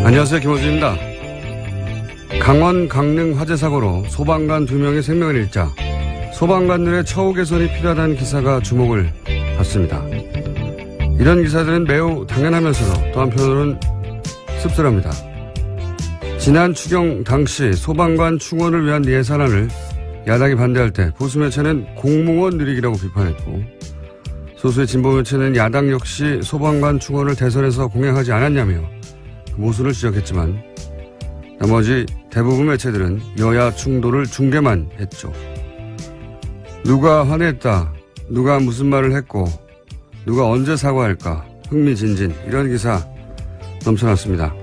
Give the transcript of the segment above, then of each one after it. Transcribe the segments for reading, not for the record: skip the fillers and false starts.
안녕하세요. 김호준입니다. 강원 강릉 화재 사고로 소방관 2명의 생명을 잃자 소방관들의 처우 개선이 필요하다는 기사가 주목을 받습니다. 이런 기사들은 매우 당연하면서도 또 한편으로는 씁쓸합니다. 지난 추경 당시 소방관 충원을 위한 예산안을 야당이 반대할 때 보수 매체는 공무원 누리기라고 비판했고 소수의 진보 매체는 야당 역시 소방관 충원을 대선에서 공약하지 않았냐며 모순을 지적했지만 나머지 대부분 매체들은 여야 충돌을 중계만 했죠. 누가 화냈다, 누가 무슨 말을 했고 누가 언제 사과할까 흥미진진 이런 기사 넘쳐났습니다.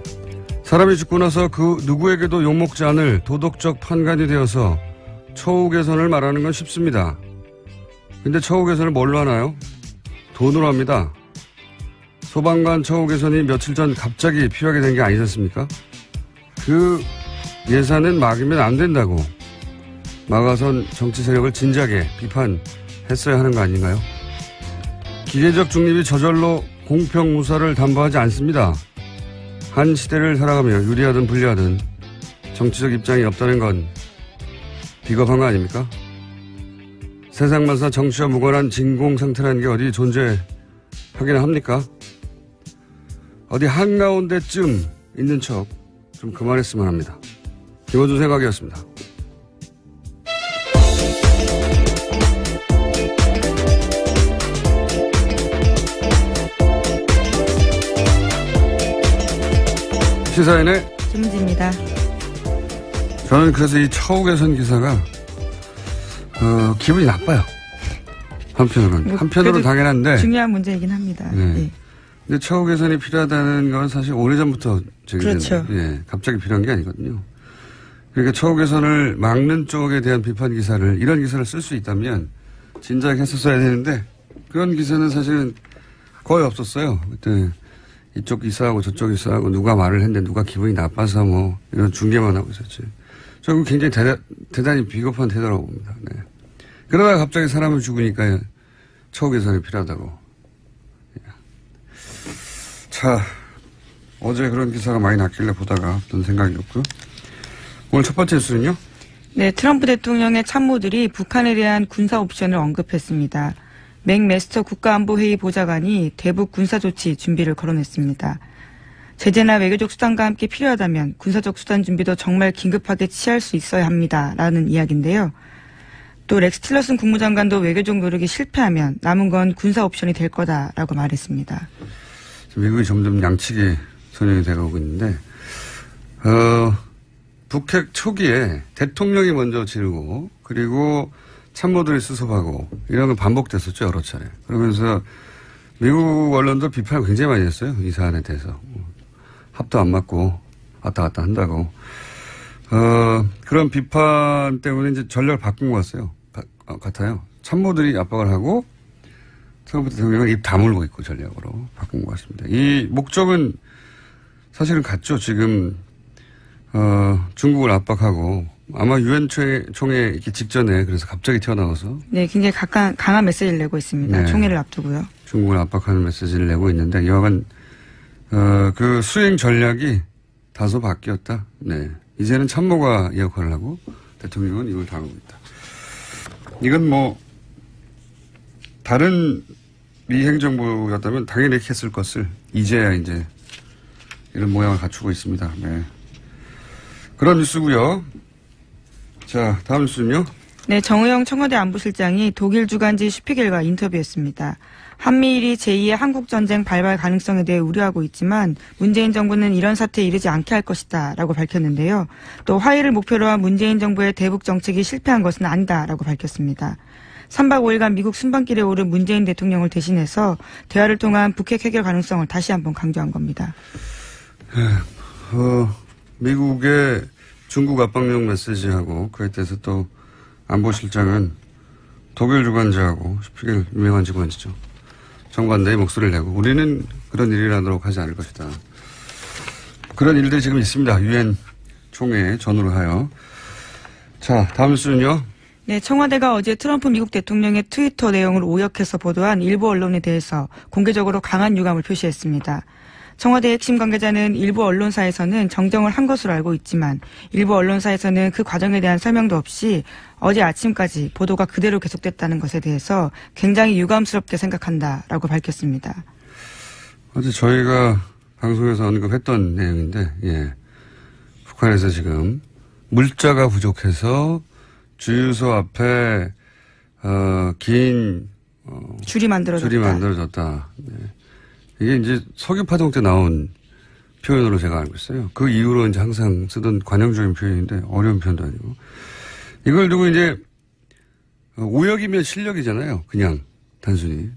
사람이 죽고 나서 그 누구에게도 욕먹지 않을 도덕적 판관이 되어서 처우 개선을 말하는 건 쉽습니다. 근데 처우 개선을 뭘로 하나요? 돈으로 합니다. 소방관 처우 개선이 며칠 전 갑자기 필요하게 된 게 아니지 않습니까? 그 예산은 막으면 안 된다고 막아선 정치 세력을 진작에 비판했어야 하는 거 아닌가요? 기계적 중립이 저절로 공평무사를 담보하지 않습니다. 한 시대를 살아가며 유리하든 불리하든 정치적 입장이 없다는 건 비겁한 거 아닙니까? 세상만사 정치와 무관한 진공 상태라는 게 어디 존재하기나 합니까? 어디 한가운데쯤 있는 척 좀 그만했으면 합니다. 김호준 생각이었습니다. 시사인의 김은지입니다. 저는 그래서 이 처우 개선 기사가 기분이 나빠요. 한편으로는. 한편으로는 당연한데. 중요한 문제이긴 합니다. 네. 네. 근데 처우 개선이 필요하다는 건 사실 오래전부터 그렇죠. 예, 갑자기 필요한 게 아니거든요. 그러니까 처우 개선을 막는 쪽에 대한 비판 기사를 이런 기사를 쓸 수 있다면 진작에 했었어야 되는데 그런 기사는 사실은 거의 없었어요. 그때 이쪽 기사하고 저쪽 기사하고 누가 말을 했는데 누가 기분이 나빠서 뭐 이런 중계만 하고 있었지. 저는 굉장히 대단히 비겁한 태도라고 봅니다. 네. 그러다가 갑자기 사람을 죽으니까 처우 개선이 필요하다고. 자, 어제 그런 기사가 많이 났길래 보다가 어떤 생각이었고요. 오늘 첫 번째 뉴스는요? 네, 트럼프 대통령의 참모들이 북한에 대한 군사 옵션을 언급했습니다. 맥메스터 국가안보회의 보좌관이 대북 군사조치 준비를 거론했습니다. 제재나 외교적 수단과 함께 필요하다면 군사적 수단 준비도 정말 긴급하게 취할 수 있어야 합니다라는 이야기인데요. 또 렉스 틸러슨 국무장관도 외교적 노력이 실패하면 남은 건 군사 옵션이 될 거다라고 말했습니다. 미국이 점점 양측에 선행이 되어오고 있는데 북핵 초기에 대통령이 먼저 지르고 그리고 참모들이 수습하고 이런 건 반복됐었죠. 여러 차례. 그러면서 미국 언론도 비판을 굉장히 많이 했어요. 이 사안에 대해서. 합도 안 맞고 왔다 갔다 한다고. 그런 비판 때문에 이제 전략을 바꾼 것 같아요. 참모들이 압박을 하고 트럼프 대통령은 입 다물고 있고 전략으로 바꾼 것 같습니다. 이 목적은 사실은 같죠. 지금 중국을 압박하고 아마 유엔 총회 있기 직전에 그래서 갑자기 튀어나와서 네, 굉장히 강한 메시지를 내고 있습니다. 네. 총회를 앞두고요. 중국을 압박하는 메시지를 내고 있는데 여하간 그 수행 전략이 다소 바뀌었다. 네, 이제는 참모가 이 역할을 하고 대통령은 이걸 당하고 있다. 이건 뭐 다른 미 행정부였다면 당연히 이렇게 했을 것을 이제야 이제 이런 모양을 갖추고 있습니다. 네. 그런 뉴스고요. 자, 다음 뉴스는요. 네, 정의용 청와대 안보실장이 독일 주간지 슈피겔과 인터뷰했습니다. 한미일이 제2의 한국전쟁 발발 가능성에 대해 우려하고 있지만 문재인 정부는 이런 사태에 이르지 않게 할 것이다 라고 밝혔는데요. 또 화해를 목표로 한 문재인 정부의 대북 정책이 실패한 것은 아니다 라고 밝혔습니다. 3박 5일간 미국 순방길에 오른 문재인 대통령을 대신해서 대화를 통한 북핵 해결 가능성을 다시 한번 강조한 겁니다. 미국의 중국 압박용 메시지하고 그에 대해서 또 안보실장은 독일 주간지하고 슈피겔 유명한 직원이죠. 정반대의 목소리를 내고 우리는 그런 일을 하도록 하지 않을 것이다. 그런 일들이 지금 있습니다. 유엔 총회 전후로 하여. 자, 다음 뉴스는요. 네, 청와대가 어제 트럼프 미국 대통령의 트위터 내용을 오역해서 보도한 일부 언론에 대해서 공개적으로 강한 유감을 표시했습니다. 청와대 핵심 관계자는 일부 언론사에서는 정정을 한 것으로 알고 있지만 일부 언론사에서는 그 과정에 대한 설명도 없이 어제 아침까지 보도가 그대로 계속됐다는 것에 대해서 굉장히 유감스럽게 생각한다라고 밝혔습니다. 어제 저희가 방송에서 언급했던 내용인데, 북한에서 지금 물자가 부족해서 주유소 앞에 긴 줄이 만들어졌다. 네. 이게 이제 석유파동 때 나온 표현으로 제가 알고 있어요. 그 이후로 이제 항상 쓰던 관용적인 표현인데 어려운 표현도 아니고. 이걸 두고 이제 오역이면 실력이잖아요. 그냥 단순히.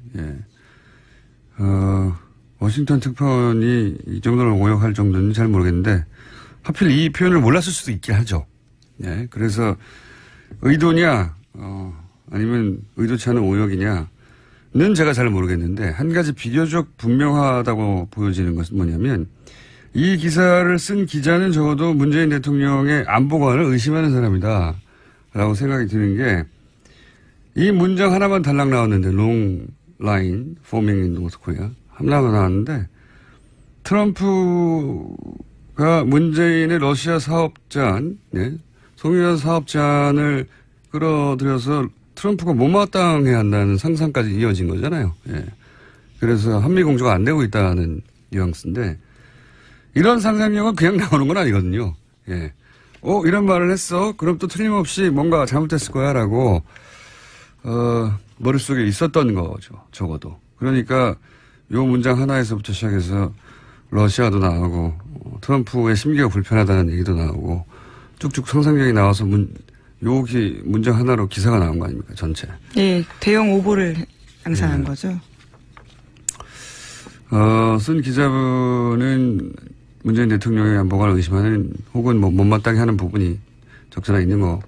워싱턴 특파원이 이 정도로 오역할 정도는 잘 모르겠는데 하필 이 표현을 몰랐을 수도 있게 하죠. 그래서 의도냐 아니면 의도치 않은 오역이냐는 제가 잘 모르겠는데 한 가지 비교적 분명하다고 보여지는 것은 뭐냐면 이 기사를 쓴 기자는 적어도 문재인 대통령의 안보관을 의심하는 사람이다 라고 생각이 드는 게 이 문장 하나만 달랑 나왔는데 long line forming in North Korea 하나가 나왔는데 트럼프가 문재인의 러시아 사업잔 송유한 사업잔을 끌어들여서 트럼프가 못마땅해야 한다는 상상까지 이어진 거잖아요. 그래서 한미공조가 안 되고 있다는 뉘앙스인데 이런 상상력은 그냥 나오는 건 아니거든요. 이런 말을 했어. 그럼 또 틀림없이 뭔가 잘못했을 거야 라고 머릿속에 있었던 거죠. 적어도. 그러니까 요 문장 하나에서부터 시작해서 러시아도 나오고 트럼프의 심기가 불편하다는 얘기도 나오고 쭉쭉 상상력이 나와서 문장 하나로 기사가 나온 거 아닙니까? 전체. 네. 대형 오보를 양산한 거죠. 쓴 기자분은 문재인 대통령의 안보관을 의심하는 혹은 못마땅해 하는 부분이 적절히 있는 것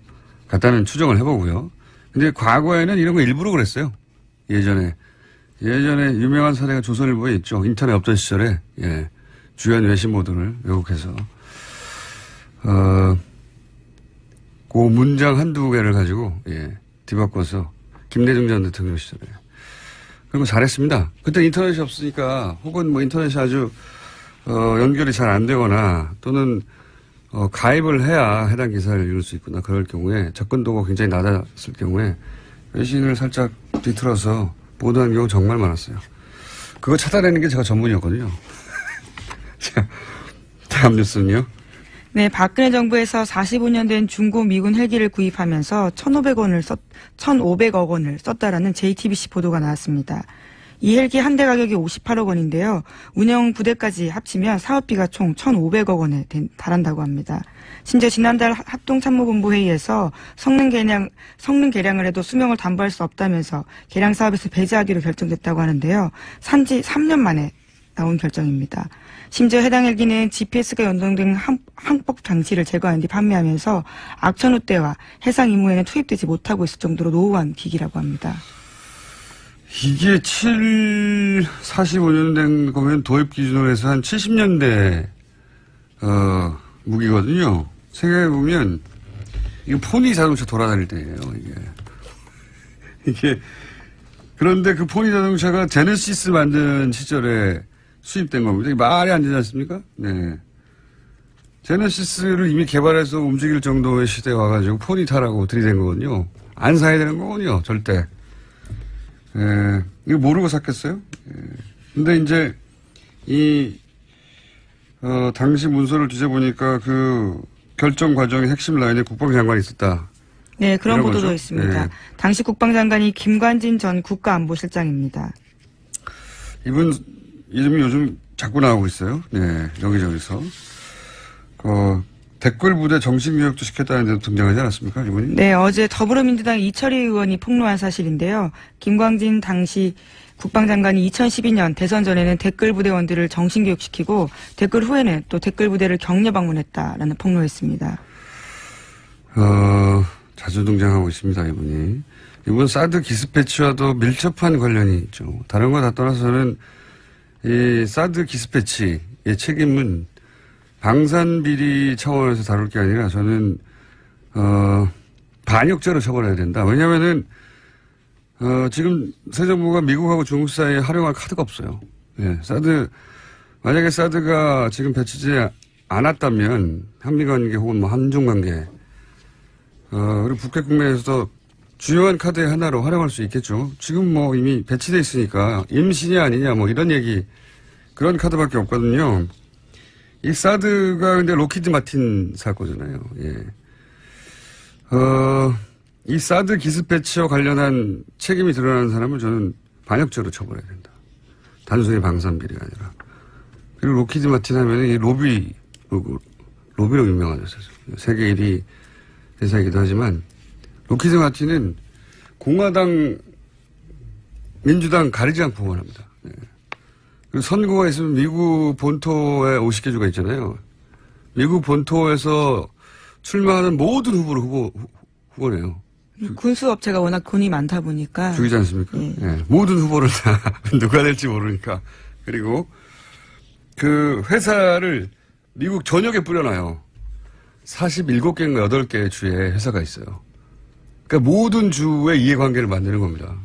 같다는 추정을 해보고요. 근데 과거에는 이런 거 일부러 그랬어요. 예전에 유명한 사례가 조선일보에 있죠. 인터넷 없던 시절에 주연 외신 모드를 왜곡해서 그 문장 한두 개를 가지고 뒤바꿔서 김대중 전 대통령 시절에 그런 거 잘했습니다. 그때 인터넷이 없으니까 혹은 인터넷이 아주 연결이 잘 안 되거나 또는 가입을 해야 해당 기사를 읽을 수 있구나. 그럴 경우에 접근도가 굉장히 낮았을 경우에 외신을 살짝 뒤틀어서 보도한 경우 정말 많았어요. 그거 찾아내는 게 제가 전문이었거든요. 자, 다음 뉴스는요. 네, 박근혜 정부에서 45년 된 중고 미군 헬기를 구입하면서 1,500억 원을 썼다라는 JTBC 보도가 나왔습니다. 이 헬기 한 대 가격이 58억 원인데요. 운영 부대까지 합치면 사업비가 총 1,500억 원에 달한다고 합니다. 심지어 지난달 합동참모본부 회의에서 성능 개량을 해도 수명을 담보할 수 없다면서 개량 사업에서 배제하기로 결정됐다고 하는데요. 산지 3년 만에 나온 결정입니다. 심지어 해당 헬기는 GPS가 연동된 항법 장치를 제거한 뒤 판매하면서 악천후 때와 해상 임무에는 투입되지 못하고 있을 정도로 노후한 기기라고 합니다. 이게 45년 된 거면 도입 기준으로 해서 한 70년대 무기거든요. 생각해보면 이거 포니 자동차 돌아다닐 때예요. 이게 그런데 그 포니 자동차가 제네시스 만든 시절에 수입된 겁니다. 이게 말이 안 되지 않습니까? 네. 제네시스를 이미 개발해서 움직일 정도의 시대에 와가지고 포니 타라고 들이댄 거거든요. 안 사야 되는 거군요. 절대. 이거 모르고 샀겠어요? 근데 이제 당시 문서를 뒤져보니까 그 결정 과정의 핵심 라인에 국방장관이 있었다. 네, 그런 보도도 있습니다. 네. 당시 국방장관이 김관진 전 국가안보실장입니다. 이분 이름이 요즘 자꾸 나오고 있어요. 네, 여기저기서. 댓글 부대 정식 교육도 시켰다는 데도 등장하지 않았습니까, 이분이? 네, 어제 더불어민주당 이철희 의원이 폭로한 사실인데요. 김광진 당시 국방장관이 2012년 대선 전에는 댓글 부대원들을 정식 교육시키고 댓글 후에는 또 댓글 부대를 격려 방문했다라는 폭로했습니다. 자주 등장하고 있습니다, 이분이. 이분 사드 기습배치와도 밀접한 관련이 있죠. 다른 거 다 떠나서는 이 사드 기습배치의 책임은 방산비리 차원에서 다룰 게 아니라 저는 반역죄로 처벌해야 된다. 왜냐하면은 지금 새 정부가 미국하고 중국 사이에 활용할 카드가 없어요. 사드 만약에 사드가 지금 배치지 않았다면 한미관계 혹은 뭐 한중관계 그리고 북핵 국면에서도 주요한 카드의 하나로 활용할 수 있겠죠. 지금 뭐 이미 배치돼 있으니까 임신이 아니냐 뭐 이런 얘기 그런 카드밖에 없거든요. 이 사드가 근데 로키드 마틴 사고잖아요. 예. 이 사드 기습 배치와 관련한 책임이 드러나는 사람은 저는 반역죄로 처벌해야 된다. 단순히 방산 비리가 아니라. 그리고 로키드 마틴 하면 이 로비로 유명하죠. 세계 1위 회사이기도 하지만 로키드 마틴은 공화당, 민주당 가리지 않고 응원합니다. 네. 그리고 선거가 있으면 미국 본토에 50개 주가 있잖아요. 미국 본토에서 출마하는 모든 후보를 후보네요. 군수업체가 워낙 돈이 많다 보니까. 죽이지 않습니까? 예. 네. 모든 후보를 다 누가 될지 모르니까. 그리고 그 회사를 미국 전역에 뿌려놔요. 47개인가 8개의 주에 회사가 있어요. 그러니까 모든 주의 이해관계를 만드는 겁니다.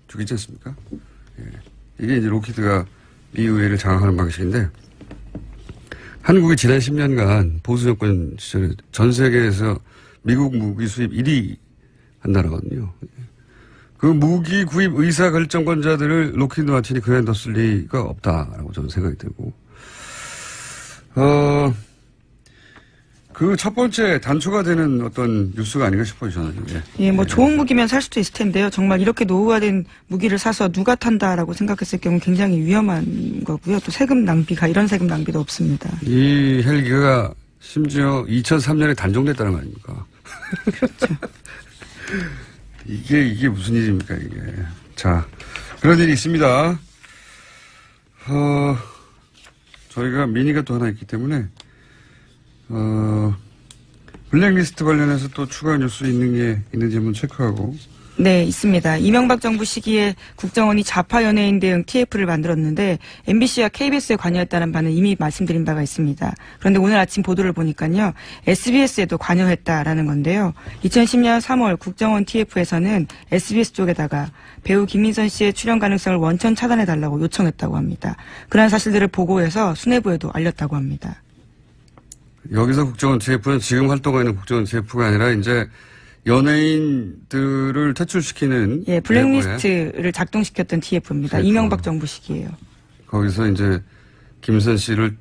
죽이지 않습니까? 예. 이게 이제 로키드가 미 의회를 장악하는 방식인데 한국이 지난 10년간 보수 정권 시절에 전 세계에서 미국 무기 수입 1위 한 나라거든요. 그 무기 구입 의사 결정권자들을 로키드 마틴이 그만뒀을 리가 없다라고 저는 생각이 들고 그 첫 번째 단초가 되는 어떤 뉴스가 아닌가 싶어요, 저는. 예, 뭐 좋은 무기면 살 수도 있을 텐데요. 정말 이렇게 노후화된 무기를 사서 누가 탄다라고 생각했을 경우 굉장히 위험한 거고요. 또 세금 낭비가 이런 세금 낭비도 없습니다. 이 헬기가 심지어 2003년에 단종됐다는 거 아닙니까? 그렇죠. 이게 무슨 일입니까, 이게. 자, 그런 일이 있습니다. 저희가 미니가 또 하나 있기 때문에 블랙리스트 관련해서 또 추가 뉴스 있는 게 있는지 한번 체크하고. 네, 있습니다. 이명박 정부 시기에 국정원이 좌파 연예인 대응 TF를 만들었는데 MBC와 KBS에 관여했다는 바는 이미 말씀드린 바가 있습니다. 그런데 오늘 아침 보도를 보니까요. SBS에도 관여했다라는 건데요. 2010년 3월 국정원 TF에서는 SBS 쪽에다가 배우 김민선 씨의 출연 가능성을 원천 차단해달라고 요청했다고 합니다. 그러한 사실들을 보고해서 수뇌부에도 알렸다고 합니다. 여기서 국정원 TF는 지금 활동하는 국정원 TF가 아니라 이제 연예인들을 퇴출시키는. 예, 블랙리스트를 작동시켰던 TF입니다. 이명박 정부 시기에요. 거기서 이제 김선 씨를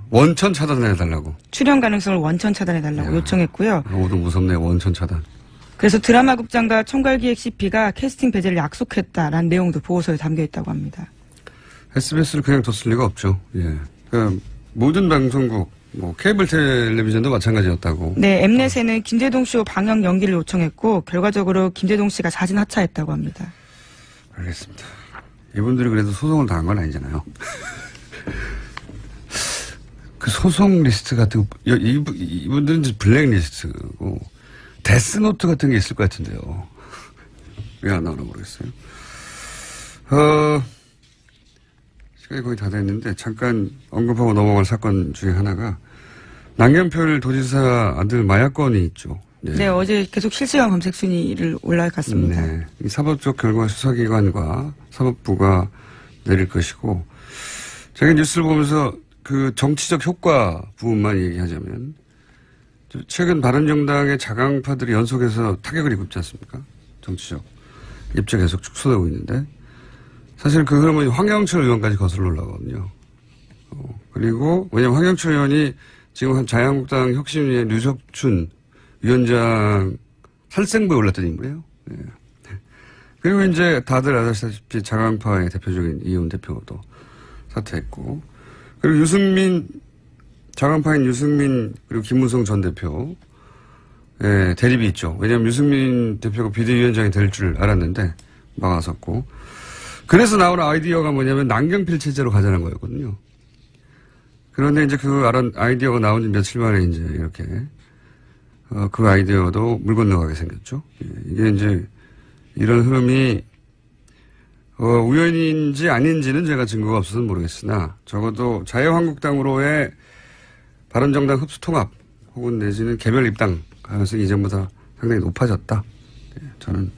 원천 차단해달라고. 출연 가능성을 원천 차단해달라고 요청했고요. 오도 무섭네요. 원천 차단. 그래서 드라마국장과 총괄기획 CP가 캐스팅 배제를 약속했다라는 내용도 보고서에 담겨있다고 합니다. SBS를 그냥 뒀을 리가 없죠. 예. 그러니까 모든 방송국, 뭐 케이블 텔레비전도 마찬가지였다고. 네, 엠넷에는 김대동 쇼 방영 연기를 요청했고 결과적으로 김대동 씨가 자진 하차했다고 합니다. 알겠습니다. 이분들이 그래도 소송을 당한 건 아니잖아요. 그 소송 리스트 같은 거, 이분들은 이제 블랙리스트고 데스노트 같은 게 있을 것 같은데요. 왜 안 나오나 모르겠어요. 시간이 거의 다 됐는데 잠깐 언급하고 넘어갈 사건 중에 하나가 남경필 도지사 아들 마약건이 있죠. 네. 네, 어제 계속 실시간 검색 순위를 올라갔습니다. 네. 이 사법적 결과 수사기관과 사법부가 내릴 것이고 제가 뉴스를 보면서 그 정치적 효과 부분만 얘기하자면 최근 바른정당의 자강파들이 연속해서 타격을 입지 않습니까? 정치적 입장 계속 축소되고 있는데 사실 그 흐름은 황영철 의원까지 거슬러 올라가거든요. 그리고 왜냐하면 황영철 의원이 지금 자유한국당 혁신위의 류석춘 위원장 살생부에 올랐던 인물이에요. 네. 그리고 이제 다들 아시다시피 자강파의 대표적인 이훈 대표도 사퇴했고 그리고 유승민 자강파인 유승민 그리고 김무성 전 대표 대립이 있죠. 왜냐하면 유승민 대표가 비대위원장이 될 줄 알았는데 막아섰고 그래서 나오는 아이디어가 뭐냐면 남경필 체제로 가자는 거였거든요. 그런데 이제 그 아이디어가 나온 지 며칠 만에 이제 이렇게 그 아이디어도 물 건너가게 생겼죠. 이게 이제 이런 흐름이 우연인지 아닌지는 제가 증거가 없어서 모르겠으나 적어도 자유한국당으로의 바른정당 흡수통합 혹은 내지는 개별 입당 가능성이 이전보다 상당히 높아졌다. 저는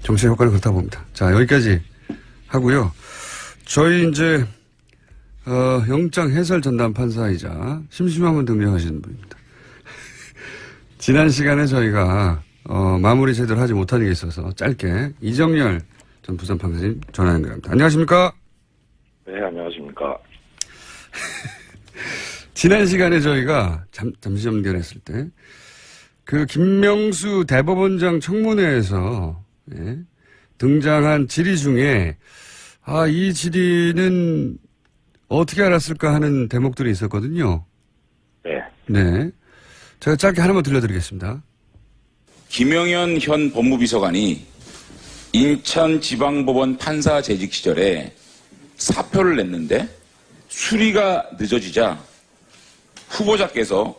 정치의 효과는 그렇다고 봅니다. 자, 여기까지 하고요. 저희 이제 영장 해설 전담 판사이자 심심하면 등장하시는 분입니다. 지난 시간에 저희가 마무리 제대로 하지 못한 게 있어서 짧게 이정열 전 부산 판사님 전화 연결합니다. 안녕하십니까? 네, 안녕하십니까? 지난 시간에 저희가 잠시 연결했을 때 그 김명수 대법원장 청문회에서 등장한 질의 중에 이 질의는 어떻게 알았을까 하는 대목들이 있었거든요. 네. 네. 제가 짧게 하나만 들려드리겠습니다. 김영현 현 법무비서관이 인천지방법원 판사 재직 시절에 사표를 냈는데 수리가 늦어지자 후보자께서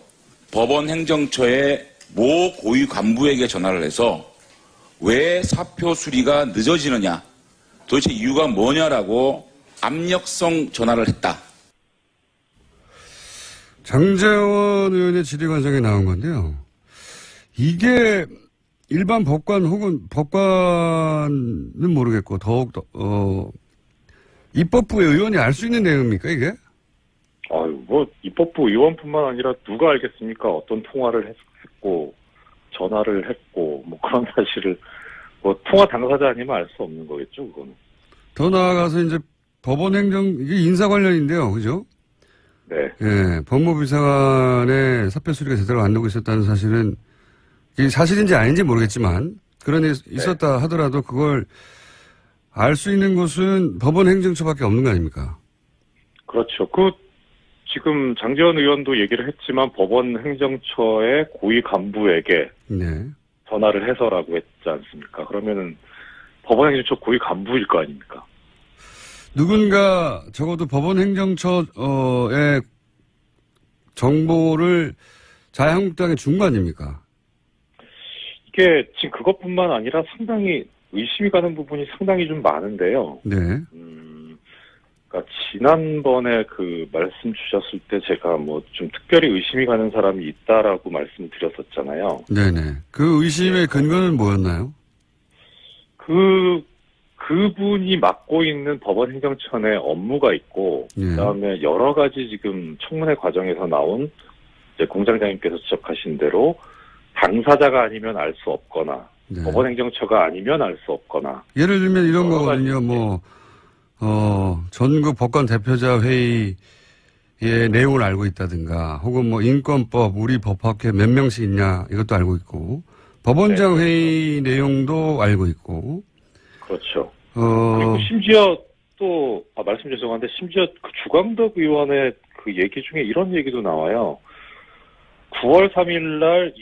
법원 행정처의 모 고위 간부에게 전화를 해서 왜 사표 수리가 늦어지느냐, 도대체 이유가 뭐냐라고 압력성 전화를 했다. 장제원 의원의 질의 과정에 나온 건데요. 이게 일반 법관 혹은 법관은 모르겠고 더욱더 입법부의 의원이 알 수 있는 내용입니까 이게? 입법부 의원뿐만 아니라 누가 알겠습니까? 어떤 통화를 했고 전화를 했고 그런 사실을 통화 당사자 아니면 알 수 없는 거겠죠, 그거는. 더 나아가서 이제 법원 행정 이게 인사 관련인데요, 그죠? 네. 예, 법무비서관의 사표 수리가 제대로 안 되고 있었다는 사실은 이게 사실인지 아닌지 모르겠지만 그런 일이 있었다 하더라도 그걸 알 수 있는 곳은 법원 행정처밖에 없는 거 아닙니까? 그렇죠. 지금 장제원 의원도 얘기를 했지만 법원 행정처의 고위 간부에게 전화를 해서라고 했지 않습니까? 그러면은 법원 행정처 고위 간부일 거 아닙니까? 누군가 적어도 법원 행정처의 정보를 자유한국당에 준 거 아닙니까? 이게 지금 그것뿐만 아니라 상당히 의심이 가는 부분이 상당히 좀 많은데요. 네. 그러니까 지난번에 말씀 주셨을 때 제가 좀 특별히 의심이 가는 사람이 있다라고 말씀드렸었잖아요. 네네. 그 의심의 근거는 뭐였나요? 그분이 맡고 있는 법원 행정처 내 업무가 있고, 그다음에 여러 가지 지금 청문회 과정에서 나온 이제 공장장님께서 지적하신 대로 당사자가 아니면 알 수 없거나, 법원 행정처가 아니면 알 수 없거나. 예를 들면 이런 거거든요. 전국 법관 대표자 회의의 내용을 알고 있다든가, 혹은 인권법, 우리 법학회 몇 명씩 있냐, 이것도 알고 있고, 법원장 회의 내용도 알고 있고. 그렇죠. 그리고 심지어 또, 말씀 죄송한데, 심지어 주광덕 의원의 얘기 중에 이런 얘기도 나와요. 9월 3일 날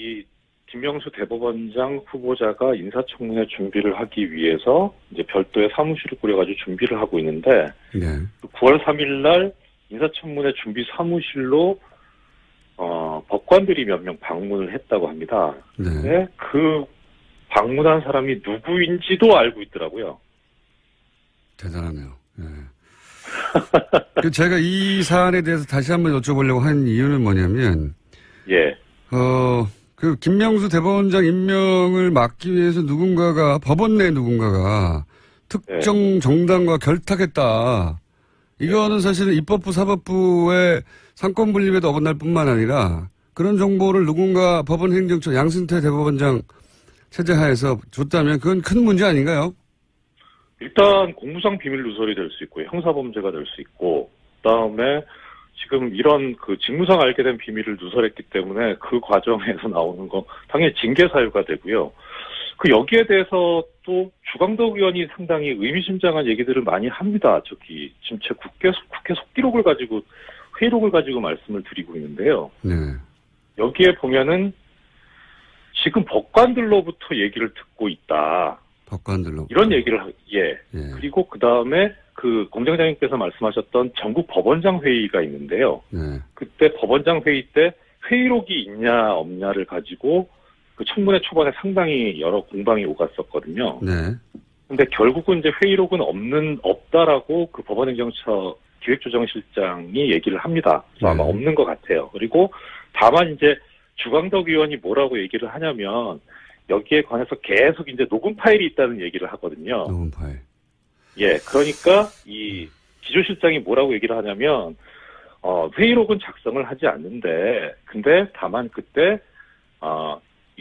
김명수 대법원장 후보자가 인사청문회 준비를 하기 위해서 이제 별도의 사무실을 꾸려가지고 준비를 하고 있는데, 9월 3일 날 인사청문회 준비 사무실로 법관들이 몇 명 방문을 했다고 합니다. 근데 그 방문한 사람이 누구인지도 알고 있더라고요. 대단하네요. 네. 제가 이 사안에 대해서 다시 한번 여쭤보려고 한 이유는 뭐냐면, 김명수 대법원장 임명을 막기 위해서 법원 내 누군가가 특정 정당과 결탁했다. 이거는 사실은 입법부, 사법부의 상권 분립에도 어긋날 뿐만 아니라 그런 정보를 누군가 법원 행정처 양승태 대법원장 체제하에서 줬다면 그건 큰 문제 아닌가요? 일단 공무상 비밀 누설이 될 수 있고 형사범죄가 될 수 있고, 그다음에 지금 이런 직무상 알게 된 비밀을 누설했기 때문에 그 과정에서 나오는 거 당연히 징계 사유가 되고요. 여기에 대해서 또 주광덕 의원이 상당히 의미심장한 얘기들을 많이 합니다. 지금 제 국회 속기록을 가지고, 회의록을 가지고 말씀을 드리고 있는데요. 여기에 보면은 지금 법관들로부터 얘기를 듣고 있다. 법관들로. 이런 얘기를, 그리고 그 다음에 공장장님께서 말씀하셨던 전국 법원장 회의가 있는데요. 그때 법원장 회의 때 회의록이 있냐 없냐를 가지고 청문회 초반에 상당히 여러 공방이 오갔었거든요. 근데 결국은 이제 회의록은 없다라고 법원행정처 기획조정실장이 얘기를 합니다. 그래서 아마 없는 것 같아요. 그리고 다만 이제 주광덕 의원이 뭐라고 얘기를 하냐면 여기에 관해서 계속 이제 녹음 파일이 있다는 얘기를 하거든요. 녹음 파일. 그러니까 이 기조실장이 뭐라고 얘기를 하냐면 회의록은 작성을 하지 않는데 근데 다만 그때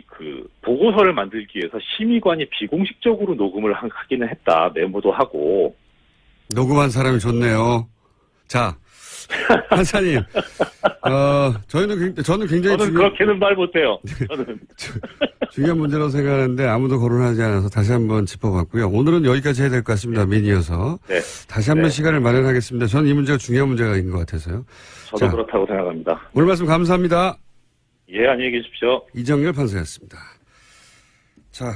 그 보고서를 만들기 위해서 심의관이 비공식적으로 녹음을 하기는 했다. 메모도 하고. 녹음한 사람이 좋네요. 자, 판사님. 저는 굉장히 그렇게는 말 못해요. 저는. 중요한 문제라고 생각하는데 아무도 거론하지 않아서 다시 한번 짚어봤고요. 오늘은 여기까지 해야 될 것 같습니다. 민이어서. 네. 다시 한번 시간을 마련하겠습니다. 저는 이 문제가 중요한 문제인 것 같아서요. 저도 그렇다고 생각합니다. 오늘 말씀 감사합니다. 예, 안녕히 계십시오. 이정열 판사였습니다. 자.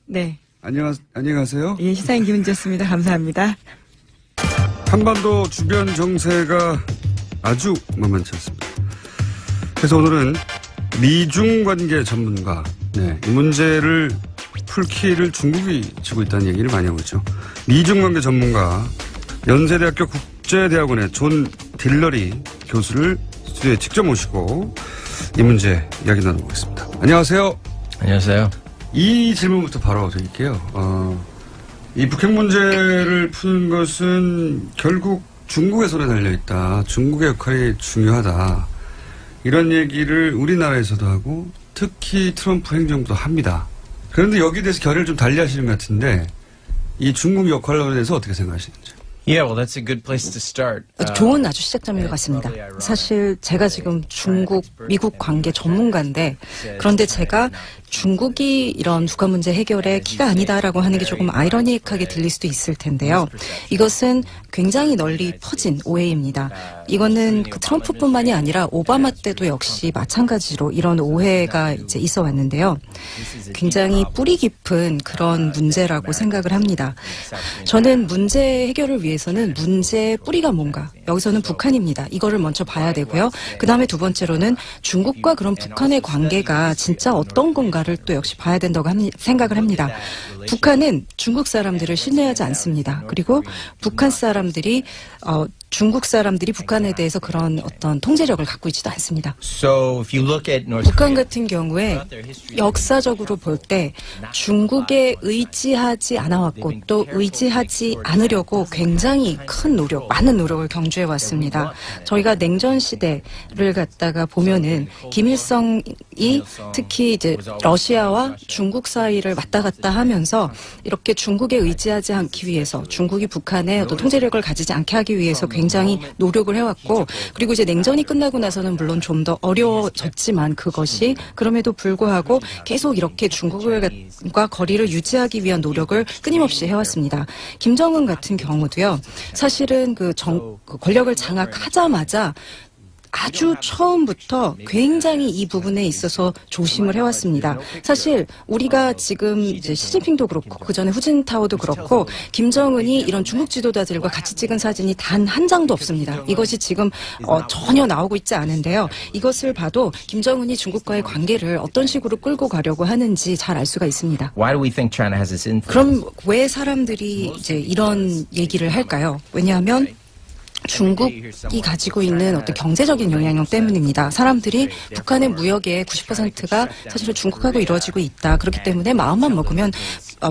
네. 안녕하세요. 예, 시사인 김은지였습니다. 감사합니다. 한반도 주변 정세가 아주 만만치 않습니다. 그래서 오늘은 미중 관계 전문가, 이 문제를 풀키를 중국이 쥐고 있다는 얘기를 많이 하고 있죠. 미중 관계 전문가, 연세대학교 국제대학원의 존 딜러리 교수를 스튜디오에 직접 모시고 이 문제 이야기 나눠보겠습니다. 안녕하세요. 안녕하세요. 이 질문부터 바로 드릴게요. 이 북핵 문제를 푸는 것은 결국 중국의 손에 달려있다. 중국의 역할이 중요하다. 이런 얘기를 우리나라에서도 하고 특히 트럼프 행정부도 합니다. 그런데 여기에 대해서 결의를 좀 달리 하시는 것 같은데 이 중국 역할에 대해서 어떻게 생각하시는지. Yeah, well, that's a good place to start. 좋은 아주 시작점인 것 같습니다. 사실 제가 지금 중국, 미국 관계 전문가인데 그런데 제가 중국이 이런 북한 문제 해결의 키가 아니다라고 하는 게 조금 아이러니하게 들릴 수도 있을 텐데요. 이것은 굉장히 널리 퍼진 오해입니다. 이거는 그 트럼프뿐만이 아니라 오바마 때도 역시 마찬가지로 이런 오해가 이제 있어 왔는데요. 굉장히 뿌리 깊은 그런 문제라고 생각을 합니다. 저는 문제 해결을 위해서는 문제의 뿌리가 뭔가, 여기서는 북한입니다. 이거를 먼저 봐야 되고요. 그 다음에 두 번째로는 중국과 그런 북한의 관계가 진짜 어떤 건가를 또 역시 봐야 된다고 생각을 합니다. 북한은 중국 사람들을 신뢰하지 않습니다. 그리고 북한 사람들이 중국 사람들이 북한에 대해서 그런 어떤 통제력을 갖고 있지도 않습니다. 북한 같은 경우에 역사적으로 볼 때 중국에 의지하지 않아왔고 또 의지하지 않으려고 굉장히 큰 노력, 많은 노력을 경주해 왔습니다. 저희가 냉전 시대를 갖다가 보면은 김일성이 특히 이제 러시아와 중국 사이를 왔다 갔다 하면서 이렇게 중국에 의지하지 않기 위해서 중국이 북한에 어떤 통제력을 가지지 않게 하기 위해서 굉장히 노력을 해왔고 그리고 이제 냉전이 끝나고 나서는 물론 좀 더 어려워졌지만 그것이 그럼에도 불구하고 계속 이렇게 중국과 거리를 유지하기 위한 노력을 끊임없이 해왔습니다. 김정은 같은 경우도요. 사실은 그 권력을 장악하자마자 아주 처음부터 굉장히 이 부분에 있어서 조심을 해왔습니다. 사실 우리가 지금 이제 시진핑도 그렇고 그 전에 후진타오도 그렇고 김정은이 이런 중국 지도자들과 같이 찍은 사진이 단 한 장도 없습니다. 이것이 지금 전혀 나오고 있지 않은데요. 이것을 봐도 김정은이 중국과의 관계를 어떤 식으로 끌고 가려고 하는지 잘 알 수가 있습니다. 그럼 왜 사람들이 이제 이런 얘기를 할까요? 왜냐하면 중국이 가지고 있는 어떤 경제적인 영향력 때문입니다. 사람들이 북한의 무역의 90%가 사실은 중국하고 이루어지고 있다. 그렇기 때문에 마음만 먹으면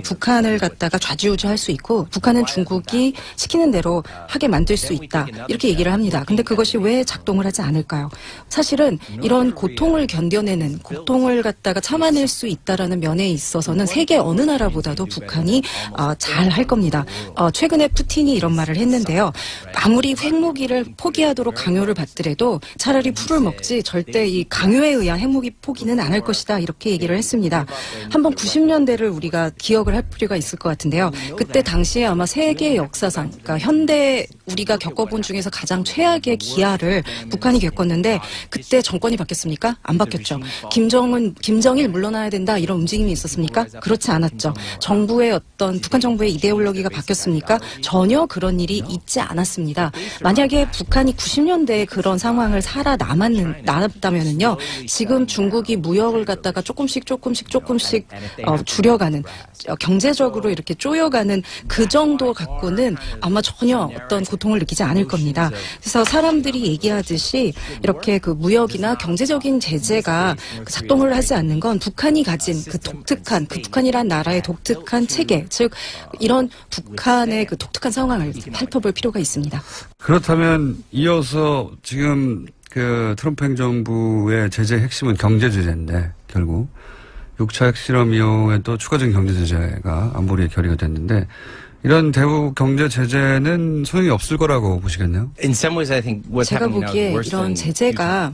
북한을 갖다가 좌지우지할 수 있고 북한은 중국이 시키는 대로 하게 만들 수 있다. 이렇게 얘기를 합니다. 근데 그것이 왜 작동을 하지 않을까요? 사실은 이런 고통을 견뎌내는 고통을 갖다가 참아낼 수 있다라는 면에 있어서는 세계 어느 나라보다도 북한이 잘 할 겁니다. 최근에 푸틴이 이런 말을 했는데요. 아무리 핵무기를 포기하도록 강요를 받더라도 차라리 풀을 먹지 절대 이 강요에 의한 핵무기 포기는 안 할 것이다. 이렇게 얘기를 했습니다. 한번 90년대를 우리가 기억을 할 필요가 있을 것 같은데요. 그때 당시에 아마 세계 역사상, 그러니까 현대 우리가 겪어본 중에서 가장 최악의 기아를 북한이 겪었는데 그때 정권이 바뀌었습니까? 안 바뀌었죠. 김정일 물러나야 된다 이런 움직임이 있었습니까? 그렇지 않았죠. 정부의 북한 정부의 이데올로기가 바뀌었습니까? 전혀 그런 일이 있지 않았습니다. 만약에 북한이 90년대에 그런 상황을 살아남았다면은요, 지금 중국이 무역을 갖다가 조금씩 줄여가는, 경제적으로 이렇게 쪼여가는 그 정도 갖고는 아마 전혀 어떤 고통을 느끼지 않을 겁니다. 그래서 사람들이 얘기하듯이 이렇게 그 무역이나 경제적인 제재가 작동을 하지 않는 건 북한이 가진 그 독특한, 그 북한이란 나라의 독특한 체계, 즉 이런 북한의 그 독특한 상황을 살펴볼 필요가 있습니다. 그렇다면 이어서 지금 그 트럼프 행정부의 제재 핵심은 경제 제재인데 결국 6차 핵실험 이후에 또 추가적인 경제 제재가 안보리에 결의가 됐는데 이런 대북 경제 제재는 소용이 없을 거라고 보시겠네요? 제가 보기에 이런 제재가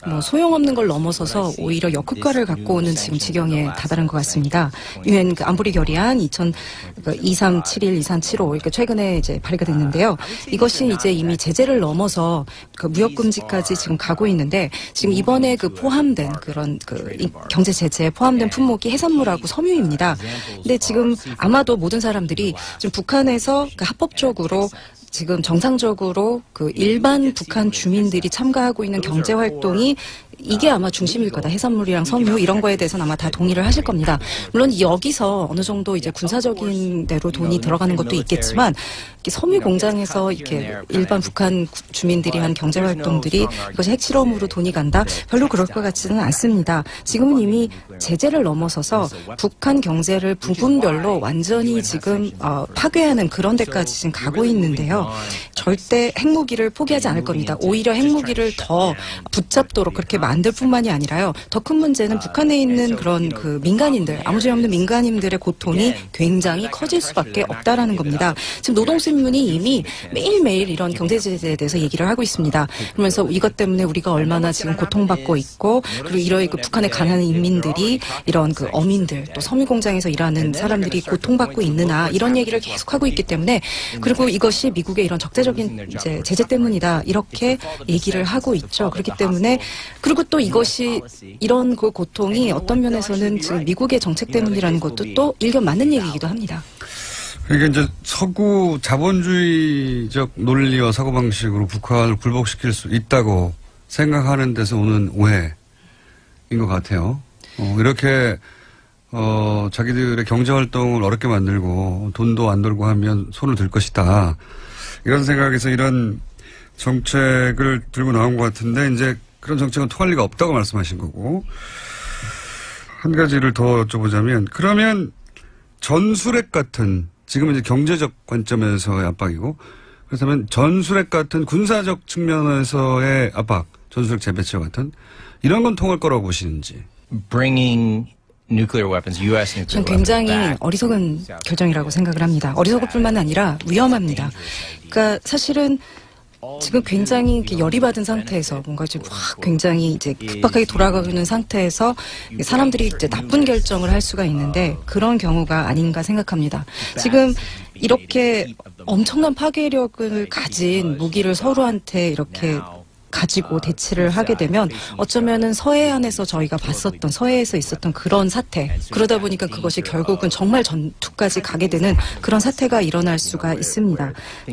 뭐 소용없는 걸 넘어서서 오히려 역효과를 갖고 오는 지금 지경에 다다른 것 같습니다. 유엔 그 안보리 결의안 2371, 2375 이렇게 최근에 이제 발의가 됐는데요. 이것이 이제 이미 제재를 넘어서 그 무역 금지까지 지금 가고 있는데 지금 이번에 그 포함된 그런 그 경제 제재에 포함된 품목이 해산물하고 섬유입니다. 근데 지금 아마도 모든 사람들이 지금 북한에서 그 합법적으로 지금 정상적으로 그 일반 북한 주민들이 참가하고 있는 경제 활동이 이게 아마 중심일 거다. 해산물이랑 섬유 이런 거에 대해서는 아마 다 동의를 하실 겁니다. 물론 여기서 어느 정도 이제 군사적인 데로 돈이 들어가는 것도 있겠지만 섬유 공장에서 이렇게 일반 북한 주민들이 한 경제 활동들이 이것이 핵실험으로 돈이 간다? 별로 그럴 것 같지는 않습니다. 지금은 이미 제재를 넘어서서 북한 경제를 부분별로 완전히 지금 파괴하는 그런 데까지 지금 가고 있는데요. 절대 핵무기를 포기하지 않을 겁니다. 오히려 핵무기를 더 붙잡도록 그렇게 만들 뿐만이 아니라요. 더 큰 문제는 북한에 있는 그런 그 민간인들, 아무 죄 없는 민간인들의 고통이 굉장히 커질 수밖에 없다라는 겁니다. 지금 노동신문이 이미 매일매일 이런 경제제재에 대해서 얘기를 하고 있습니다. 그러면서 이것 때문에 우리가 얼마나 지금 고통받고 있고 그리고 이러한 그 북한에 가난한 인민들이 이런 그 어민들 또 섬유공장에서 일하는 사람들이 고통받고 있느냐 이런 얘기를 계속하고 있기 때문에 그리고 이것이 미국의 이런 적대적인 이제 제재 때문이다 이렇게 얘기를 하고 있죠. 그렇기 때문에 그리고 또 이것이 이런 그 고통이 어떤 면에서는 지금 미국의 정책 때문이라는 것도 또 일견 맞는 얘기이기도 합니다. 그러니까 이제 서구 자본주의적 논리와 사고방식으로 북한을 굴복시킬 수 있다고 생각하는 데서 오는 오해인 것 같아요. 이렇게 자기들의 경제활동을 어렵게 만들고 돈도 안 돌고 하면 손을 들 것이다. 이런 생각에서 이런 정책을 들고 나온 것 같은데 이제 그런 정책은 통할 리가 없다고 말씀하신 거고 한 가지를 더 여쭤보자면 그러면 전술핵 같은 지금은 이제 경제적 관점에서의 압박이고 그렇다면 전술핵 같은 군사적 측면에서의 압박, 전술핵 재배치 같은 이런 건 통할 거라고 보시는지. 전 굉장히 어리석은 결정이라고 생각을 합니다. 어리석을 뿐만 아니라 위험합니다. 그러니까 사실은 지금 굉장히 열이 받은 상태에서 뭔가 지금 확 굉장히 이제 급박하게 돌아가고 있는 상태에서 사람들이 이제 나쁜 결정을 할 수가 있는데 그런 경우가 아닌가 생각합니다. 지금 이렇게 엄청난 파괴력을 가진 무기를 서로한테 이렇게 가지고 대치를 하게 되면 어쩌면은 서해안에서 저희가 봤었던 서해에서 있었던 그런 사태 그러다 보니까 그것이 결국은 정말 전투까지 가게 되는 그런 사태가 일어날 수가 있습니다.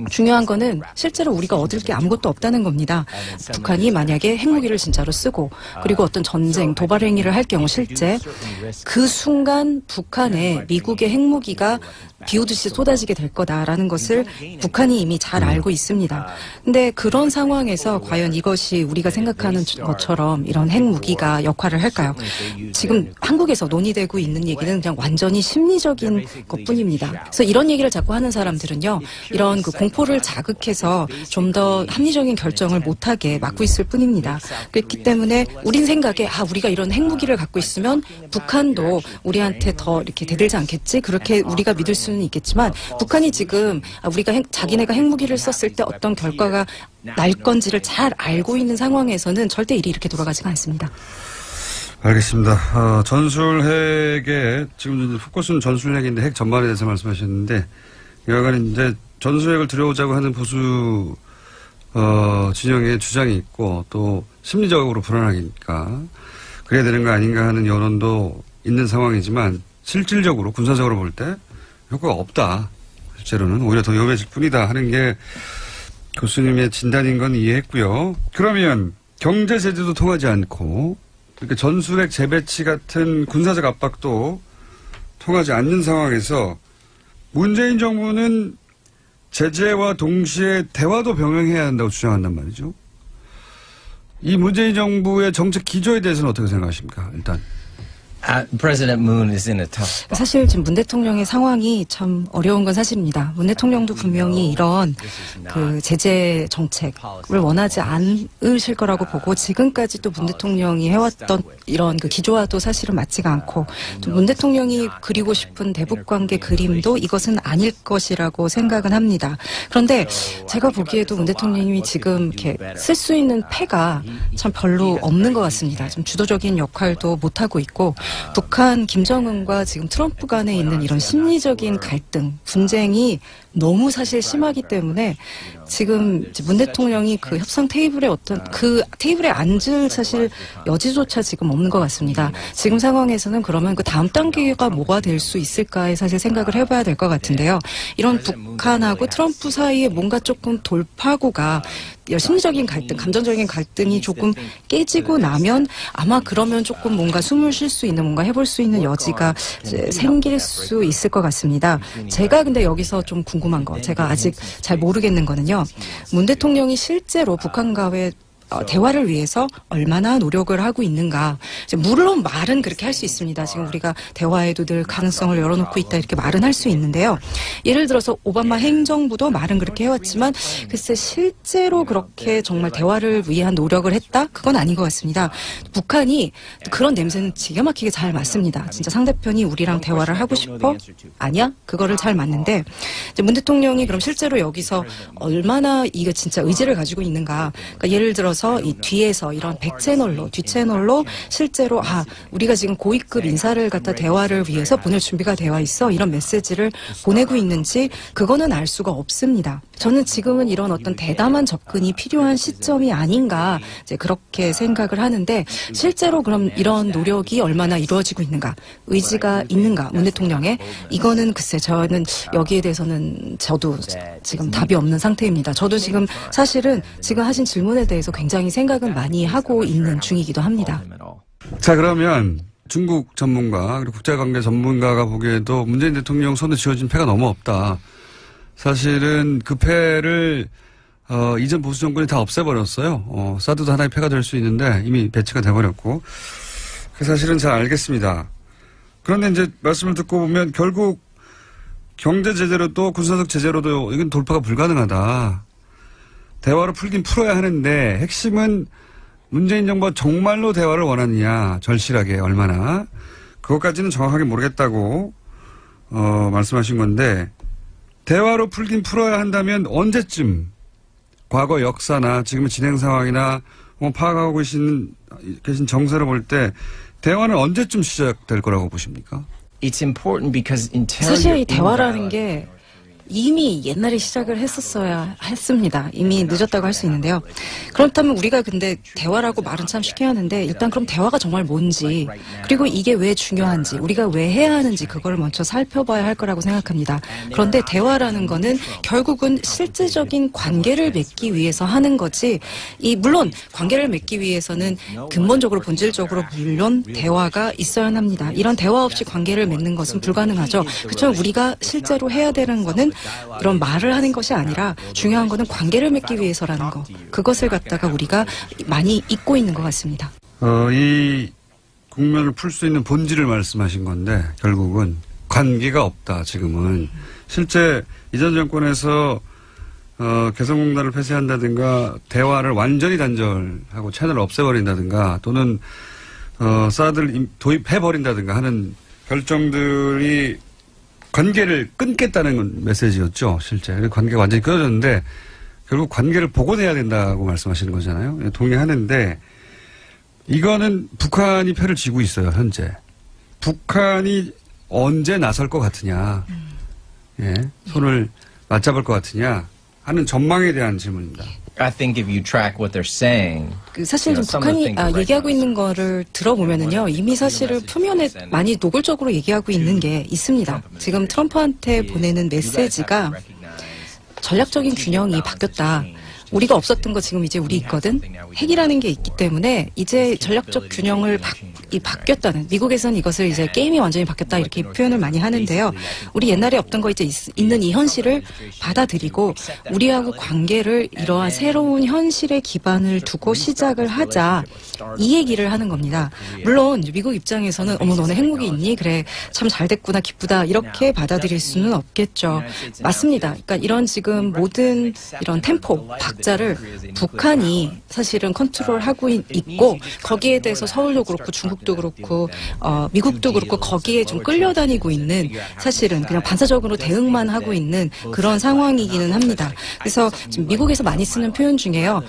중요한 거는 실제로 우리가 얻을 게 아무것도 없다는 겁니다. 북한이 만약에 핵무기를 진짜로 쓰고 그리고 어떤 전쟁 도발 행위를 할 경우 실제 그 순간 북한에 미국의 핵무기가 비오듯이 쏟아지게 될 거다라는 것을 북한이 이미 잘 알고 있습니다. 근데 그런 상황에서 과연 이것이 우리가 생각하는 것처럼 이런 핵무기가 역할을 할까요? 지금 한국에서 논의되고 있는 얘기는 그냥 완전히 심리적인 것뿐입니다. 그래서 이런 얘기를 자꾸 하는 사람들은요. 이런 그 공포를 자극해서 좀 더 합리적인 결정을 못하게 막고 있을 뿐입니다. 그렇기 때문에 우린 생각에 우리가 이런 핵무기를 갖고 있으면 북한도 우리한테 더 이렇게 대들지 않겠지? 그렇게 우리가 믿을 수는 있겠지만 북한이 지금 우리가 자기네가 핵무기를 썼을 때 어떤 결과가 날 건지를 잘 알고 있는 상황에서는 절대 일이 이렇게 돌아가지가 않습니다. 알겠습니다. 전술핵에 지금 포커스는 전술핵인데 핵 전반에 대해서 말씀하셨는데 여하간 이제 전술핵을 들여오자고 하는 보수 진영의 주장이 있고 또 심리적으로 불안하니까 그래야 되는 거 아닌가 하는 여론도 있는 상황이지만 실질적으로 군사적으로 볼 때 효과가 없다. 실제로는 오히려 더 위험해질 뿐이다 하는 게 교수님의 진단인 건 이해했고요. 그러면 경제 제재도 통하지 않고 그러니까 전술핵 재배치 같은 군사적 압박도 통하지 않는 상황에서 문재인 정부는 제재와 동시에 대화도 병행해야 한다고 주장한단 말이죠. 이 문재인 정부의 정책 기조에 대해서는 어떻게 생각하십니까? 일단. President Moon is in a tough spot. 사실 지금 문 대통령의 상황이 참 어려운 건 사실입니다. 문 대통령도 분명히 이런 그 제재 정책을 원하지 않으실 거라고 보고 지금까지 또 문 대통령이 해왔던 이런 그 기조와도 사실은 맞지가 않고 또 문 대통령이 그리고 싶은 대북 관계 그림도 이것은 아닐 것이라고 생각은 합니다. 그런데 제가 보기에도 문 대통령이 지금 이렇게 쓸 수 있는 패가 참 별로 없는 것 같습니다. 좀 주도적인 역할도 못하고 있고 북한 김정은과 지금 트럼프 간에 있는 이런 심리적인 갈등, 분쟁이 너무 사실 심하기 때문에 지금 문 대통령이 그 협상 테이블에 그 테이블에 앉을 사실 여지조차 지금 없는 것 같습니다. 지금 상황에서는 그러면 그 다음 단계가 뭐가 될 수 있을까에 사실 생각을 해봐야 될 것 같은데요. 이런 북한하고 트럼프 사이에 뭔가 조금 돌파구가 심리적인 갈등, 감정적인 갈등이 조금 깨지고 나면 아마 그러면 조금 뭔가 숨을 쉴 수 있는 뭔가 해볼 수 있는 여지가 생길 수 있을 것 같습니다. 제가 근데 여기서 좀 궁금한 거, 제가 아직 잘 모르겠는 거는요. 문 대통령이 실제로 북한과의 대화를 위해서 얼마나 노력을 하고 있는가. 물론 말은 그렇게 할 수 있습니다. 지금 우리가 대화에도 늘 가능성을 열어놓고 있다 이렇게 말은 할 수 있는데요. 예를 들어서 오바마 행정부도 말은 그렇게 해왔지만 글쎄 실제로 그렇게 정말 대화를 위한 노력을 했다? 그건 아닌 것 같습니다. 북한이 그런 냄새는 기가 막히게 잘 맡습니다. 진짜 상대편이 우리랑 대화를 하고 싶어? 아니야? 그거를 잘 맡는데 문 대통령이 그럼 실제로 여기서 얼마나 이게 진짜 의지를 가지고 있는가. 그러니까 예를 들어서 이 뒤에서 이런 백채널로 뒷채널로 실제로 우리가 지금 고위급 인사를 갖다 대화를 위해서 보낼 준비가 되어 있어 이런 메시지를 보내고 있는지 그거는 알 수가 없습니다. 저는 지금은 이런 어떤 대담한 접근이 필요한 시점이 아닌가 이제 그렇게 생각을 하는데 실제로 그럼 이런 노력이 얼마나 이루어지고 있는가 의지가 있는가 문 대통령의 이거는 글쎄 저는 여기에 대해서는 저도 지금 답이 없는 상태입니다. 저도 지금 사실은 지금 하신 질문에 대해서 굉장히 생각은 많이 하고 있는 중이기도 합니다. 자, 그러면 중국 전문가 그리고 국제관계 전문가가 보기에도 문재인 대통령 손에 쥐어진 패가 너무 없다. 사실은 그 패를 이전 보수 정권이 다 없애버렸어요. 사드도 하나의 패가 될 수 있는데 이미 배치가 돼버렸고 그 사실은 잘 알겠습니다. 그런데 이제 말씀을 듣고 보면 결국 경제 제재로도 군사적 제재로도 이건 돌파가 불가능하다. 대화로 풀긴 풀어야 하는데 핵심은 문재인 정부가 정말로 대화를 원하느냐 절실하게 얼마나 그것까지는 정확하게 모르겠다고 말씀하신 건데 대화로 풀긴 풀어야 한다면 언제쯤 과거 역사나 지금의 진행 상황이나 파악하고 계신 정세를 볼 때 대화는 언제쯤 시작될 거라고 보십니까? It's important because until 사실 이 대화라는 게 이미 옛날에 시작을 했었어야 했습니다. 이미 늦었다고 할 수 있는데요. 그렇다면 우리가 근데 대화라고 말은 참 쉽게 하는데 일단 그럼 대화가 정말 뭔지 그리고 이게 왜 중요한지 우리가 왜 해야 하는지 그걸 먼저 살펴봐야 할 거라고 생각합니다. 그런데 대화라는 거는 결국은 실질적인 관계를 맺기 위해서 하는 거지 물론 관계를 맺기 위해서는 근본적으로 본질적으로 물론 대화가 있어야 합니다. 이런 대화 없이 관계를 맺는 것은 불가능하죠. 그렇죠. 우리가 실제로 해야 되는 거는 이런 말을 하는 것이 아니라 중요한 거는 관계를 맺기 위해서라는 거. 그것을 갖다가 우리가 많이 잊고 있는 것 같습니다. 이 국면을 풀 수 있는 본질을 말씀하신 건데 결국은 관계가 없다 지금은. 실제 이전 정권에서 개성공단을 폐쇄한다든가 대화를 완전히 단절하고 채널을 없애버린다든가 또는 사드를 도입해버린다든가 하는 결정들이 관계를 끊겠다는 메시지였죠, 실제. 관계가 완전히 끊어졌는데, 결국 관계를 복원해야 된다고 말씀하시는 거잖아요. 동의하는데, 이거는 북한이 패를 쥐고 있어요, 현재. 북한이 언제 나설 것 같으냐, 손을 맞잡을 것 같으냐 하는 전망에 대한 질문입니다. I think if you track what they're saying, 사실 좀 북한이 얘기하고 있는 거를 들어보면은요, 이미 사실을 표면에 많이 노골적으로 얘기하고 있는 게 있습니다. 지금 트럼프한테 보내는 메시지가 전략적인 균형이 바뀌었다. 우리가 없었던 거 지금 이제 우리 있거든. 핵이라는 게 있기 때문에 이제 전략적 균형을 바뀌었다는, 미국에서는 이것을 이제 게임이 완전히 바뀌었다 이렇게 표현을 많이 하는데요. 우리 옛날에 없던 거 이제 있는 이 현실을 받아들이고 우리하고 관계를 이러한 새로운 현실에 기반을 두고 시작을 하자, 이 얘기를 하는 겁니다. 물론 미국 입장에서는 어머 너네 핵무기 있니? 그래 참 잘 됐구나 기쁘다 이렇게 받아들일 수는 없겠죠. 맞습니다. 그러니까 이런 지금 모든 이런 템포 박자를 북한이 사실은 컨트롤하고 있고, 거기에 대해서 서울도 그렇고 중국도 그렇고 미국도 그렇고 거기에 좀 끌려다니고 있는, 사실은 그냥 반사적으로 대응만 하고 있는 그런 상황이기는 합니다. 그래서 지금 미국에서 많이 쓰는 표현 중에요.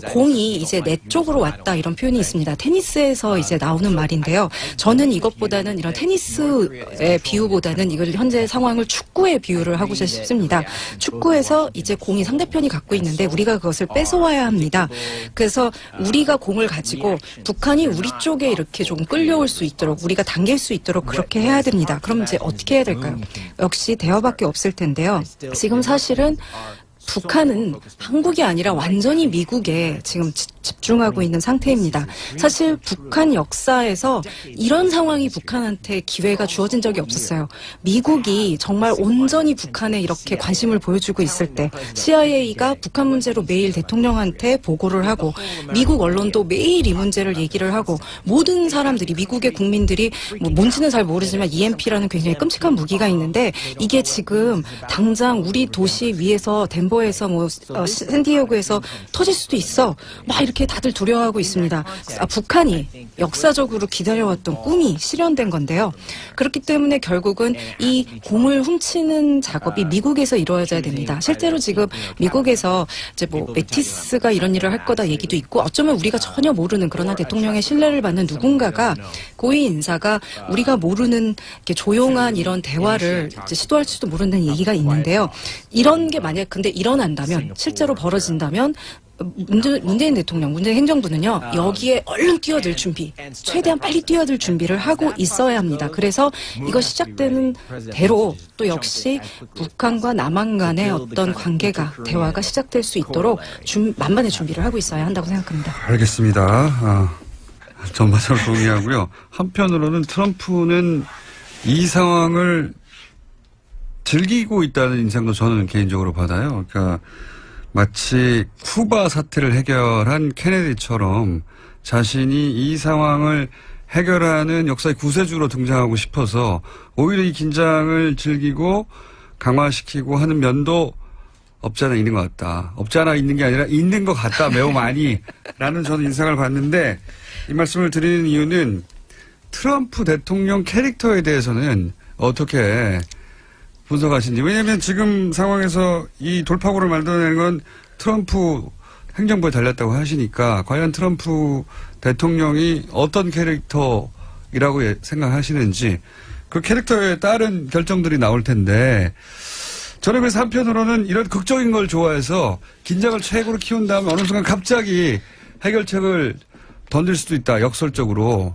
공이 이제 내 쪽으로 왔다 이런 표현이 있습니다. 테니스에서 이제 나오는 말인데요. 저는 이것보다는 이런 테니스의 비유보다는 이걸 현재 상황을 축구에 비유를 하고 싶습니다. 축구에서 이제 공이 상대편이 갖고 있는데 우리가 그것을 뺏어와야 합니다. 그래서 우리가 공을 가지고 북한이 우리 쪽에 이렇게 좀 끌려올 수 있도록, 우리가 당길 수 있도록 그렇게 해야 됩니다. 그럼 이제 어떻게 해야 될까요? 역시 대화밖에 없을 텐데요. 지금 사실은 북한은 한국이 아니라 완전히 미국에 지금 집중하고 있는 상태입니다. 사실 북한 역사에서 이런 상황이 북한한테 기회가 주어진 적이 없었어요. 미국이 정말 온전히 북한에 이렇게 관심을 보여주고 있을 때 CIA가 북한 문제로 매일 대통령한테 보고를 하고, 미국 언론도 매일 이 문제를 얘기를 하고, 모든 사람들이, 미국의 국민들이 뭔지는 잘 모르지만 EMP라는 굉장히 끔찍한 무기가 있는데 이게 지금 당장 우리 도시 위에서 덴버에서 샌디에고에서 터질 수도 있어 막 이렇게 다들 두려워하고 있습니다. 북한이 역사적으로 기다려왔던 꿈이 실현된 건데요. 그렇기 때문에 결국은 이 공을 훔치는 작업이 미국에서 이루어져야 됩니다. 실제로 지금 미국에서 이제 매티스가 이런 일을 할 거다 얘기도 있고, 어쩌면 우리가 전혀 모르는, 그러나 대통령의 신뢰를 받는 누군가가, 고위 인사가 우리가 모르는 조용한 이런 대화를 이제 시도할지도 모르는 얘기가 있는데요. 이런 게 만약 근데 일어난다면, 실제로 벌어진다면 문재인 대통령, 문재인 행정부는요, 여기에 얼른 뛰어들 준비, 최대한 빨리 뛰어들 준비를 하고 있어야 합니다. 그래서 이거 시작되는 대로 또 역시 북한과 남한 간의 어떤 관계가, 대화가 시작될 수 있도록 만반의 준비를 하고 있어야 한다고 생각합니다. 알겠습니다. 전반적으로 동의하고요. 한편으로는 트럼프는 이 상황을 즐기고 있다는 인상도 저는 개인적으로 받아요. 그러니까 마치 쿠바 사태를 해결한 케네디처럼 자신이 이 상황을 해결하는 역사의 구세주로 등장하고 싶어서 오히려 이 긴장을 즐기고 강화시키고 하는 면도 없지 않아 있는 것 같다. 없지 않아 있는 게 아니라 있는 것 같다. 매우 많이. 라는 저는 인상을 받는데, 이 말씀을 드리는 이유는 트럼프 대통령 캐릭터에 대해서는 어떻게 분석하신지. 왜냐하면 지금 상황에서 이 돌파구를 만들어내는 건 트럼프 행정부에 달렸다고 하시니까, 과연 트럼프 대통령이 어떤 캐릭터이라고 생각하시는지, 그 캐릭터에 따른 결정들이 나올 텐데, 저는 그래서 한편으로는 이런 극적인 걸 좋아해서 긴장을 최고로 키운 다음에 어느 순간 갑자기 해결책을 던질 수도 있다, 역설적으로.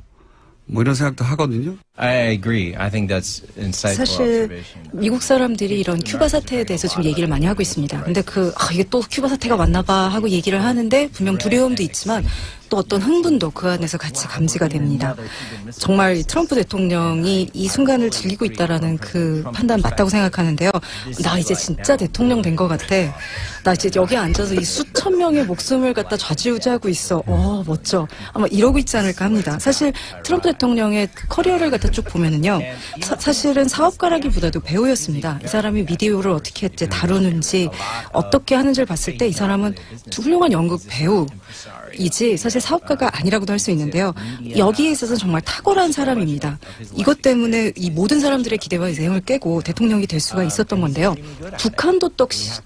이런 생각도 하거든요. I agree. I think that's insightful 사실 observation. 미국 사람들이 이런 큐바 사태에 대해서 지금 얘기를 많이 하고 있습니다. 근데 이게 또 큐바 사태가 왔나 봐 하고 얘기를 하는데, 분명 두려움도 있지만 또 어떤 흥분도 그 안에서 같이 감지가 됩니다. 정말 트럼프 대통령이 이 순간을 즐기고 있다라는 그 판단 맞다고 생각하는데요. 나 이제 진짜 대통령 된 것 같아. 나 이제 여기 앉아서 이 수천 명의 목숨을 갖다 좌지우지하고 있어. 멋져. 아마 이러고 있지 않을까 합니다. 사실 트럼프 대통령의 커리어를 갖다 쭉 보면은요, 사실은 사업가라기보다도 배우였습니다. 이 사람이 미디어를 어떻게 다루는지, 어떻게 하는지를 봤을 때 이 사람은 훌륭한 연극 배우이지 사실 사업가가 아니라고도 할 수 있는데요. 여기에 있어서 정말 탁월한 사람입니다. 이것 때문에 이 모든 사람들의 기대와 예상을 깨고 대통령이 될 수가 있었던 건데요. 북한도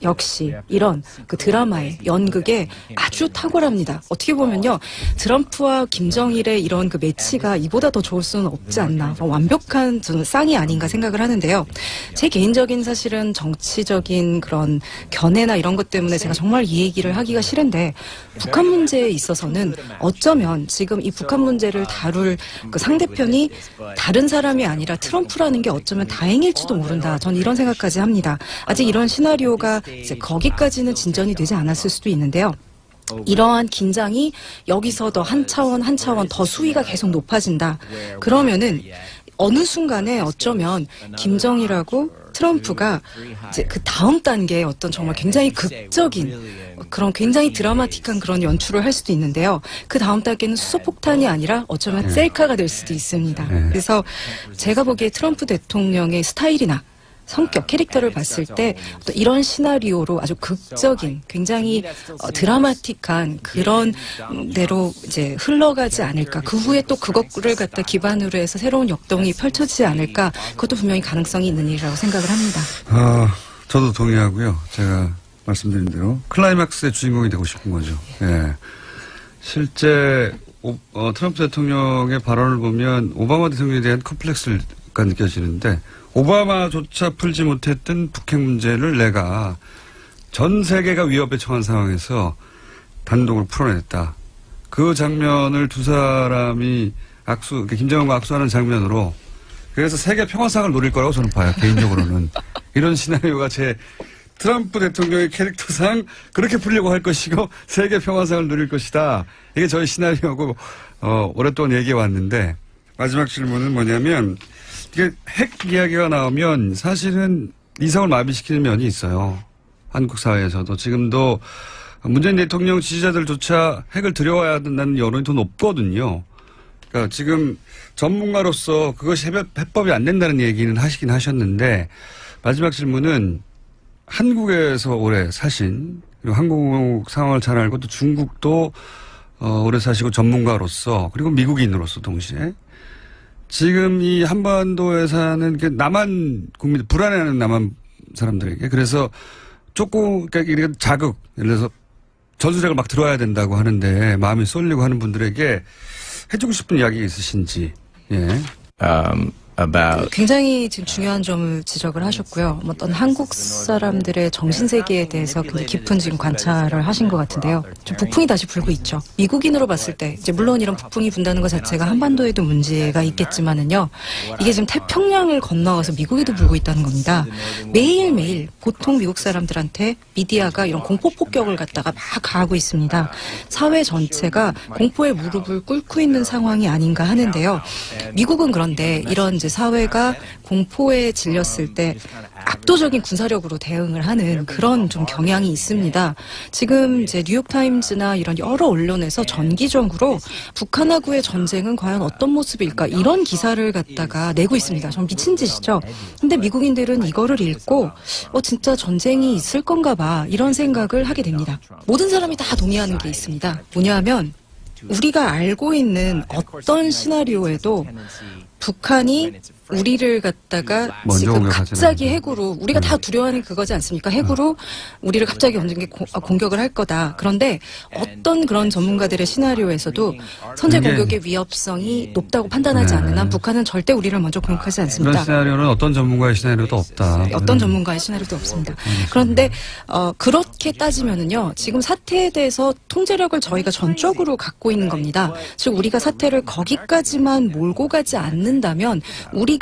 역시 이런 그 드라마의 연극에 아주 탁월합니다. 어떻게 보면요, 트럼프와 김정일의 이런 그 매치가 이보다 더 좋을 수는 없지 않나, 완벽한 저는 쌍이 아닌가 생각을 하는데요. 제 개인적인 사실은 정치적인 그런 견해나 이런 것 때문에 제가 정말 이 얘기를 하기가 싫은데, 북한 문제에 있어서는 어쩌면 지금 이 북한 문제를 다룰 그 상대편이 다른 사람이 아니라 트럼프라는 게 어쩌면 다행일지도 모른다. 저는 이런 생각까지 합니다. 아직 이런 시나리오가 이제 거기까지는 진전이 되지 않았을 수도 있는데요. 이러한 긴장이 여기서 더 한 차원 더 수위가 계속 높아진다. 그러면은 어느 순간에 어쩌면 김정일하고 트럼프가 이제 그 다음 단계의 어떤 정말 굉장히 극적인 그런 굉장히 드라마틱한 그런 연출을 할 수도 있는데요. 그 다음 단계는 수소폭탄이 아니라 어쩌면 셀카가 될 수도 있습니다. 그래서 제가 보기에 트럼프 대통령의 스타일이나 성격, 캐릭터를 봤을 때 이런 시나리오로 아주 극적인, 굉장히 드라마틱한 그런 대로 이제 흘러가지 않을까. 그 후에 또 그것을 갖다 기반으로 해서 새로운 역동이 펼쳐지지 않을까. 그것도 분명히 가능성이 있는 일이라고 생각을 합니다. 저도 동의하고요. 제가 말씀드린 대로 클라이막스의 주인공이 되고 싶은 거죠. 예. 실제 트럼프 대통령의 발언을 보면 오바마 대통령에 대한 컴플렉스가 느껴지는데 오바마조차 풀지 못했던 북핵 문제를 내가 전 세계가 위협에 처한 상황에서 단독으로 풀어냈다. 그 장면을 두 사람이 김정은과 악수하는 장면으로 그래서 세계 평화상을 노릴 거라고 저는 봐요. 개인적으로는. 이런 시나리오가 제 트럼프 대통령의 캐릭터상 그렇게 풀려고 할 것이고 세계 평화상을 누릴 것이다. 이게 저희 시나리오고 오랫동안 얘기해 왔는데 마지막 질문은 뭐냐면 이게 핵 이야기가 나오면 사실은 이성을 마비시키는 면이 있어요. 한국 사회에서도 지금도 문재인 대통령 지지자들조차 핵을 들여와야 된다는 여론이 더 높거든요. 그러니까 지금 전문가로서 그것이 해법이 안 된다는 얘기는 하시긴 하셨는데 마지막 질문은 한국에서 오래 사신 그리고 한국 상황을 잘 알고 또 중국도 오래 사시고 전문가로서 그리고 미국인으로서 동시에 지금 이 한반도에 사는 남한 국민, 불안해하는 남한 사람들에게 그래서 조금, 그러니까 자극, 예를 들어서 전술핵을 막 들어야 된다고 하는데 마음이 쏠리고 하는 분들에게 해주고 싶은 이야기 있으신지, 예. 굉장히 지금 중요한 점을 지적을 하셨고요. 어떤 한국 사람들의 정신세계에 대해서 굉장히 깊은 지금 관찰을 하신 것 같은데요. 좀 북풍이 다시 불고 있죠. 미국인으로 봤을 때, 이제 물론 이런 북풍이 분다는 것 자체가 한반도에도 문제가 있겠지만은요. 이게 지금 태평양을 건너가서 미국에도 불고 있다는 겁니다. 매일매일 보통 미국 사람들한테 미디어가 이런 공포 폭격을 갖다가 막 가하고 있습니다. 사회 전체가 공포의 무릎을 꿇고 있는 상황이 아닌가 하는데요. 미국은 그런데 이런 이제 사회가 공포에 질렸을 때 압도적인 군사력으로 대응을 하는 그런 좀 경향이 있습니다. 지금 이제 뉴욕타임즈나 이런 여러 언론에서 정기적으로 북한하고의 전쟁은 과연 어떤 모습일까 이런 기사를 갖다가 내고 있습니다. 좀 미친 짓이죠. 근데 미국인들은 이거를 읽고 진짜 전쟁이 있을 건가 봐 이런 생각을 하게 됩니다. 모든 사람이 다 동의하는 게 있습니다. 뭐냐면 우리가 알고 있는 어떤 시나리오에도 북한이 우리를 갖다가 지금 갑자기 핵으로 우리가 다 두려워하는 그거지 않습니까? 핵으로 우리를 갑자기 언젠가 공격을 할 거다. 그런데 어떤 그런 전문가들의 시나리오에서도 선제 공격의 위협성이 높다고 판단하지 않는 한 북한은 절대 우리를 먼저 공격하지 않습니다. 그런 시나리오는 어떤 전문가의 시나리오도 없다. 어떤 전문가의 시나리오도 없습니다. 그런데 그렇게 따지면은요. 지금 사태에 대해서 통제력을 저희가 전적으로 갖고 있는 겁니다. 즉 우리가 사태를 거기까지만 몰고 가지 않는다면 우리가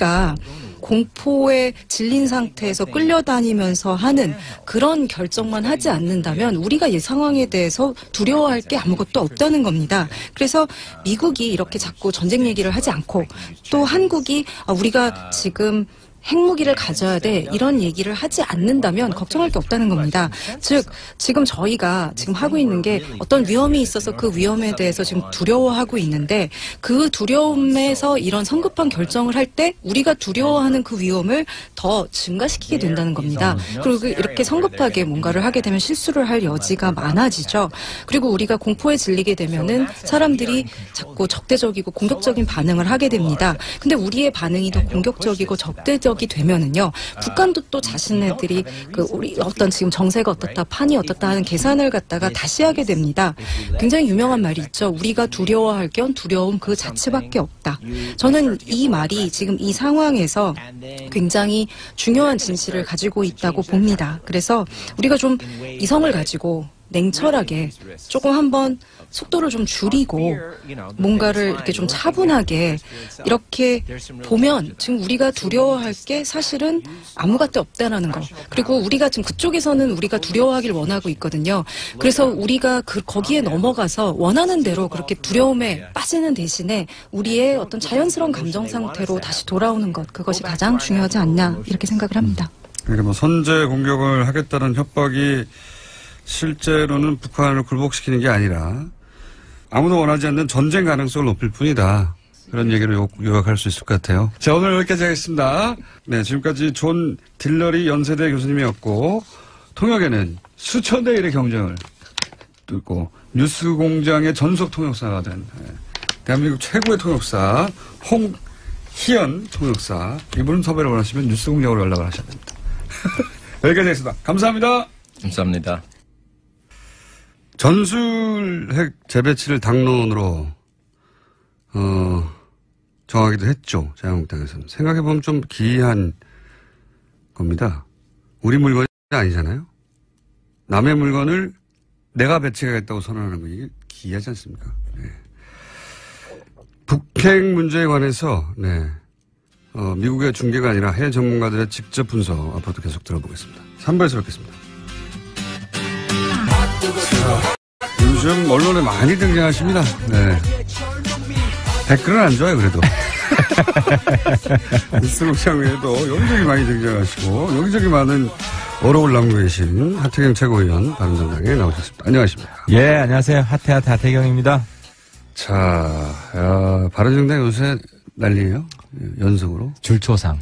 공포에 질린 상태에서 끌려다니면서 하는 그런 결정만 하지 않는다면 우리가 이 상황에 대해서 두려워할 게 아무것도 없다는 겁니다. 그래서 미국이 이렇게 자꾸 전쟁 얘기를 하지 않고 또 한국이 우리가 지금 핵무기를 가져야 돼 이런 얘기를 하지 않는다면 걱정할 게 없다는 겁니다. 즉 지금 저희가 지금 하고 있는 게 어떤 위험이 있어서 그 위험에 대해서 지금 두려워하고 있는데 그 두려움에서 이런 성급한 결정을 할 때 우리가 두려워하는 그 위험을 더 증가시키게 된다는 겁니다. 그리고 이렇게 성급하게 뭔가를 하게 되면 실수를 할 여지가 많아지죠. 그리고 우리가 공포에 질리게 되면은 사람들이 자꾸 적대적이고 공격적인 반응을 하게 됩니다. 근데 우리의 반응이 더 공격적이고 적대적 이 되면은요, 북한도 또 자신네들이 우리 어떤 지금 정세가 어떻다, 판이 어떻다 하는 계산을 갖다가 다시 하게 됩니다. 굉장히 유명한 말이 있죠. 우리가 두려워할 겸 두려움 그 자체밖에 없다. 저는 이 말이 지금 이 상황에서 굉장히 중요한 진실을 가지고 있다고 봅니다. 그래서 우리가 좀 이성을 가지고 냉철하게 조금 한번 속도를 좀 줄이고 뭔가를 이렇게 좀 차분하게 이렇게 보면 지금 우리가 두려워할 게 사실은 아무것도 없다라는 거. 그리고 우리가 지금 그쪽에서는 우리가 두려워하길 원하고 있거든요. 그래서 우리가 거기에 넘어가서 원하는 대로 그렇게 두려움에 빠지는 대신에 우리의 어떤 자연스러운 감정 상태로 다시 돌아오는 것, 그것이 가장 중요하지 않냐 이렇게 생각을 합니다. 그러니까 뭐 선제 공격을 하겠다는 협박이 실제로는 북한을 굴복시키는 게 아니라 아무도 원하지 않는 전쟁 가능성을 높일 뿐이다. 그런 얘기를 요약할 수 있을 것 같아요. 자, 오늘 여기까지 하겠습니다. 네, 지금까지 존 딜러리 연세대 교수님이었고 통역에는 수천 대 1의 경쟁을 뚫고 뉴스공장의 전속 통역사가 된 대한민국 최고의 통역사 홍희연 통역사, 이분 섭외를 원하시면 뉴스공장으로 연락을 하셔야 됩니다. 여기까지 하겠습니다. 감사합니다. 감사합니다. 전술 핵 재배치를 당론으로 정하기도 했죠. 자유한국당에서는. 생각해보면 좀 기이한 겁니다. 우리 물건이 아니잖아요. 남의 물건을 내가 배치하겠다고 선언하는 거, 이게 기이하지 않습니까? 네. 북핵 문제에 관해서 미국의 중계가 아니라 해외 전문가들의 직접 분석 앞으로도 계속 들어보겠습니다. 3부에서 뵙겠습니다. 요즘 언론에 많이 등장하십니다. 네. 댓글은 안 좋아요, 그래도. 뉴스공장 외에도 여기저기 많이 등장하시고 여기저기 많은 어록을 남기고 계신 하태경 최고위원 바른정당에 나오셨습니다. 안녕하십니까. 예, 안녕하세요. 하태경입니다. 자, 바른정당 요새 난리예요. 연속으로. 줄초상.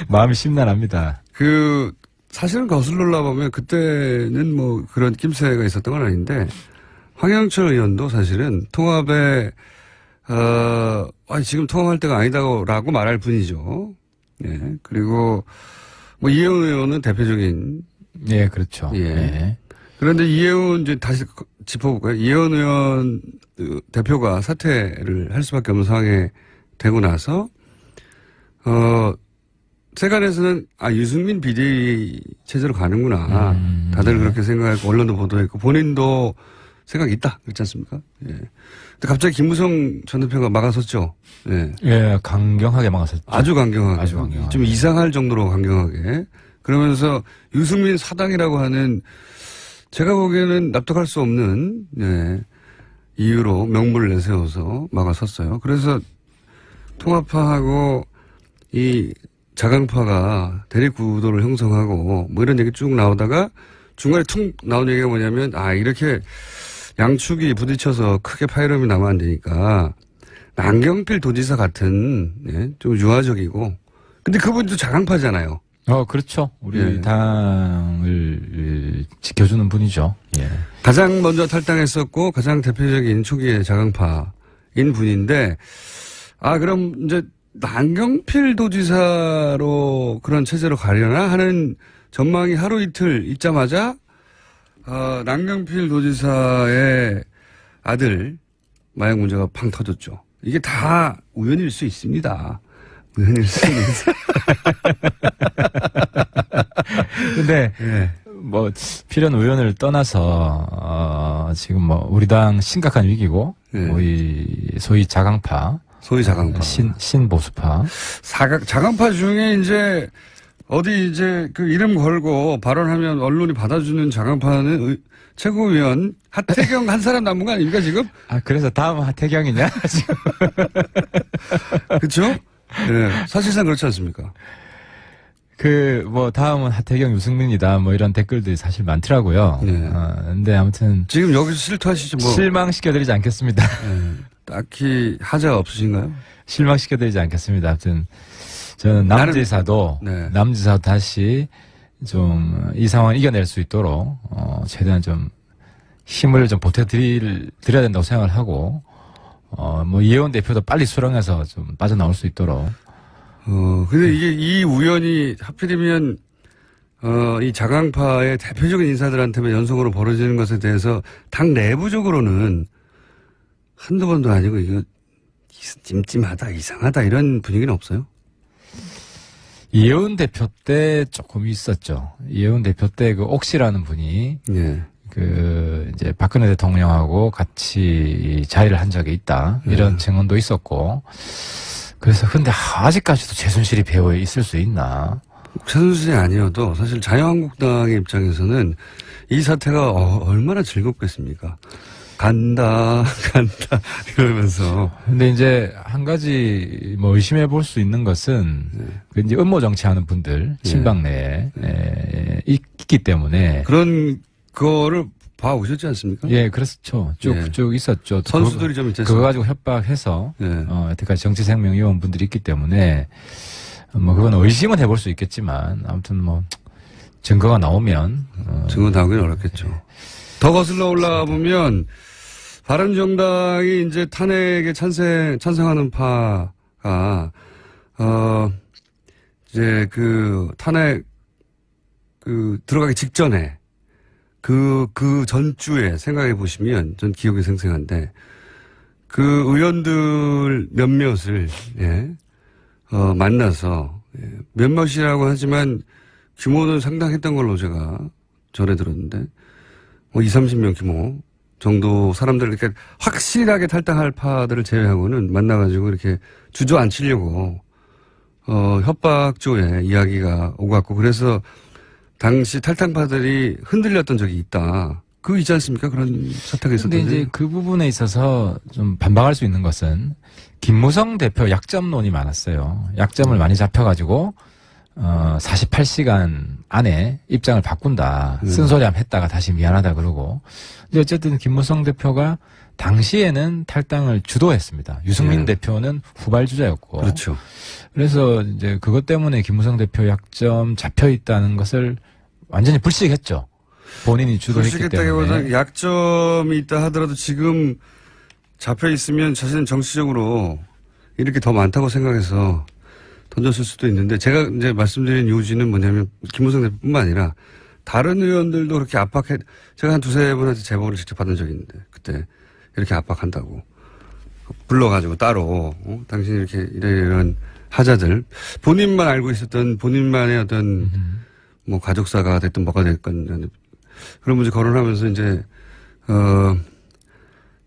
마음이 심란합니다. 사실은 거슬러 올라보면 그때는 뭐 그런 낌새가 있었던 건 아닌데 황영철 의원도 사실은 통합에 지금 통합할 때가 아니다라고 말할 뿐이죠. 예. 그리고 뭐 이혜훈 의원은 대표적인. 예, 그렇죠. 예. 예. 그런데 이혜훈 이제 다시 짚어볼까요? 이혜훈 의원 대표가 사퇴를 할 수밖에 없는 상황에 되고 나서 세간에서는 유승민 비대위 체제로 가는구나. 다들 그렇게 생각하고 언론도 보도했고 본인도 생각이 있다. 그렇지 않습니까? 예. 근데 갑자기 김무성 전 대표가 막아섰죠. 예. 예, 강경하게 막아섰죠. 아주 강경하게. 아주 강경하게. 좀 이상할 정도로 강경하게. 그러면서 유승민 사당이라고 하는 제가 보기에는 납득할 수 없는 이유로 명분을 내세워서 막아섰어요. 그래서 통합파하고 이 자강파가 대립구도를 형성하고 뭐 이런 얘기 쭉 나오다가 중간에 툭 나온 얘기가 뭐냐면 이렇게 양축이 부딪혀서 크게 파열음이 나면 안 되니까 남경필 도지사 같은 좀 유화적이고 근데 그분도 자강파잖아요. 그렇죠. 우리 당을 지켜주는 분이죠. 예. 가장 먼저 탈당했었고 가장 대표적인 초기의 자강파인 분인데 그럼 이제 남경필 도지사로 그런 체제로 가려나 하는 전망이 하루 이틀 있자마자 남경필 도지사의 아들 마약 문제가 팡 터졌죠. 이게 다 우연일 수 있습니다. 우연일 수 있습니다. 근데 뭐 필연 우연을 떠나서 지금 뭐 우리 당 심각한 위기고 소위 자강파. 신보수파. 자강파 중에 이제, 어디 이제 그 이름 걸고 발언하면 언론이 받아주는 자강파는 최고위원 하태경 한 사람 남은 거 아닙니까, 지금? 그래서 다음 하태경이냐, 지금. 그쵸? 네. 사실상 그렇지 않습니까? 다음은 하태경, 유승민이다, 뭐 이런 댓글들이 사실 많더라고요. 네. 근데 아무튼. 지금 여기서 실토하시죠, 뭐. 실망시켜드리지 않겠습니다. 네. 딱히 하자가 없으신가요? 실망시켜드리지 않겠습니다. 아무튼 저는 남지사도 다시 좀 이 상황을 이겨낼 수 있도록 최대한 좀 힘을 좀 보태드려야 된다고 생각을 하고 뭐 이혜원 대표도 빨리 수렁해서 좀 빠져나올 수 있도록. 근데 이게 이 우연이 하필이면 이 자강파의 대표적인 인사들한테만 연속으로 벌어지는 것에 대해서 당 내부적으로는 한두 번도 아니고 이거 찜찜하다, 이상하다 이런 분위기는 없어요? 이혜원 대표 때 조금 있었죠. 이혜원 대표 때 그 옥시라는 분이 예. 그 이제 박근혜 대통령하고 같이 자리를 한 적이 있다. 이런 증언도 있었고. 그래서 근데 아직까지도 최순실이 배후에 있을 수 있나? 최순실이 아니어도 사실 자유한국당의 입장에서는 이 사태가 얼마나 즐겁겠습니까? 간다 이러면서. 근데 이제 한 가지 뭐 의심해 볼 수 있는 것은 그 이제 음모 정치하는 분들 친박 내에 있기 때문에 그런 거를 봐 오셨지 않습니까? 예, 그렇죠. 쭉 있었죠. 선수들이 좀 있지 않습니까? 그거 가지고 협박해서 여태까지 정치생명위원 분들이 있기 때문에 뭐 그건 의심은 해볼 수 있겠지만 아무튼 뭐 증거가 나오면 증거 나오긴 어렵겠죠. 더 거슬러 올라가 보면 바른정당이 이제 탄핵에 찬성하는 파가 이제 그 탄핵 들어가기 직전에 그 전주에 생각해 보시면 전 기억이 생생한데 그 의원들 몇몇을 만나서 몇몇이라고 하지만 규모는 상당했던 걸로 제가 전해 들었는데 뭐 20-30명 규모 정도 사람들 이렇게 확실하게 탈당할 파들을 제외하고는 만나가지고 이렇게 주저앉히려고 협박조에 이야기가 오갔고 그래서 당시 탈당파들이 흔들렸던 적이 있다. 그거 있지 않습니까? 그런 사태가 있었던데. 근데 이제 그 부분에 있어서 좀 반박할 수 있는 것은 김무성 대표 약점론이 많았어요. 약점을 많이 잡혀가지고 48시간 안에 입장을 바꾼다. 쓴소리함 했다가 다시 미안하다 그러고. 근데 어쨌든 김무성 대표가 당시에는 탈당을 주도했습니다. 유승민 대표는 후발주자였고. 그렇죠. 그래서 이제 그것 때문에 김무성 대표 약점 잡혀 있다는 것을 완전히 불식했죠. 본인이 주도했기 때문에. 약점이 있다 하더라도 지금 잡혀 있으면 자신은 정치적으로 이렇게 더 많다고 생각해서 던졌을 수도 있는데 제가 이제 말씀드린 요지는 뭐냐면 김무성 대표뿐만 아니라 다른 의원들도 그렇게 제가 한 2-3분한테 제보를 직접 받은 적이 있는데 그때 이렇게 압박한다고 불러가지고 따로 당신이 이렇게 이런 하자들 본인만 알고 있었던 본인만의 어떤 뭐 가족사가 됐든 뭐가 됐건 그런 문제 거론하면서 이제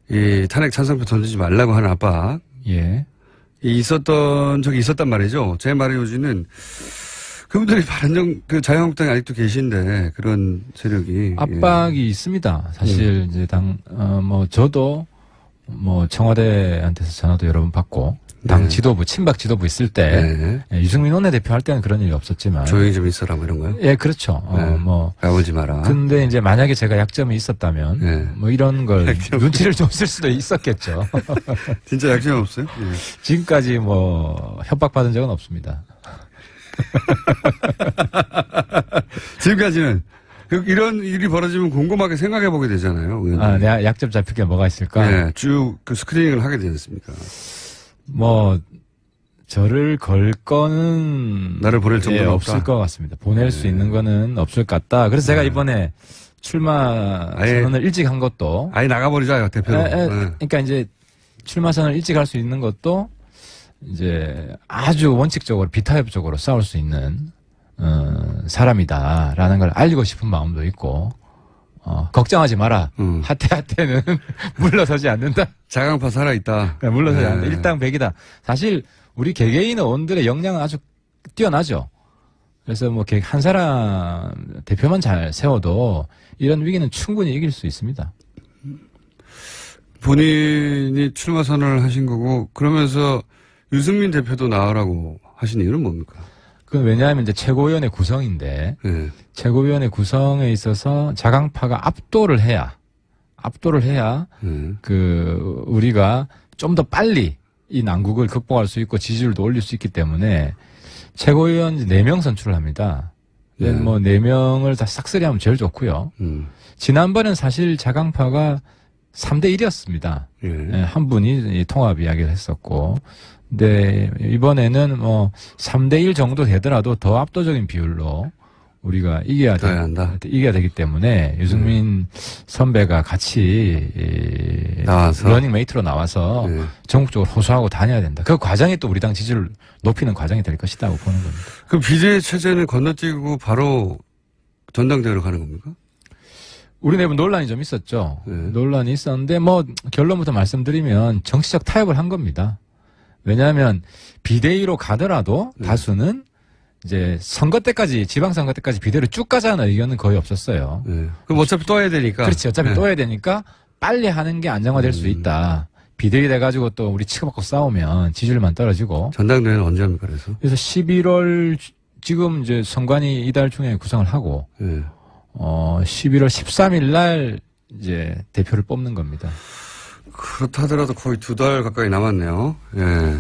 이 탄핵 찬성표 던지지 말라고 하는 압박 있었던 적이 있었단 말이죠. 제 말의 요지는 그분들이 자유한국당에 아직도 계신데 그런 세력이 압박이 있습니다. 사실 이제 저도 뭐 청와대한테서 전화도 여러 번 받고 당 지도부 친박 지도부 있을 때 유승민 원내대표 할 때는 그런 일이 없었지만 조용히 좀 있어라 뭐 이런 거요? 예, 그렇죠. 뭐 가보지 마라. 근데 이제 만약에 제가 약점이 있었다면 뭐 이런 걸 눈치를 좀 쓸 수도 있었겠죠. 진짜 약점이 없어요? 지금까지 뭐 협박받은 적은 없습니다. 지금까지는 이런 일이 벌어지면 곰곰하게 생각해 보게 되잖아요. 내가 약점 잡힐 게 뭐가 있을까? 네, 쭉 그 스크리닝을 하게 되지 않습니까? 뭐 저를 걸 거는 나를 보낼 정도는 없을 것 같습니다. 보낼 수 있는 거는 없을 것 같다. 그래서 제가 이번에 출마 선언을 일찍 한 것도 아예 나가버리자 대표로. 그러니까 이제 출마 선언을 일찍 할 수 있는 것도 이제 아주 원칙적으로 비타협적으로 싸울 수 있는 사람이다라는 걸 알리고 싶은 마음도 있고 걱정하지 마라. 하태는 물러서지 않는다. 자강파 살아있다. 물러서지 않는다. 일당백이다. 사실 우리 개개인 의원들의 역량은 아주 뛰어나죠. 그래서 뭐 한 사람 대표만 잘 세워도 이런 위기는 충분히 이길 수 있습니다. 본인이 출마 선언을 하신 거고 그러면서 유승민 대표도 나오라고 하신 이유는 뭡니까? 그건 왜냐하면 이제 최고위원회 구성인데 최고위원회 구성에 있어서 자강파가 압도를 해야 그 우리가 좀 더 빨리 이 난국을 극복할 수 있고 지지율도 올릴 수 있기 때문에 최고위원 4명 선출을 합니다. 뭐 4명을 다 싹쓸이하면 제일 좋고요. 지난번엔 사실 자강파가 3대1이었습니다. 한 분이 통합 이야기를 했었고 근데 이번에는 뭐 3대1 정도 되더라도 더 압도적인 비율로 우리가 이겨야 되기 때문에 유승민 선배가 같이 나와서 러닝메이트로 나와서 전국적으로 호소하고 다녀야 된다. 그 과정이 또 우리 당 지지를 높이는 과정이 될 것이라고 보는 겁니다. 그럼 비대위 체제는 건너뛰고 바로 전당대회로 가는 겁니까? 우리 내부 논란이 좀 있었죠. 논란이 있었는데 뭐 결론부터 말씀드리면 정치적 타협을 한 겁니다. 왜냐하면 비대위로 가더라도 다수는 이제 선거 때까지 지방선거 때까지 비대위로 쭉 가자는 의견은 거의 없었어요. 그럼 어차피 또 해야 되니까. 그렇지. 어차피 또 해야 되니까 빨리 하는 게 안정화될 수 있다. 비대위 돼가지고 또 우리 치고받고 싸우면 지지율만 떨어지고. 전당대회는 언제 합니까? 그래서 11월 지금 이제 선관위 이달 중에 구성을 하고 11월 13일 날 이제 대표를 뽑는 겁니다. 그렇다 하더라도 거의 2달 가까이 남았네요. 예.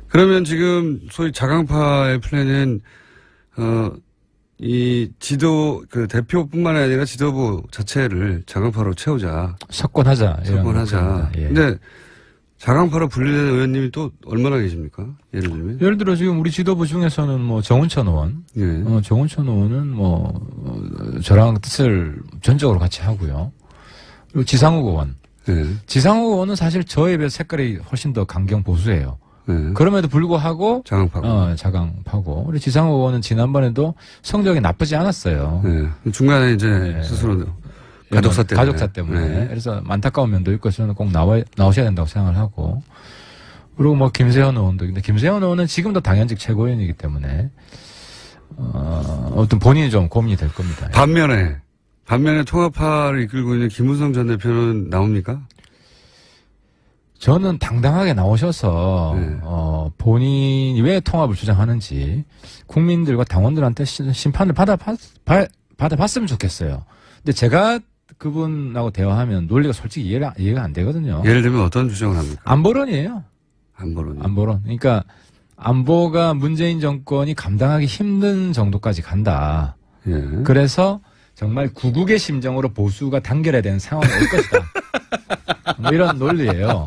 그러면 지금 소위 자강파의 플랜은 이 그 대표뿐만 아니라 지도부 자체를 자강파로 채우자. 석권하자. 예. 근데 자강파로 분리된 의원님이 또 얼마나 계십니까? 예를 들면? 예를 들어 지금 우리 지도부 중에서는 뭐 정운천 의원. 정운천 의원은 뭐 저랑 뜻을 전적으로 같이 하고요. 그리고 지상욱 의원. 지상욱 의원은 사실 저에 비해 색깔이 훨씬 더 강경 보수예요. 그럼에도 불구하고 자강파고. 우리 지상욱 의원은 지난번에도 성적이 나쁘지 않았어요. 중간에 이제 스스로 가족사 때문에. 그래서 안타까운 면도 있고 저는 꼭 나오셔야 된다고 생각을 하고. 그리고 뭐 김세현 의원도. 근데 김세현 의원은 지금도 당연직 최고위원이기 때문에 어떤 본인이 좀 고민이 될 겁니다. 반면에 통합파를 이끌고 있는 김무성 전 대표는 나옵니까? 저는 당당하게 나오셔서 본인이 왜 통합을 주장하는지 국민들과 당원들한테 심판을 받아봤으면 좋겠어요. 근데 제가 그분하고 대화하면 논리가 솔직히 이해가 안 되거든요. 예를 들면 어떤 주장을 합니까? 안보론이에요. 안보론. 그러니까 안보가 문재인 정권이 감당하기 힘든 정도까지 간다. 그래서 정말 구국의 심정으로 보수가 단결해야 되는 상황이 올 것이다. 뭐 이런 논리예요.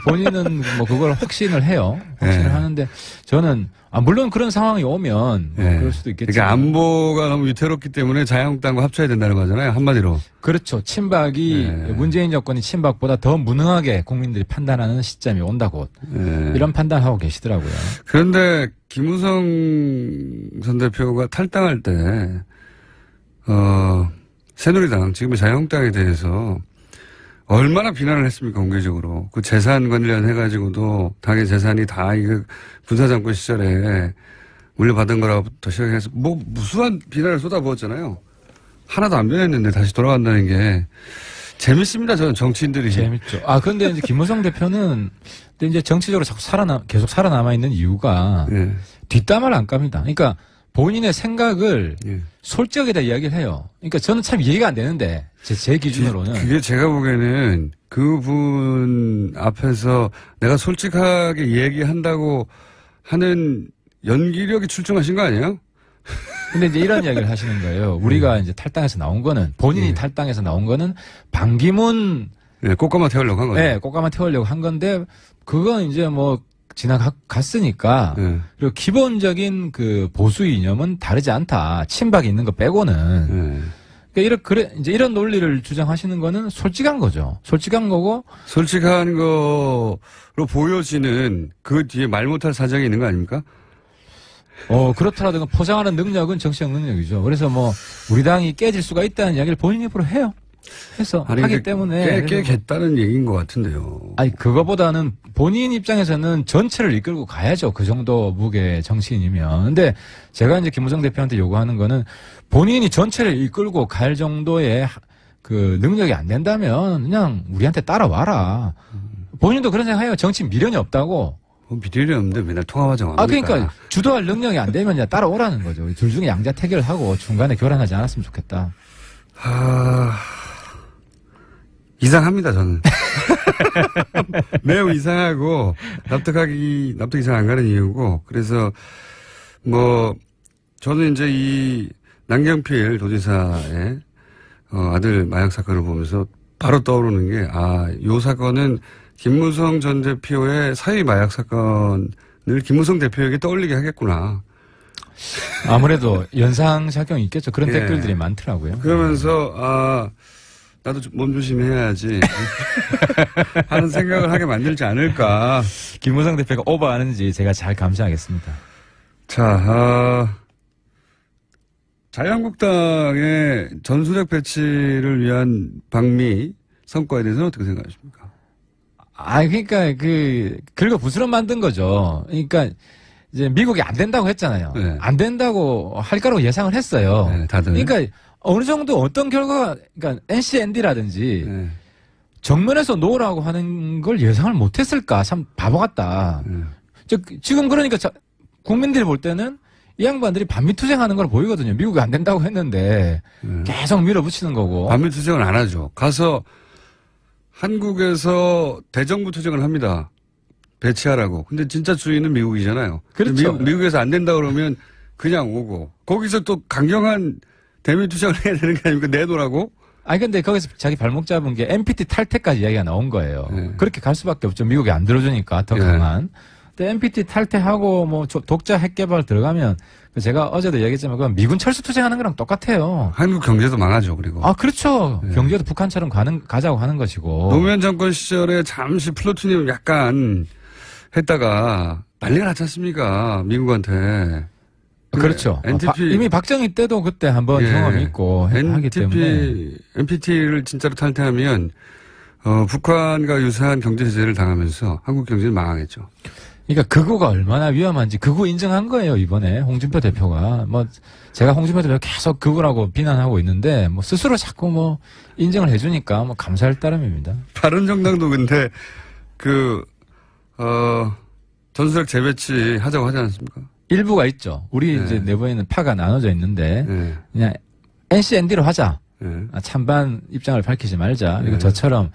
본인은 뭐 그걸 확신을 해요. 확신을 하는데 저는 물론 그런 상황이 오면 그럴 수도 있겠지만. 그러니까 안보가 너무 위태롭기 때문에 자유한국당과 합쳐야 된다는 거잖아요. 한마디로. 그렇죠. 친박이 문재인 정권이 친박보다 더 무능하게 국민들이 판단하는 시점이 온다고 이런 판단하고 계시더라고요. 그런데 김무성 전 대표가 탈당할 때 새누리당 지금의 자유한국당에 대해서 얼마나 비난을 했습니까, 공개적으로. 그 재산 관련해가지고도 당의 재산이 다 이거 군사정권 시절에 물려받은 거라부터 시작해서 무수한 비난을 쏟아부었잖아요. 하나도 안 변했는데 다시 돌아간다는 게 재밌습니다, 저는 정치인들이. 재밌죠. 그런데 이제 김무성 대표는 이제 정치적으로 자꾸 계속 살아남아 있는 이유가 뒷담화를 안 깝니다. 그러니까 본인의 생각을 솔직하게 다 이야기를 해요. 그러니까 저는 참 이해가 안 되는데 제 기준으로는 그게 제가 보기에는 그분 앞에서 내가 솔직하게 얘기한다고 하는 연기력이 출중하신 거 아니에요? 근데 이제 이런 이야기를 하시는 거예요. 우리가 이제 탈당해서 나온 거는 본인이 탈당해서 나온 거는 반기문 꽃가마 태우려고 한 거예요. 꽃가마 태우려고 한 건데 그건 이제 뭐 지나갔으니까 그리고 기본적인 그 보수 이념은 다르지 않다. 친박이 있는 거 빼고는. 그러니까 이제 이런 논리를 주장하시는 거는 솔직한 거죠. 솔직한 거고. 솔직한 거로 보여지는 그 뒤에 말 못할 사정이 있는 거 아닙니까? 그렇더라도 포장하는 능력은 정치적 능력이죠. 그래서 뭐 우리 당이 깨질 수가 있다는 이야기를 본인 입으로 해요. 하기 때문에. 깨겠다는 얘기인 것 같은데요. 그거보다는 본인 입장에서는 전체를 이끌고 가야죠. 그 정도 무게 정치인이면. 근데 제가 이제 김무성 대표한테 요구하는 거는 본인이 전체를 이끌고 갈 정도의 그 능력이 안 된다면 그냥 우리한테 따라와라. 본인도 그런 생각해요. 정치 미련이 없다고. 미련이 없는데 맨날 통합하자고 합니까? 그러니까 주도할 능력이 안 되면 그냥 따라오라는 거죠. 둘 중에 양자 태결을 하고 중간에 교란하지 않았으면 좋겠다. 이상합니다, 저는. 매우 이상하고, 납득이 잘 안 가는 이유고, 그래서, 저는 이제 이 남경필 도지사의, 아들 마약 사건을 보면서 바로 떠오르는 게, 요 사건은 김무성 전 대표의 사위 마약 사건을 김무성 대표에게 떠올리게 하겠구나. 아무래도 연상작용이 있겠죠. 그런 댓글들이 많더라고요. 그러면서 나도 몸조심해야지 하는 생각을 하게 만들지 않을까. 김무성 대표가 오버하는지 제가 잘 감시하겠습니다. 자, 자유한국당의 전술핵 배치를 위한 방미 성과에 대해서는 어떻게 생각하십니까? 그러니까 긁어 부스럼 만든 거죠. 그러니까 이제 미국이 안 된다고 했잖아요. 네. 안 된다고 할 거라고 예상을 했어요. 네, 다들. 그러니까 어느 정도 어떤 결과가, 그러니까 NCND라든지 네. 정면에서 놓으라고 하는 걸 예상을 못 했을까? 참 바보 같다. 지금 그러니까 국민들이 볼 때는 이 양반들이 반미투쟁하는 걸 보이거든요. 미국이 안 된다고 했는데 계속 밀어붙이는 거고. 반미투쟁은 안 하죠. 가서 한국에서 대정부 투쟁을 합니다. 배치하라고. 근데 진짜 주인은 미국이잖아요. 그렇죠. 미국에서 안 된다 그러면 그냥 오고. 거기서 또 강경한 대미 투쟁을 해야 되는 게 아닙니까? 내놓으라고? 근데 거기서 자기 발목 잡은 게 NPT 탈퇴까지 이야기가 나온 거예요. 그렇게 갈 수밖에 없죠. 미국이 안 들어주니까 더 강한. 근데 NPT 탈퇴하고 뭐 독자 핵 개발 들어가면 제가 어제도 얘기했지만 그건 미군 철수 투쟁하는 거랑 똑같아요. 한국 경제도 망하죠. 그리고. 그렇죠. 경제도 북한처럼 가자고 하는 것이고. 노무현 정권 시절에 잠시 플루토늄 약간 했다가 난리가 났지 않습니까? 미국한테. 그렇죠. NTP 이미 박정희 때도 그때 한번 경험이 있고 하기 때문에. NPT를 진짜로 탈퇴하면 북한과 유사한 경제 제재를 당하면서 한국 경제는 망하겠죠. 그러니까 극우가 얼마나 위험한지 극우 인정한 거예요, 이번에 홍준표 대표가. 제가 홍준표 대표 계속 극우라고 비난하고 있는데 스스로 자꾸 인정을 해주니까 감사할 따름입니다. 바른정당도 근데 전술핵 재배치 하자고 하지 않습니까? 일부가 있죠. 우리 이제 내부에는 파가 나눠져 있는데 그냥 NCND로 하자. 찬반 입장을 밝히지 말자. 그리고 저처럼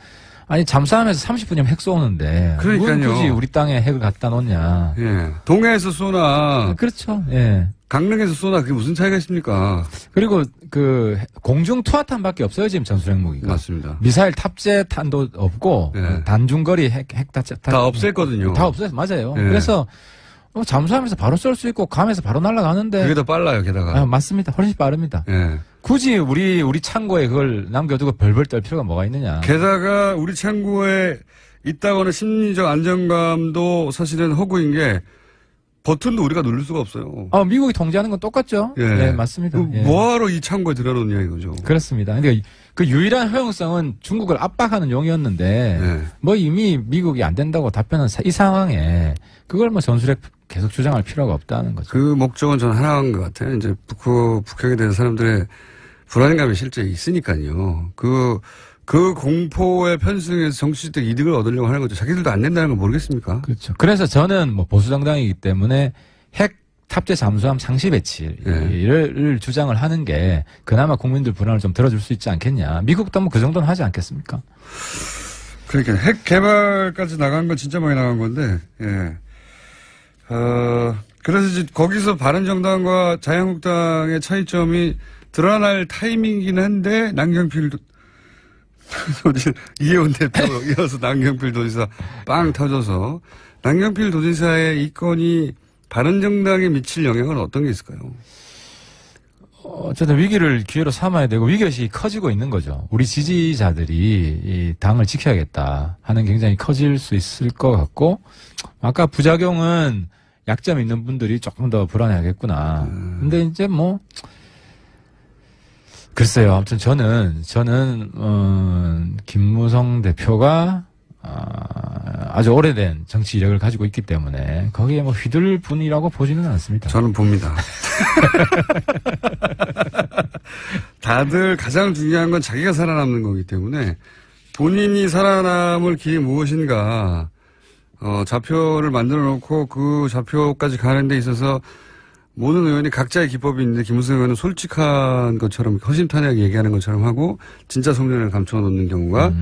잠수함에서 30분이면 핵 쏘는데 그러니까요. 굳이 우리 땅에 핵을 갖다 놓냐. 동해에서 쏘나. 그렇죠. 강릉에서 쏘나 그게 무슨 차이가 있습니까? 그리고 공중 투하탄밖에 없어요 지금 전술핵 무기가. 맞습니다. 미사일 탑재탄도 없고 단중거리 핵 다 없앴거든요. 다 없앴어요. 맞아요. 그래서 잠수함에서 바로 쏠 수 있고 감에서 바로 날아가는데 그게 더 빨라요. 게다가. 맞습니다. 훨씬 빠릅니다. 굳이 우리 창고에 그걸 남겨두고 벌벌 떨 필요가 뭐가 있느냐. 게다가 우리 창고에 있다거나 심리적 안정감도 사실은 허구인 게 버튼도 우리가 누를 수가 없어요. 미국이 통제하는 건 똑같죠. 맞습니다. 뭐하러 이 창고에 들어놓냐 이거죠. 그렇습니다. 근데 그 유일한 허용성은 중국을 압박하는 용이었는데 이미 미국이 안 된다고 답변한 이 상황에 그걸 전술핵 계속 주장할 필요가 없다는 거죠. 그 목적은 저는 하나인 것 같아요. 이제 북핵에 대해서 사람들의 불안감이 실제 있으니까요. 그 공포에 편승해서 정치적 이득을 얻으려고 하는 거죠. 자기들도 안 된다는 걸 모르겠습니까? 그렇죠. 그래서 저는 보수정당이기 때문에 핵 탑재 잠수함 상시 배치를 주장을 하는 게 그나마 국민들 불안을 좀 들어줄 수 있지 않겠냐. 미국도 그 정도는 하지 않겠습니까? 그러니까 핵 개발까지 나간 건 진짜 많이 나간 건데, 그래서 이제 거기서 바른정당과 자유한국당의 차이점이 드러날 타이밍이긴 한데, 남경필 이혜원 대표 이어서 남경필 도지사 빵 터져서, 남경필 도지사의 이 건이 바른정당에 미칠 영향은 어떤 게 있을까요? 어쨌든 위기를 기회로 삼아야 되고 위기의식이 커지고 있는 거죠. 우리 지지자들이 이 당을 지켜야겠다 하는 굉장히 커질 수 있을 것 같고, 아까 부작용은 약점 있는 분들이 조금 더 불안해하겠구나. 근데 이제 글쎄요. 아무튼 저는 김무성 대표가 아주 오래된 정치 이력을 가지고 있기 때문에 거기에 휘둘 분이라고 보지는 않습니다. 저는 봅니다. 다들 가장 중요한 건 자기가 살아남는 거기 때문에 본인이 살아남을 길이 무엇인가, 좌표를 만들어 놓고 그 좌표까지 가는 데 있어서 모든 의원이 각자의 기법이 있는데 김무성 의원은 솔직한 것처럼 허심탄회하게 얘기하는 것처럼 하고 진짜 성향을 감춰놓는 경우가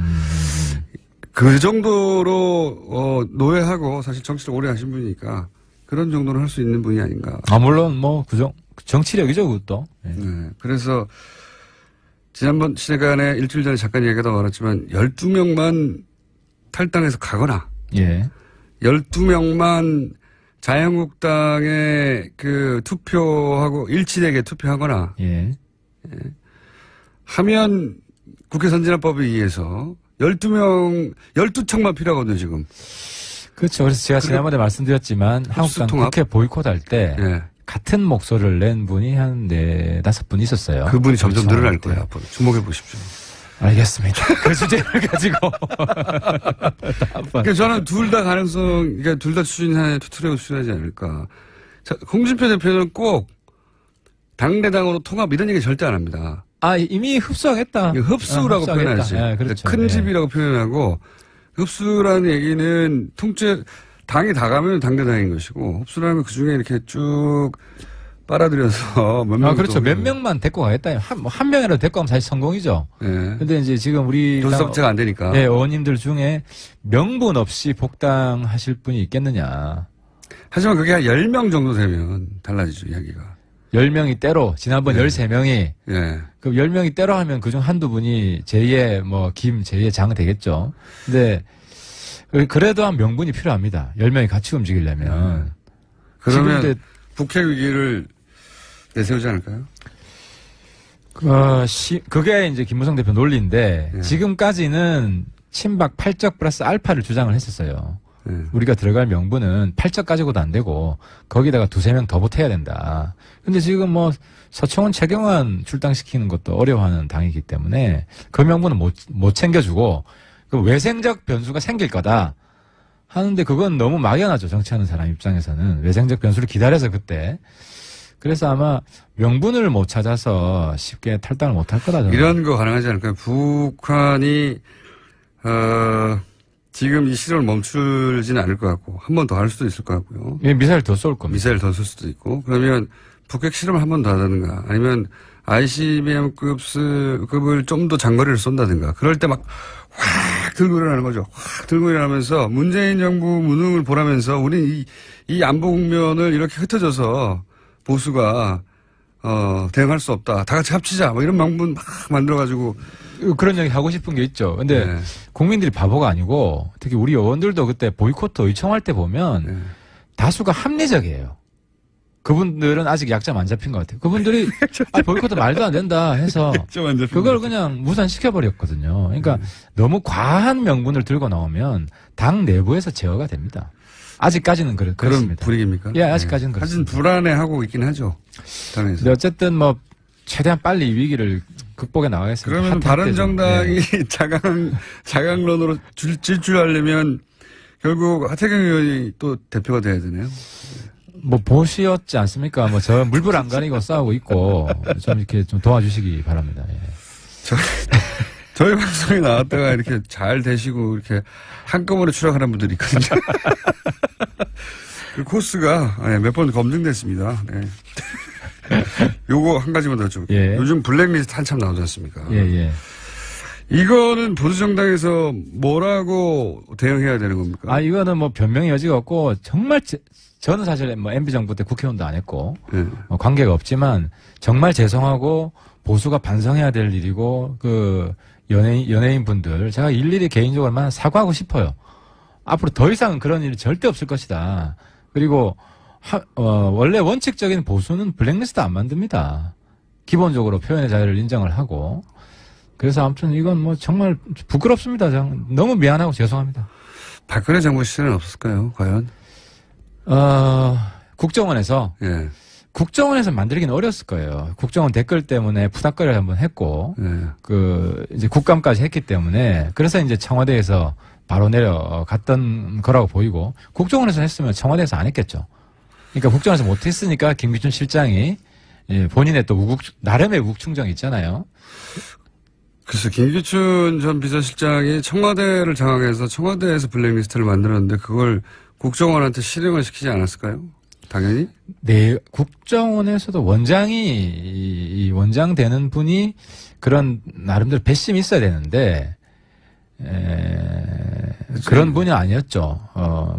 그 정도로 노예하고 사실 정치를 오래 하신 분이니까 그런 정도는 할 수 있는 분이 아닌가. 물론 정치력이죠, 그것도. 그래서 지난번 시간에 일주일 전에 잠깐 얘기하다 말았지만 12명만 탈당해서 가거나 12명만 자유한국당의 그 투표하고 일치되게 투표하거나 예. 하면 국회 선진화법에 의해서 12척만 필요하거든요, 지금. 그렇죠. 그래서 제가 지난번에 말씀드렸지만 한국당 국회 보이콧할 때 예. 같은 목소리를 낸 분이 한 4-5분 있었어요. 그분이 점점 늘어날 거예요. 앞으로 주목해 보십시오. 알겠습니다. 그 주제를 가지고. 그러니까 저는 둘 다 가능성, 그러니까 둘 다 추진하에 투트랙을 추진하지 않을까. 자, 홍준표 대표는 꼭 당내당으로 통합 이런 얘기 절대 안 합니다. 이미 흡수하겠다. 흡수라고 표현하지. 네, 그렇죠. 큰 집이라고 표현하고 흡수라는 얘기는 통째 당이 다 가면 당대당인 것이고 흡수라는 건 그중에 이렇게 쭉 빨아들여서 몇 명. 그렇죠. 몇 명만 데리고 가겠다. 한 명이라도 데리고 가면 사실 성공이죠. 예. 근데 이제 지금 우리. 교섭체가 안 되니까. 예, 의원님들 중에 명분 없이 복당하실 분이 있겠느냐. 하지만 그게 한 10명 정도 되면 달라지죠, 이야기가. 10명이 때로, 지난번 13명이. 예. 그럼 10명이 때로 하면 그중 한두 분이 제2의 제2의 장 되겠죠. 근데, 그래도 한 명분이 필요합니다. 10명이 같이 움직이려면. 그러면 국회 위기를 내세우지 않을까요? 그게 이제 김무성 대표 논리인데, 예. 지금까지는 친박 8적 플러스 알파를 주장을 했었어요. 우리가 들어갈 명분은 8적 가지고도 안 되고 거기다가 2-3명 더 보태야 된다. 근데 지금 서청원 최경환 출당시키는 것도 어려워하는 당이기 때문에 그 명분은 못 챙겨주고 그 외생적 변수가 생길 거다 하는데 그건 너무 막연하죠. 정치하는 사람 입장에서는. 외생적 변수를 기다려서 그때. 그래서 아마 명분을 못 찾아서 쉽게 탈당을 못 할 거다. 저는. 이런 거 가능하지 않을까요? 북한이 지금 이 시도를 멈추지는 않을 것 같고 한 번 더 할 수도 있을 것 같고요. 예, 미사일 더 쏠 겁니다. 미사일 더 쏠 수도 있고 그러면 북핵 실험을 한 번 더 하다든가 아니면 ICBM급을 좀 더 장거리를 쏜다든가 그럴 때 막 확 들고 일어나는 거죠. 확 들고 일어나면서 문재인 정부 무능을 보라면서 우리 이 안보 국면을 이렇게 흩어져서 보수가 대응할 수 없다. 다 같이 합치자. 이런 명분 막 만들어가지고. 그런 얘기 하고 싶은 게 있죠. 근데 네. 국민들이 바보가 아니고 특히 우리 의원들도 그때 보이콧 의청할 때 보면 다수가 합리적이에요. 그분들은 아직 약점 안 잡힌 것 같아요. 그분들이 보이콧도 말도 안 된다 해서 그걸 그냥 무산시켜버렸거든요. 그러니까 너무 과한 명분을 들고 나오면 당 내부에서 제어가 됩니다. 아직까지는 그렇습니다. 그런 분위기입니까? 예, 아직까지는 그렇습니다. 사실 불안해하고 있긴 하죠. 당에서. 근데 어쨌든 최대한 빨리 이 위기를 극복해 나가겠습니다. 그러면 바른정당이 자강론으로 질주하려면 결국 하태경 의원이 또 대표가 돼야 되네요. 보시였지 않습니까? 저 물불 안 가리고 싸우고 있고 좀 이렇게 좀 도와주시기 바랍니다. 예. 저희 방송에 나왔다가 이렇게 잘 되시고 이렇게 한꺼번에 추락하는 분들이 있거든요. 그 코스가 몇 번 검증됐습니다. 네. 요거 한 가지만 더 좀. 예. 요즘 블랙리스트 한참 나오지 않습니까? 예. 이거는 보수정당에서 뭐라고 대응해야 되는 겁니까? 이거는 변명의 여지가 없고 정말 저는 사실 MB정부 때 국회의원도 안 했고 관계가 없지만 정말 죄송하고 보수가 반성해야 될 일이고 그 연예인 분들 제가 일일이 개인적으로만 사과하고 싶어요. 앞으로 더 이상은 그런 일이 절대 없을 것이다. 그리고 원래 원칙적인 보수는 블랙리스트 안 만듭니다. 기본적으로 표현의 자유를 인정을 하고. 그래서 아무튼 이건 정말 부끄럽습니다. 너무 미안하고 죄송합니다. 박근혜 정부 시절은 없었을까요? 과연? 국정원에서. 예. 국정원에서 만들기는 어렸을 거예요. 국정원 댓글 때문에 푸닥거리를 한번 했고. 이제 국감까지 했기 때문에. 그래서 이제 청와대에서 바로 내려갔던 거라고 보이고. 국정원에서 했으면 청와대에서 안 했겠죠. 그러니까 국정원에서 못했으니까 김기춘 실장이 본인의 또 나름의 우국충정이 있잖아요. 그래서 김기춘 전 비서실장이 청와대를 장악해서 청와대에서 블랙리스트를 만들었는데 그걸 국정원한테 실행을 시키지 않았을까요? 당연히? 네, 국정원에서도 이 원장 되는 분이 그런 나름대로 배심이 있어야 되는데 그런 분이 아니었죠.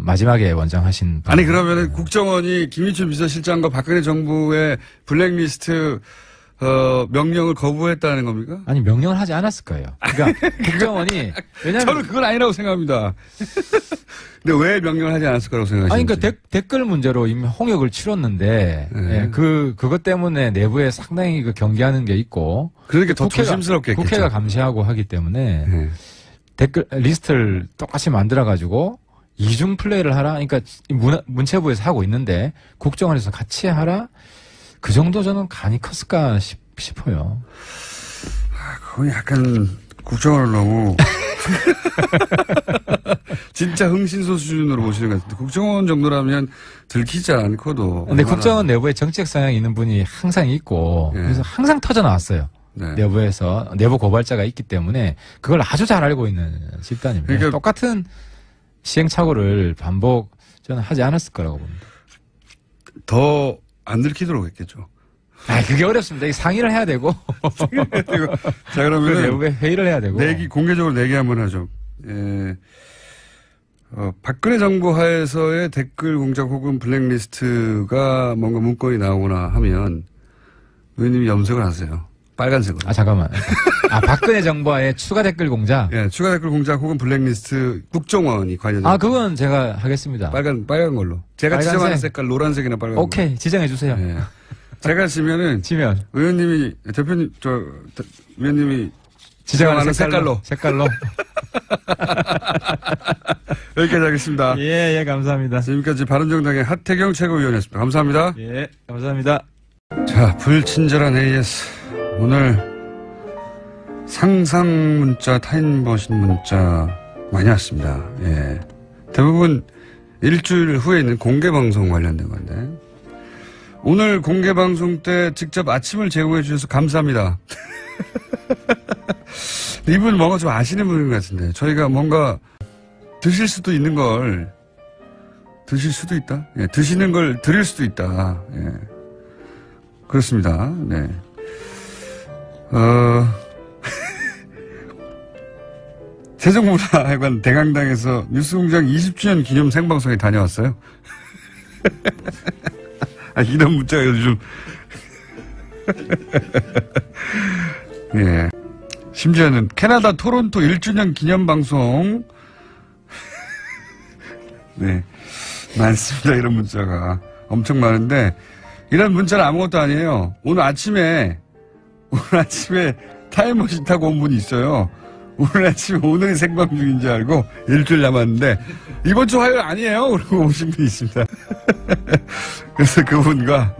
마지막에 원장하신 분. 그러면은 국정원이 김기춘 비서실장과 박근혜 정부의 블랙리스트 명령을 거부했다는 겁니까? 아니, 명령을 하지 않았을 거예요. 그러니까 국정원이 왜냐면 저는 그건 아니라고 생각합니다. 근데 왜 명령을 하지 않았을 거라고 생각하시는지? 아니, 그러니까 댓글 문제로 이미 홍역을 치렀는데 예, 그것 때문에 내부에 상당히 그 경계하는 게 있고 그러니까 더 조심스럽게 했겠죠. 국회가 감시하고 하기 때문에 댓글 리스트를 똑같이 만들어 가지고 이중 플레이를 하라. 그러니까 문체부에서 하고 있는데 국정원에서 같이 하라. 그 정도 저는 간이 컸을까 싶어요. 그건 약간 국정원을 너무 진짜 흥신소 수준으로 보시는 것 같은데 국정원 정도라면 들키지 않고도. 근데 국정원 내부에 정책 성향이 있는 분이 항상 있고 그래서 항상 터져 나왔어요. 네. 내부에서 내부 고발자가 있기 때문에 그걸 아주 잘 알고 있는 집단입니다. 그러니까 똑같은 시행착오를 반복 저는 하지 않았을 거라고 봅니다. 더 안 들키도록 했겠죠. 그게 어렵습니다. 상의를 해야 되고. 자, 그러면 내부에 회의를 해야 되고. 공개적으로 내기 한번 하죠. 예. 박근혜 정부 하에서의 댓글 공작 혹은 블랙리스트가 뭔가 문건이 나오거나 하면 의원님이 염색을 하세요. 빨간색으로. 잠깐만. 박근혜 정부와의 추가 댓글 공작? 예, 추가 댓글 공작 혹은 블랙리스트 국정원이 관여된. 그건 제가 하겠습니다. 빨간 걸로. 제가 빨간색. 지정하는 색깔 노란색이나 빨간. 오케이, 지정해주세요. 예. 제가 지면. 의원님이, 위원님이 지정하는 색깔로. 여기까지 하겠습니다. 예, 감사합니다. 지금까지 바른정당의 하태경 최고위원이었습니다. 감사합니다. 예, 감사합니다. 자, 불친절한 AS. 오늘 상상 문자, 타인버신 문자 많이 왔습니다. 예. 대부분 일주일 후에 있는 공개방송 관련된 건데. 오늘 공개방송 때 직접 아침을 제공해 주셔서 감사합니다. 이분 뭔가 좀 아시는 분인 것 같은데. 저희가 뭔가 드실 수도 있는 걸 드실 수도 있다. 예. 드시는 걸 드릴 수도 있다. 예. 그렇습니다. 네. 세종문화회관 대강당에서 뉴스공장 20주년 기념 생방송에 다녀왔어요. 이런 문자가 요즘. 예. 심지어는 캐나다 토론토 1주년 기념 방송. 네. 많습니다. 이런 문자가. 엄청 많은데, 이런 문자는 아무것도 아니에요. 오늘 아침에 타임머신 타고 온 분이 있어요. 오늘 아침에 오늘이 생방 중인지 알고 일주일 남았는데 이번 주 화요일 아니에요? 그러고 오신 분이 있습니다. 그래서 그분과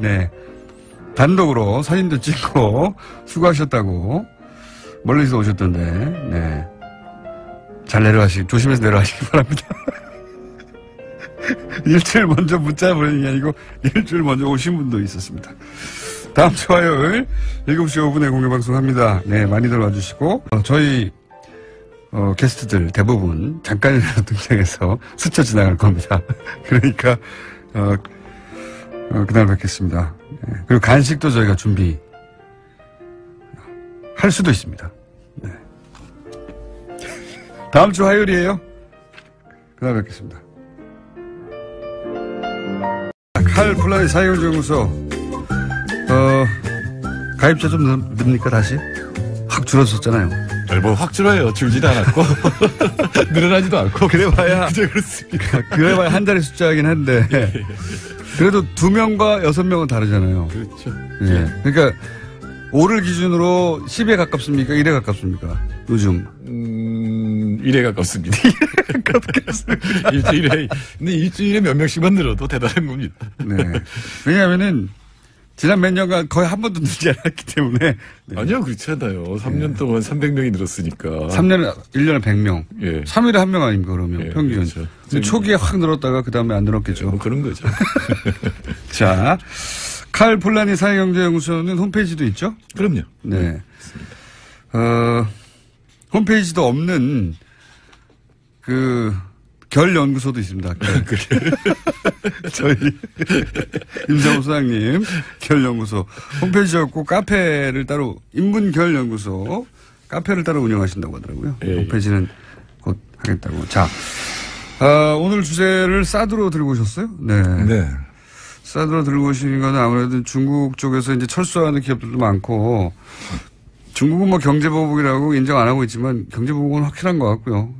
단독으로 사진도 찍고 수고하셨다고 멀리서 오셨던데 잘 조심해서 내려가시기 바랍니다. 일주일 먼저 문자 보내는 게 아니고 일주일 먼저 오신 분도 있었습니다. 다음 주 화요일 7시 5분에 공개방송 합니다. 네, 많이들 와주시고, 저희, 게스트들 대부분 잠깐이라도 등장해서 스쳐 지나갈 겁니다. 그러니까, 그날 뵙겠습니다. 네, 그리고 간식도 저희가 준비, 할 수도 있습니다. 네. 다음 주 화요일이에요. 그날 뵙겠습니다. 칼플라이 사회경제연구소 가입자 좀 늡니까 다시? 확 줄어졌잖아요. 확 줄어요. 줄지도 않았고 늘어나지도 않고. 그래봐야 그저 그렇습니까? 그래봐야 한 자리 숫자이긴 한데 그래도 2명과 6명은 다르잖아요. 그렇죠. 예. 그러니까 5를 기준으로 10에 가깝습니까? 1에 가깝습니까? 요즘 1에 가깝습니다. 1에 가깝습니다. 근데 일주일에 몇 명씩만 늘어도 대단한 겁니다. 네. 왜냐하면은 지난 몇 년간 거의 한 번도 늘지 않았기 때문에. 네. 아니요, 그렇지 않아요. 3년 동안 300명이 늘었으니까. 3년에, 1년에 100명. 예. 3일에 1명 아닙니까, 그러면? 평균. 그렇죠. 초기에 확 늘었다가 그 다음에 안 늘었겠죠. 그런 거죠. 자, 칼 폴라니 사회경제연구소는 홈페이지도 있죠? 그럼요. 네. 홈페이지도 없는 결 연구소도 있습니다. 저희 임정우 소장님 결 연구소 홈페이지 없고 카페를 따로 인문 결 연구소 카페를 따로 운영하신다고 하더라고요. 홈페이지는 곧 하겠다고. 자, 오늘 주제를 사드로 들고 오셨어요? 네. 사드로 들고 오시는 거는 아무래도 중국 쪽에서 이제 철수하는 기업들도 많고 중국은 뭐 경제보복이라고 인정 안 하고 있지만 경제보복은 확실한 것 같고요.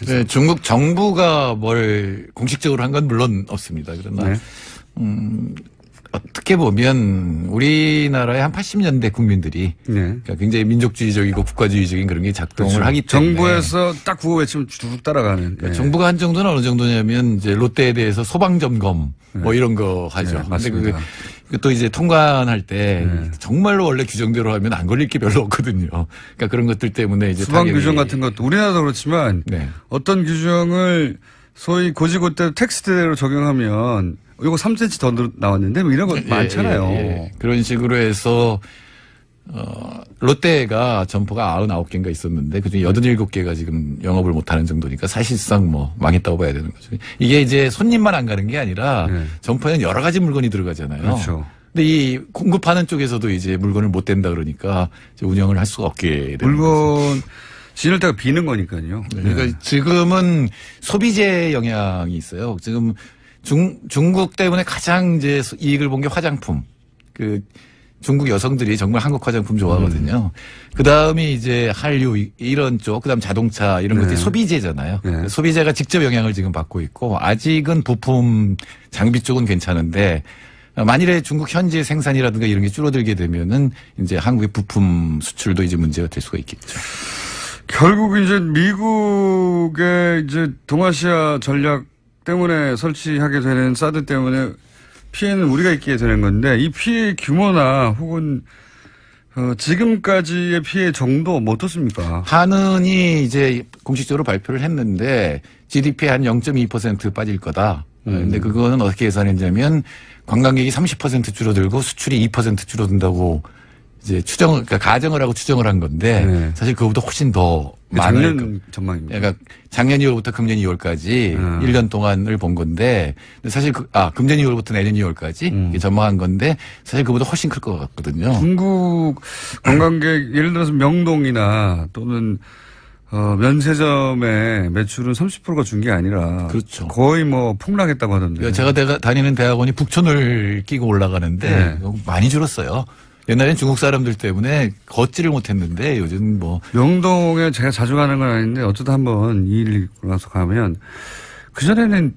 네, 중국 정부가 뭘 공식적으로 한 건 물론 없습니다. 그러나 어떻게 보면 우리나라의 한 80년대 국민들이 그러니까 굉장히 민족주의적이고 국가주의적인 그런 게 작동을 그렇죠. 하기 때문에 정부에서 딱 구호 외치면 쭉 따라가는. 그러니까 정부가 한 정도는 어느 정도냐면 이제 롯데에 대해서 소방 점검 뭐 이런 거 하죠. 맞습니다. 근데 또 이제 통관할 때 정말로 원래 규정대로 하면 안 걸릴 게 별로 없거든요. 그러니까 그런 것들 때문에 이제 수방 규정 같은 것도 우리나라도 그렇지만 어떤 규정을 소위 고지고대로 텍스트대로 적용하면 이거 3cm 더 나왔는데 뭐 이런 거 많잖아요. 그런 식으로 해서 롯데가 점포가 99개인가 있었는데 그중에 87개가 지금 영업을 못하는 정도니까 사실상 뭐 망했다고 봐야 되는 거죠. 이게 이제 손님만 안 가는 게 아니라 점포에는 여러 가지 물건이 들어가잖아요. 그렇죠. 근데 이 공급하는 쪽에서도 이제 물건을 못 댄다 그러니까 이제 운영을 할 수가 없게 되는 물건 진을 때가 비는 거니까요. 그러니까 지금은 소비재 영향이 있어요. 지금 중국 때문에 가장 이제 이익을 본 게 화장품. 중국 여성들이 정말 한국 화장품 좋아하거든요. 그 다음이 이제 한류 이런 쪽, 그 다음 자동차 이런 것들이 소비재잖아요. 소비재가 직접 영향을 지금 받고 있고 아직은 부품 장비 쪽은 괜찮은데 만일에 중국 현지 생산이라든가 이런 게 줄어들게 되면은 이제 한국의 부품 수출도 이제 문제가 될 수가 있겠죠. 결국 이제 미국의 이제 동아시아 전략 때문에 설치하게 되는 사드 때문에 피해는 우리가 입게 되는 건데 이 피해 규모나 혹은 지금까지의 피해 정도 뭐 어떻습니까? 한은이 이제 공식적으로 발표를 했는데 GDP 한 0.2% 빠질 거다. 근데 그거는 어떻게 계산했냐면 관광객이 30% 줄어들고 수출이 2% 줄어든다고 이제 그러니까 가정을 하고 추정을 한 건데 사실 그거보다 훨씬 더 많은 작년 전망입니다. 그러니까 작년 2월부터 금년 2월까지 1년 동안을 본 건데 사실 금년 2월부터 내년 2월까지 전망한 건데 사실 그보다 훨씬 클 것 같거든요. 중국 관광객 예를 들어서 명동이나 또는 면세점의 매출은 30%가 준 게 아니라 그렇죠. 거의 뭐 폭락했다고 하던데. 제가 다니는 대학원이 북촌을 끼고 올라가는데 많이 줄었어요. 옛날엔 중국 사람들 때문에 걷지를 못했는데 요즘 뭐 명동에 제가 자주 가는 건 아닌데 어쩌다 한번 이 일 있고 나서 가면 그전에는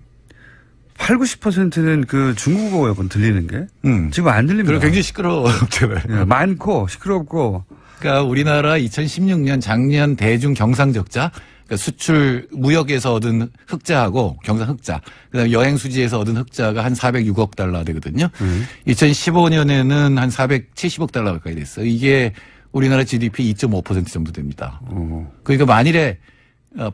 80~90%는 그 중국어였거든 들리는 게 지금 안 들립니다. 그리고 굉장히 시끄러웠잖아요. 많고 시끄럽고. 그러니까 우리나라 2016년 작년 대중 경상 적자 그러니까 수출 무역에서 얻은 흑자하고 경상 흑자 그다음에 여행 수지에서 얻은 흑자가 한 406억 달러 되거든요. 2015년에는 한 470억 달러 가까이 됐어요. 이게 우리나라 GDP 2.5% 정도 됩니다. 그러니까 만일에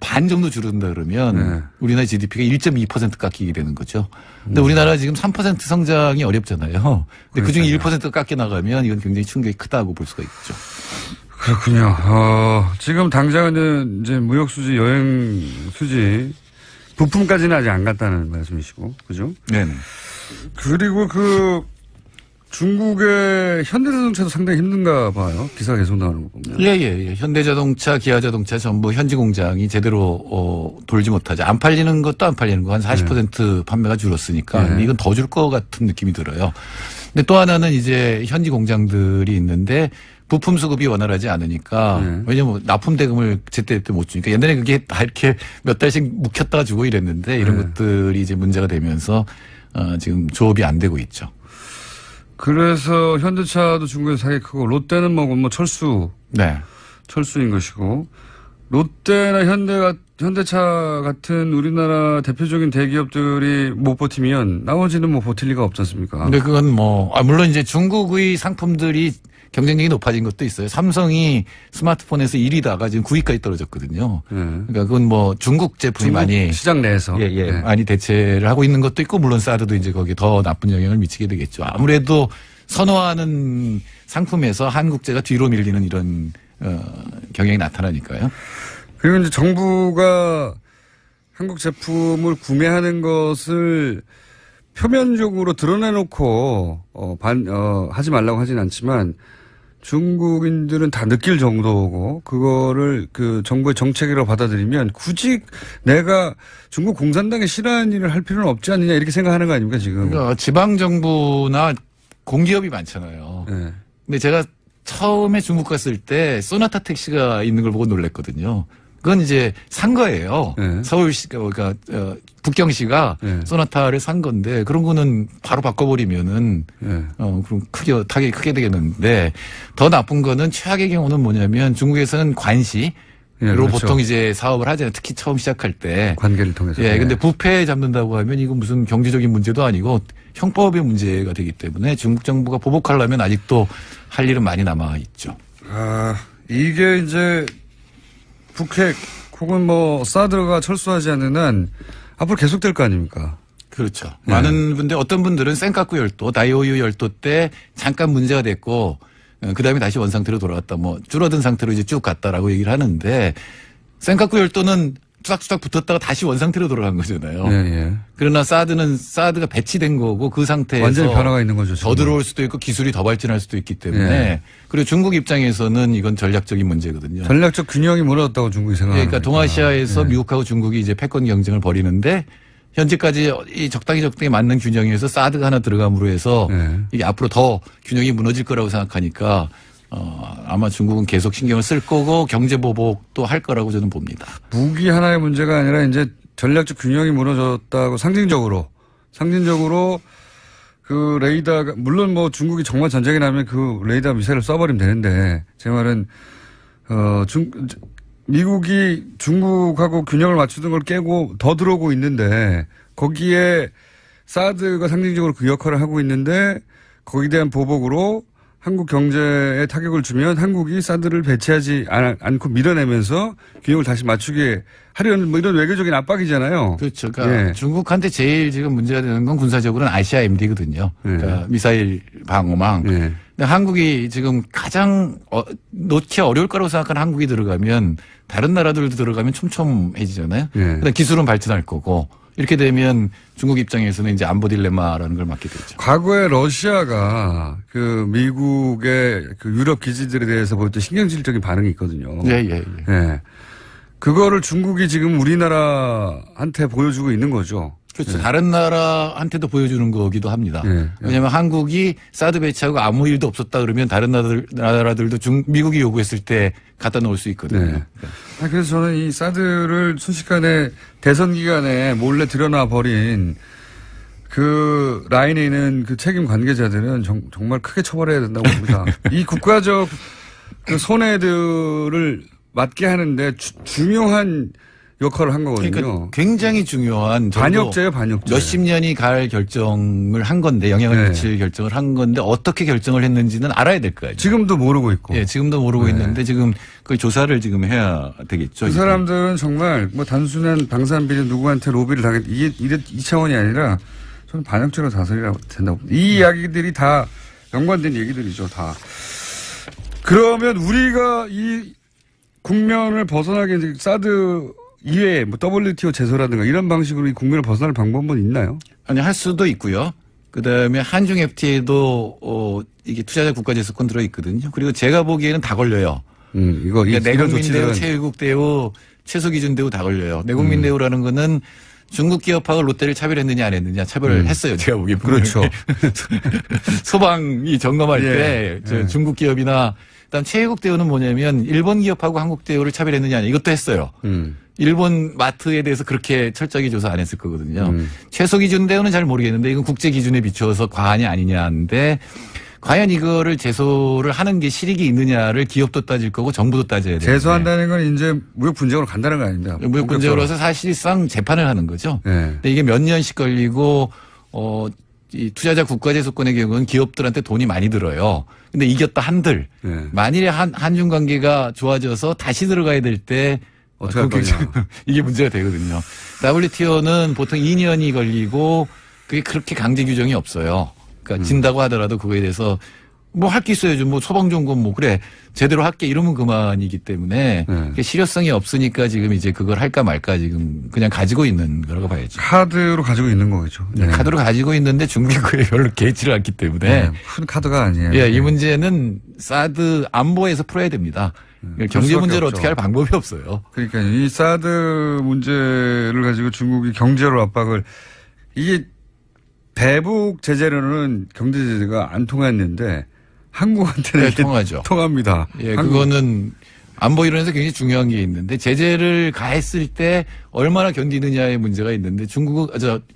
반 정도 줄어든다 그러면 우리나라 GDP가 1.2% 깎이게 되는 거죠. 근데 우리나라 지금 3% 성장이 어렵잖아요. 근데 그중에 1% 깎여 나가면 이건 굉장히 충격이 크다고 볼 수가 있죠. 그렇군요. 지금 당장은 이제 무역 수지, 여행 수지, 부품까지는 아직 안 갔다는 말씀이시고, 그죠? 네. 그리고 중국의 현대자동차도 상당히 힘든가 봐요. 기사가 계속 나오는 거 보면. 예. 현대자동차, 기아자동차 전부 현지 공장이 제대로 돌지 못하죠. 안 팔리는 것도 안 팔리는 거 한 40% 판매가 줄었으니까 이건 더 줄 것 같은 느낌이 들어요. 근데 또 하나는 이제 현지 공장들이 있는데 부품 수급이 원활하지 않으니까 왜냐면 납품 대금을 제때 못 주니까 옛날에 그게 다 이렇게 몇 달씩 묵혔다가 주고 이랬는데 이런 것들이 이제 문제가 되면서 지금 조업이 안 되고 있죠. 그래서 현대차도 중국에서 사기 크고 롯데는 뭐 철수인 것이고 롯데나 현대차 같은 우리나라 대표적인 대기업들이 못 버티면 나머지는 뭐 버틸 리가 없지 않습니까? 근데 그건 물론 이제 중국의 상품들이 경쟁력이 높아진 것도 있어요. 삼성이 스마트폰에서 1위다가 지금 9위까지 떨어졌거든요. 그러니까 그건 중국 제품이 많이 시장 내에서 많이 대체를 하고 있는 것도 있고 물론 사드도 이제 거기에 더 나쁜 영향을 미치게 되겠죠. 아무래도 선호하는 상품에서 한국제가 뒤로 밀리는 이런 경향이 나타나니까요. 그리고 이제 정부가 한국 제품을 구매하는 것을 표면적으로 드러내놓고 하지 말라고 하진 않지만 중국인들은 다 느낄 정도고 그거를 그 정부의 정책이라고 받아들이면 굳이 내가 중국 공산당에 싫어하는 일을 할 필요는 없지 않느냐 이렇게 생각하는 거 아닙니까 지금. 그러니까 지방 정부나 공기업이 많잖아요. 네. 근데 제가 처음에 중국 갔을 때 소나타 택시가 있는 걸 보고 놀랐거든요. 그건 이제 산 거예요. 네. 서울시가 그러니까 북경시가 네. 소나타를 산 건데 그런 거는 바로 바꿔버리면은 네. 그럼 타격이 크게 되겠는데 더 나쁜 거는 최악의 경우는 뭐냐면 중국에서는 관시 로 그렇죠. 보통 이제 사업을 하잖아요. 특히 처음 시작할 때. 관계를 통해서. 예, 근데 부패 잡는다고 하면 이건 무슨 경제적인 문제도 아니고 형법의 문제가 되기 때문에 중국 정부가 보복하려면 아직도 할 일은 많이 남아 있죠. 아, 이게 이제 북핵 혹은 뭐 사드가 철수하지 않는 한 앞으로 계속될 거 아닙니까? 그렇죠. 네. 많은 분들, 어떤 분들은 센카쿠 열도, 다이오유 열도 때 잠깐 문제가 됐고 그 다음에 다시 원상태로 돌아왔다. 뭐 줄어든 상태로 이제 쭉 갔다라고 얘기를 하는데 센카쿠 열도는 뚜닥뚜닥 붙었다가 다시 원상태로 돌아간 거잖아요. 네, 네. 그러나 사드가 배치된 거고 그 상태에서 완전히 변화가 있는 거죠. 더 들어올 수도 있고 기술이 더 발전할 수도 있기 때문에 네. 그리고 중국 입장에서는 이건 전략적인 문제거든요. 전략적 균형이 무너졌다고 중국이 생각합니다. 그러니까 동아시아에서 네. 미국하고 중국이 이제 패권 경쟁을 벌이는데 현재까지 이 적당히 맞는 균형에서 사드가 하나 들어감으로 해서 네. 이게 앞으로 더 균형이 무너질 거라고 생각하니까 아마 중국은 계속 신경을 쓸 거고 경제 보복도 할 거라고 저는 봅니다. 무기 하나의 문제가 아니라 이제 전략적 균형이 무너졌다고 상징적으로 그 레이더가 물론 뭐 중국이 정말 전쟁이 나면 그 레이더 미사일을 쏴버리면 되는데 제 말은 미국이 중국하고 균형을 맞추는 걸 깨고 더 들어오고 있는데 거기에 사드가 상징적으로 그 역할을 하고 있는데 거기에 대한 보복으로 한국 경제에 타격을 주면 한국이 사드를 배치하지 않고 밀어내면서 균형을 다시 맞추게 하려는 뭐 이런 외교적인 압박이잖아요. 그렇죠. 그러니까 예. 중국한테 제일 지금 문제가 되는 건 군사적으로는 ICBMD거든요. 그러니까 미사일 방어망. 예. 근데 한국이 지금 가장 놓기 어려울 거라고 생각하는 한국이 들어가면 다른 나라들도 들어가면 촘촘해지잖아요. 예. 그다음 기술은 발전할 거고. 이렇게 되면 중국 입장에서는 이제 안보 딜레마라는 걸 맞게 되죠. 과거에 러시아가 그 미국의 그 유럽 기지들에 대해서 보일 때 신경질적인 반응이 있거든요. 예. 그거를 중국이 지금 우리나라한테 보여주고 있는 거죠. 그렇죠. 다른 나라한테도 보여주는 거기도 합니다. 왜냐하면 한국이 사드 배치하고 아무 일도 없었다 그러면 다른 나라들도 미국이 요구했을 때 갖다 놓을 수 있거든요. 그래서 저는 이 사드를 순식간에 대선 기간에 몰래 들여놔 버린 그 라인에 있는 그 책임 관계자들은 정말 크게 처벌해야 된다고 봅니다. 이 국가적 그 손해들을 맞게 하는데 중요한 역할을 한 거거든요. 그러니까 굉장히 중요한 반역죄예요, 반역죄. 몇십 년이 갈 결정을 한 건데 영향을 미칠 결정을 한 건데 어떻게 결정을 했는지는 알아야 될 거예요. 지금도 모르고 있고. 예, 지금도 모르고 있는데 지금 그 조사를 지금 해야 되겠죠. 그 사람들은 정말 뭐 단순한 방산비리 누구한테 로비를 당했 이 차원이 아니라 저는 반역죄로 다스려야 된다고 봅니다. 이 이야기들이 다 연관된 얘기들이죠, 다. 그러면 우리가 이 국면을 벗어나게 이제 사드 이외에 뭐 WTO 제소라든가 이런 방식으로 이 국면을 벗어날 방법은 있나요? 아니, 할 수도 있고요. 그다음에 한중 FTA도 이게 투자자 국가제소권 들어있거든요. 그리고 제가 보기에는 다 걸려요. 그러니까 내국민 대우, 체육 대우, 최소 기준 대우 다 걸려요. 내국민 대우라는 거는 중국 기업하고 롯데를 차별했느냐 안 했느냐 차별을 했어요. 제가 보기엔. 그렇죠. 소방이 점검할 때 중국 기업이나 그다음 최국 대우는 뭐냐면 일본 기업하고 한국 대우를 차별했느냐 이것도 했어요. 일본 마트에 대해서 그렇게 철저하게 조사 안 했을 거거든요. 최소 기준 대우는 잘 모르겠는데 이건 국제 기준에 비춰서 과하냐 아니냐인데 과연 이거를 제소를 하는 게 실익이 있느냐를 기업도 따질 거고 정부도 따져야 돼요. 제소한다는 건 이제 무역 분쟁으로 간다는 거 아닙니까? 무역 분쟁으로서 사실상 재판을 하는 거죠. 근데 이게 몇 년씩 걸리고 이 투자자 국가제소권의 경우는 기업들한테 돈이 많이 들어요. 근데 이겼다 한들 만일에 한중 관계가 좋아져서 다시 들어가야 될 때 어떻게 할 거냐. 이게 문제가 되거든요. WTO는 보통 2년이 걸리고 그게 그렇게 강제 규정이 없어요. 그러니까 진다고 하더라도 그거에 대해서 뭐 할 게 있어야죠. 뭐 소방점검 뭐 그래 제대로 할게 이러면 그만이기 때문에 실효성이 없으니까 지금 이제 그걸 할까 말까 지금 그냥 가지고 있는 거라고 봐야죠. 카드로 가지고 있는 거겠죠. 네. 카드로 가지고 있는데 중국에 별로 개의치를 않기 때문에 큰 카드가 아니에요. 예, 이 문제는 사드 안보에서 풀어야 됩니다. 경제 문제를 어떻게 할 방법이 없어요. 그러니까 이 사드 문제를 가지고 중국이 경제로 압박을 이게 대북 제재로는 경제 제재가 안 통했는데 한국한테는 네, 통하죠. 통합니다. 예, 그거는 안보 이론에서 굉장히 중요한 게 있는데 제재를 가했을 때 얼마나 견디느냐의 문제가 있는데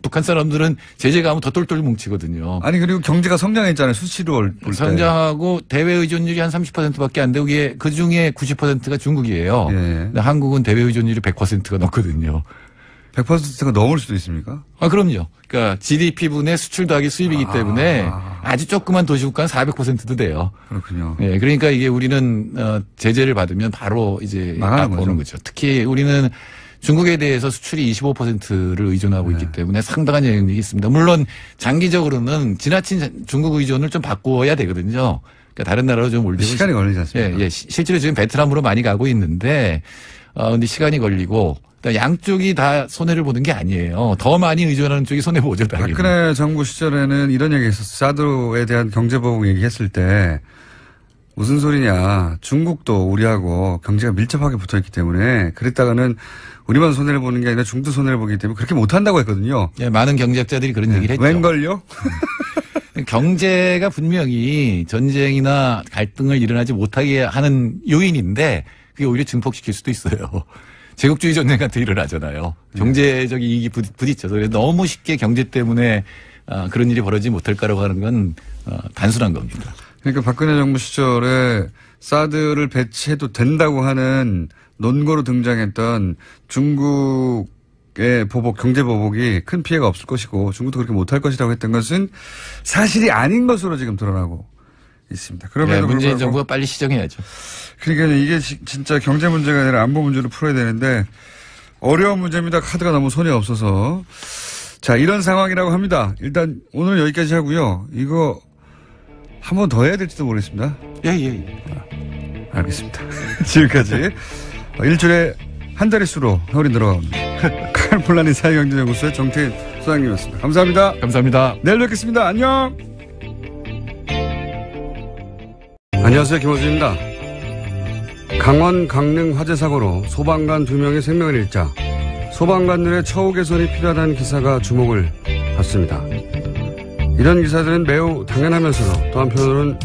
북한 사람들은 제재 가하면 더 똘똘 뭉치거든요. 아니 그리고 경제가 성장했잖아요. 수치로 볼 때. 성장하고 대외 의존율이 한 30%밖에 안 되고 이게 그 중에 90%가 중국이에요. 예. 근데 한국은 대외 의존율이 100%가 넘거든요. 100%가 넘을 수도 있습니까? 아, 그럼요. 그러니까 GDP 분의 수출 더하기 수입이기 때문에 아주 조그만 도시국가는 400%도 돼요. 그렇군요. 예, 그러니까 이게 우리는 제재를 받으면 바로 이제 나오는 거죠. 특히 우리는 중국에 대해서 수출이 25%를 의존하고 있기 때문에 상당한 영향력이 있습니다. 물론 장기적으로는 지나친 중국 의존을 좀 바꾸어야 되거든요. 그러니까 다른 나라로 좀 올리고 시간이 걸리지 않습니까? 예, 실제로 지금 베트남으로 많이 가고 있는데 근데 시간이 걸리고 양쪽이 다 손해를 보는 게 아니에요. 더 많이 의존하는 쪽이 손해보죠. 당연히. 박근혜 정부 시절에는 이런 얘기 했었어요. 사드에 대한 경제보복 얘기했을 때 무슨 소리냐. 중국도 우리하고 경제가 밀접하게 붙어있기 때문에 그랬다가는 우리만 손해를 보는 게 아니라 중국도 손해를 보기 때문에 그렇게 못한다고 했거든요. 예, 많은 경제학자들이 그런 얘기를 했죠. 웬걸요? 경제가 분명히 전쟁이나 갈등을 일어나지 못하게 하는 요인인데 그게 오히려 증폭시킬 수도 있어요. 제국주의 전쟁 같은 일을 하잖아요. 경제적 이익이 부딪혀서 그래서 너무 쉽게 경제 때문에 그런 일이 벌어지지 못할 거라고 하는 건 단순한 겁니다. 그러니까 박근혜 정부 시절에 사드를 배치해도 된다고 하는 논거로 등장했던 중국의 보복, 경제 보복이 큰 피해가 없을 것이고 중국도 그렇게 못할 것이라고 했던 것은 사실이 아닌 것으로 지금 드러나고 있습니다. 그러면 문재인 정부가 빨리 시정해야죠. 그러니까 이게 진짜 경제 문제가 아니라 안보 문제로 풀어야 되는데 어려운 문제입니다. 카드가 너무 손이 없어서. 자, 이런 상황이라고 합니다. 일단 오늘 여기까지 하고요. 이거 한 번 더 해야 될지도 모르겠습니다. 예. 알겠습니다. 지금까지 일주일에 한 자릿수로 서울이 늘어갑니다. 칼폴라니 사회경제연구소의 정태인 소장님이었습니다. 감사합니다. 감사합니다. 내일 뵙겠습니다. 안녕. 안녕하세요. 김호준입니다. 강원 강릉 화재 사고로 소방관 2명의 생명을 잃자 소방관들의 처우 개선이 필요하다는 기사가 주목을 받습니다. 이런 기사들은 매우 당연하면서도 또 한편으로는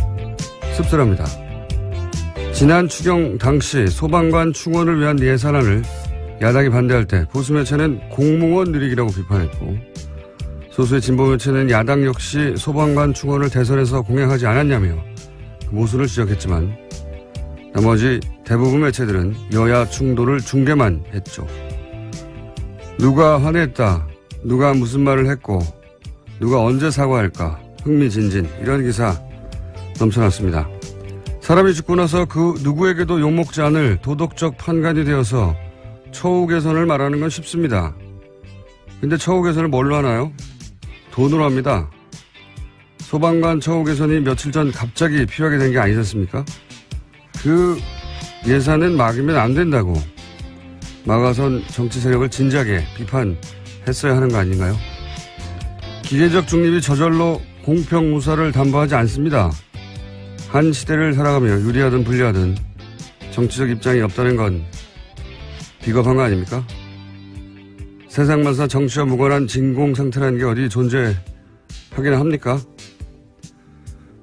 씁쓸합니다. 지난 추경 당시 소방관 충원을 위한 예산안을 야당이 반대할 때 보수 매체는 공무원 누리기라고 비판했고 소수의 진보 매체는 야당 역시 소방관 충원을 대선에서 공약하지 않았냐며 모순을 지적했지만 나머지 대부분 매체들은 여야 충돌을 중계만 했죠. 누가 화냈다, 누가 무슨 말을 했고 누가 언제 사과할까 흥미진진 이런 기사 넘쳐났습니다. 사람이 죽고 나서 그 누구에게도 욕먹지 않을 도덕적 판관이 되어서 처우 개선을 말하는 건 쉽습니다. 근데 처우 개선을 뭘로 하나요? 돈으로 합니다. 소방관 처우 개선이 며칠 전 갑자기 필요하게 된 게 아니지 않습니까? 그 예산은 막으면 안 된다고 막아선 정치 세력을 진지하게 비판했어야 하는 거 아닌가요? 기계적 중립이 저절로 공평무사를 담보하지 않습니다. 한 시대를 살아가며 유리하든 불리하든 정치적 입장이 없다는 건 비겁한 거 아닙니까? 세상만사 정치와 무관한 진공 상태라는 게 어디 존재하기나 합니까?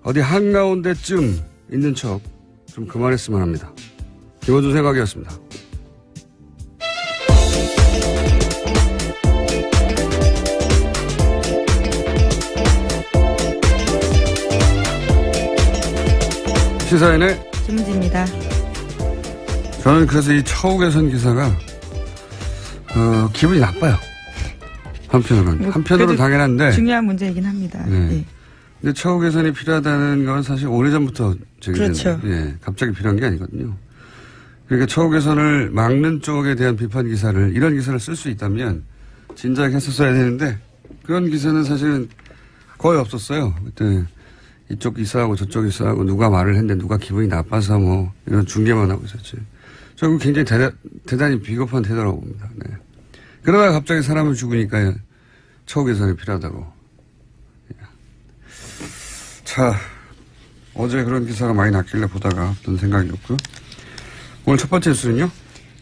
어디 한가운데쯤 있는 척 좀 그만했으면 합니다. 김어준 생각이었습니다. 시사인의 김은지입니다. 저는 그래서 이 처우 개선 기사가 기분이 나빠요. 한편으로는. 한편으로는 당연한데. 중요한 문제이긴 합니다. 네. 네. 근데 처우 개선이 필요하다는 건 사실 오래전부터 그렇죠. 예, 갑자기 필요한 게 아니거든요. 그러니까 처우 개선을 막는 쪽에 대한 비판 기사를 이런 기사를 쓸 수 있다면 진작에 했었어야 되는데 그런 기사는 사실은 거의 없었어요. 그때 이쪽 이사하고 저쪽 이사하고 누가 말을 했는데 누가 기분이 나빠서 뭐 이런 중계만 하고 있었지. 저는 굉장히 대단히 비겁한 태도라고 봅니다. 네. 그러다가 갑자기 사람을 죽으니까 처우 개선이 필요하다고. 자, 어제 그런 기사가 많이 났길래 보다가 어떤 생각이었고요. 오늘 첫 번째 뉴스는요?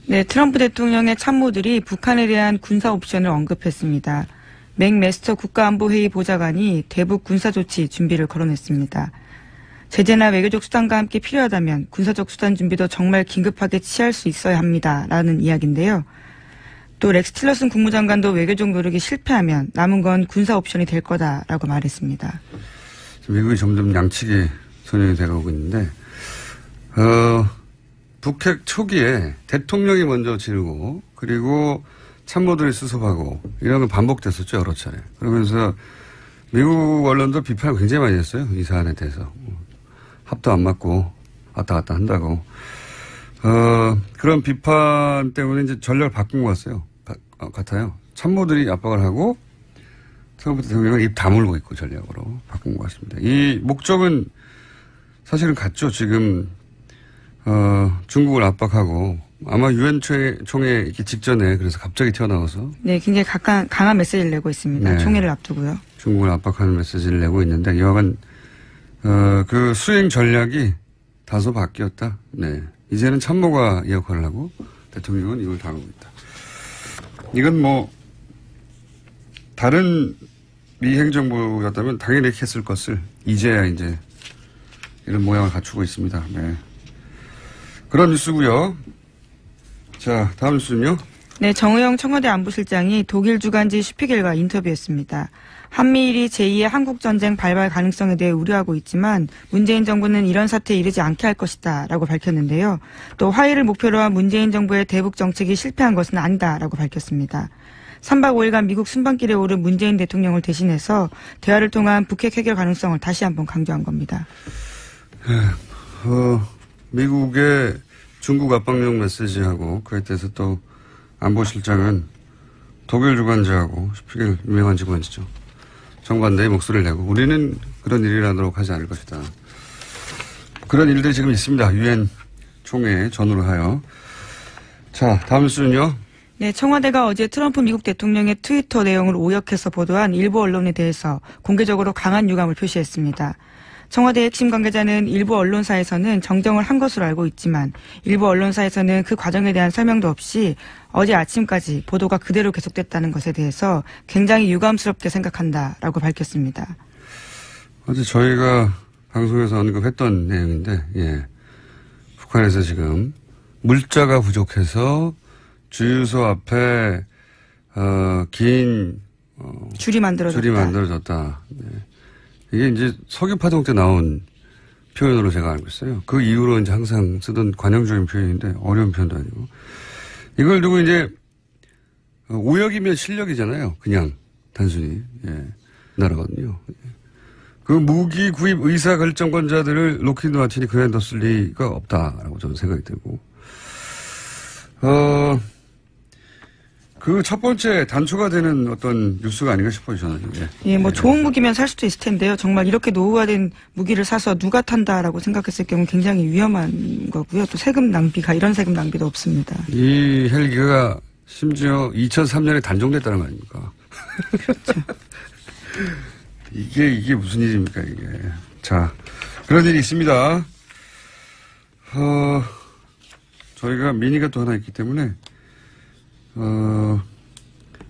네, 트럼프 대통령의 참모들이 북한에 대한 군사 옵션을 언급했습니다. 맥메스터 국가안보회의 보좌관이 대북 군사조치 준비를 거론했습니다. 제재나 외교적 수단과 함께 필요하다면 군사적 수단 준비도 정말 긴급하게 취할 수 있어야 합니다라는 이야기인데요. 또 렉스 틸러슨 국무장관도 외교적 노력이 실패하면 남은 건 군사 옵션이 될 거다라고 말했습니다. 미국이 점점 양측이 선정이 되어가고 있는데 북핵 초기에 대통령이 먼저 지르고 그리고 참모들이 수습하고 이런 건 반복됐었죠, 여러 차례. 그러면서 미국 언론도 비판을 굉장히 많이 했어요, 이 사안에 대해서. 합도 안 맞고 왔다 갔다 한다고. 그런 비판 때문에 이제 전략을 바꾼 것 같아요. 참모들이 압박을 하고 트럼프 대통령은 입 다물고 있고 전략으로 바꾼 것 같습니다. 이 목적은 사실은 같죠. 지금 중국을 압박하고 아마 유엔 총회 있기 직전에 그래서 갑자기 튀어나와서 네, 굉장히 강한 메시지를 내고 있습니다. 네, 총회를 앞두고요. 중국을 압박하는 메시지를 내고 있는데 여하간 그 수행 전략이 다소 바뀌었다. 네, 이제는 참모가 이 역할을 하고 대통령은 이걸 당하고 있다. 이건 뭐 다른 미 행정부였다면 당연히 이렇게 했을 것을 이제야 이제 이런 모양을 갖추고 있습니다. 네. 그런 뉴스고요. 자, 다음 뉴스는요. 네, 정의용 청와대 안보실장이 독일 주간지 슈피겔과 인터뷰했습니다. 한미일이 제2의 한국전쟁 발발 가능성에 대해 우려하고 있지만 문재인 정부는 이런 사태에 이르지 않게 할 것이다 라고 밝혔는데요. 또 화해를 목표로 한 문재인 정부의 대북 정책이 실패한 것은 아니다 라고 밝혔습니다. 3박 5일간 미국 순방길에 오른 문재인 대통령을 대신해서 대화를 통한 북핵 해결 가능성을 다시 한번 강조한 겁니다. 미국의 중국 압박용 메시지하고 그에 대해서 또 안보실장은 독일 주간지하고 슈피겔 유명한 직원이죠. 정반대의 목소리를 내고 우리는 그런 일이라도록 하지 않을 것이다. 그런 일들이 지금 있습니다. 유엔 총회 전후로 하여. 자, 다음 뉴스는요. 네, 청와대가 어제 트럼프 미국 대통령의 트위터 내용을 오역해서 보도한 일부 언론에 대해서 공개적으로 강한 유감을 표시했습니다. 청와대 핵심 관계자는 일부 언론사에서는 정정을 한 것으로 알고 있지만 일부 언론사에서는 그 과정에 대한 설명도 없이 어제 아침까지 보도가 그대로 계속됐다는 것에 대해서 굉장히 유감스럽게 생각한다라고 밝혔습니다. 어제 저희가 방송에서 언급했던 내용인데, 예. 북한에서 지금 물자가 부족해서 주유소 앞에 긴 줄이 만들어졌다. 네. 이게 이제 석유파동 때 나온 표현으로 제가 알고 있어요. 그 이후로 이제 항상 쓰던 관용적인 표현인데 어려운 표현도 아니고. 이걸 두고 이제 오역이면 실력이잖아요. 그냥 단순히. 예. 나라거든요. 그 무기 구입 의사 결정권자들을 로키드 마틴이 그냥 뒀을 리가 없다라고 저는 생각이 들고. 그 첫 번째 단초가 되는 어떤 뉴스가 아닌가 싶어요, 저는. 예, 뭐 좋은 무기면 살 수도 있을 텐데요. 정말 이렇게 노후화된 무기를 사서 누가 탄다라고 생각했을 경우 굉장히 위험한 거고요. 또 세금 낭비가 이런 세금 낭비도 없습니다. 이 헬기가 심지어 2003년에 단종됐다는 거 아닙니까? 그렇죠. 이게 무슨 일입니까, 이게. 자, 그런 일이 있습니다. 저희가 미니가 또 하나 있기 때문에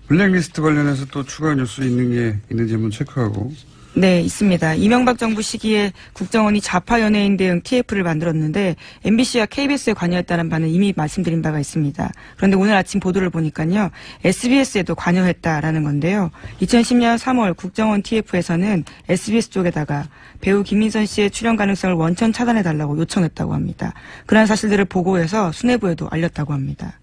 블랙리스트 관련해서 또 추가 뉴스 있는 게 있는지 한번 체크하고. 네, 있습니다. 이명박 정부 시기에 국정원이 좌파 연예인 대응 TF를 만들었는데 MBC와 KBS에 관여했다는 바는 이미 말씀드린 바가 있습니다. 그런데 오늘 아침 보도를 보니까요. SBS에도 관여했다라는 건데요. 2010년 3월 국정원 TF에서는 SBS 쪽에다가 배우 김민선 씨의 출연 가능성을 원천 차단해달라고 요청했다고 합니다. 그러한 사실들을 보고해서 수뇌부에도 알렸다고 합니다.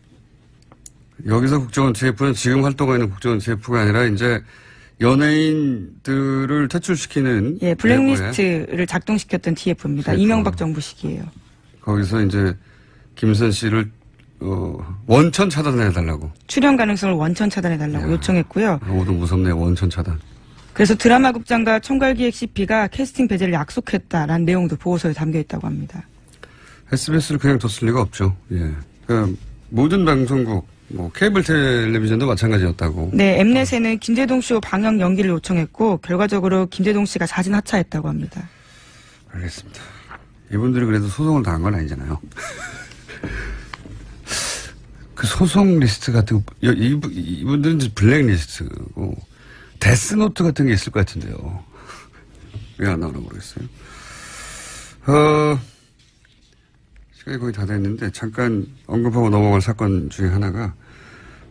여기서 국정원 TF는 지금 활동하고 있는 국정원 TF가 아니라 이제 연예인들을 퇴출시키는. 예, 블랙리스트를 작동시켰던 TF입니다. TF. 이명박 정부 시기예요. 거기서 이제 김선 씨를 원천 차단해달라고. 출연 가능성을 원천 차단해달라고 요청했고요. 오도 무섭네요. 원천 차단. 그래서 드라마 국장과 총괄기획 CP가 캐스팅 배제를 약속했다라는 내용도 보고서에 담겨 있다고 합니다. SBS를 그냥 뒀을 리가 없죠. 예. 그러니까 모든 방송국, 뭐 케이블 텔레비전도 마찬가지였다고. 네, 엠넷에는 김대동 쇼 방영 연기를 요청했고 결과적으로 김대동 씨가 자진 하차했다고 합니다. 알겠습니다. 이분들이 그래도 소송을 당한 건 아니잖아요. 그 소송 리스트 같은 거, 이분들은 블랙 리스트고 데스노트 같은 게 있을 것 같은데요. 왜 안 나오나 모르겠어요. 시간이 거의 다 됐는데 잠깐 언급하고 넘어갈 사건 중에 하나가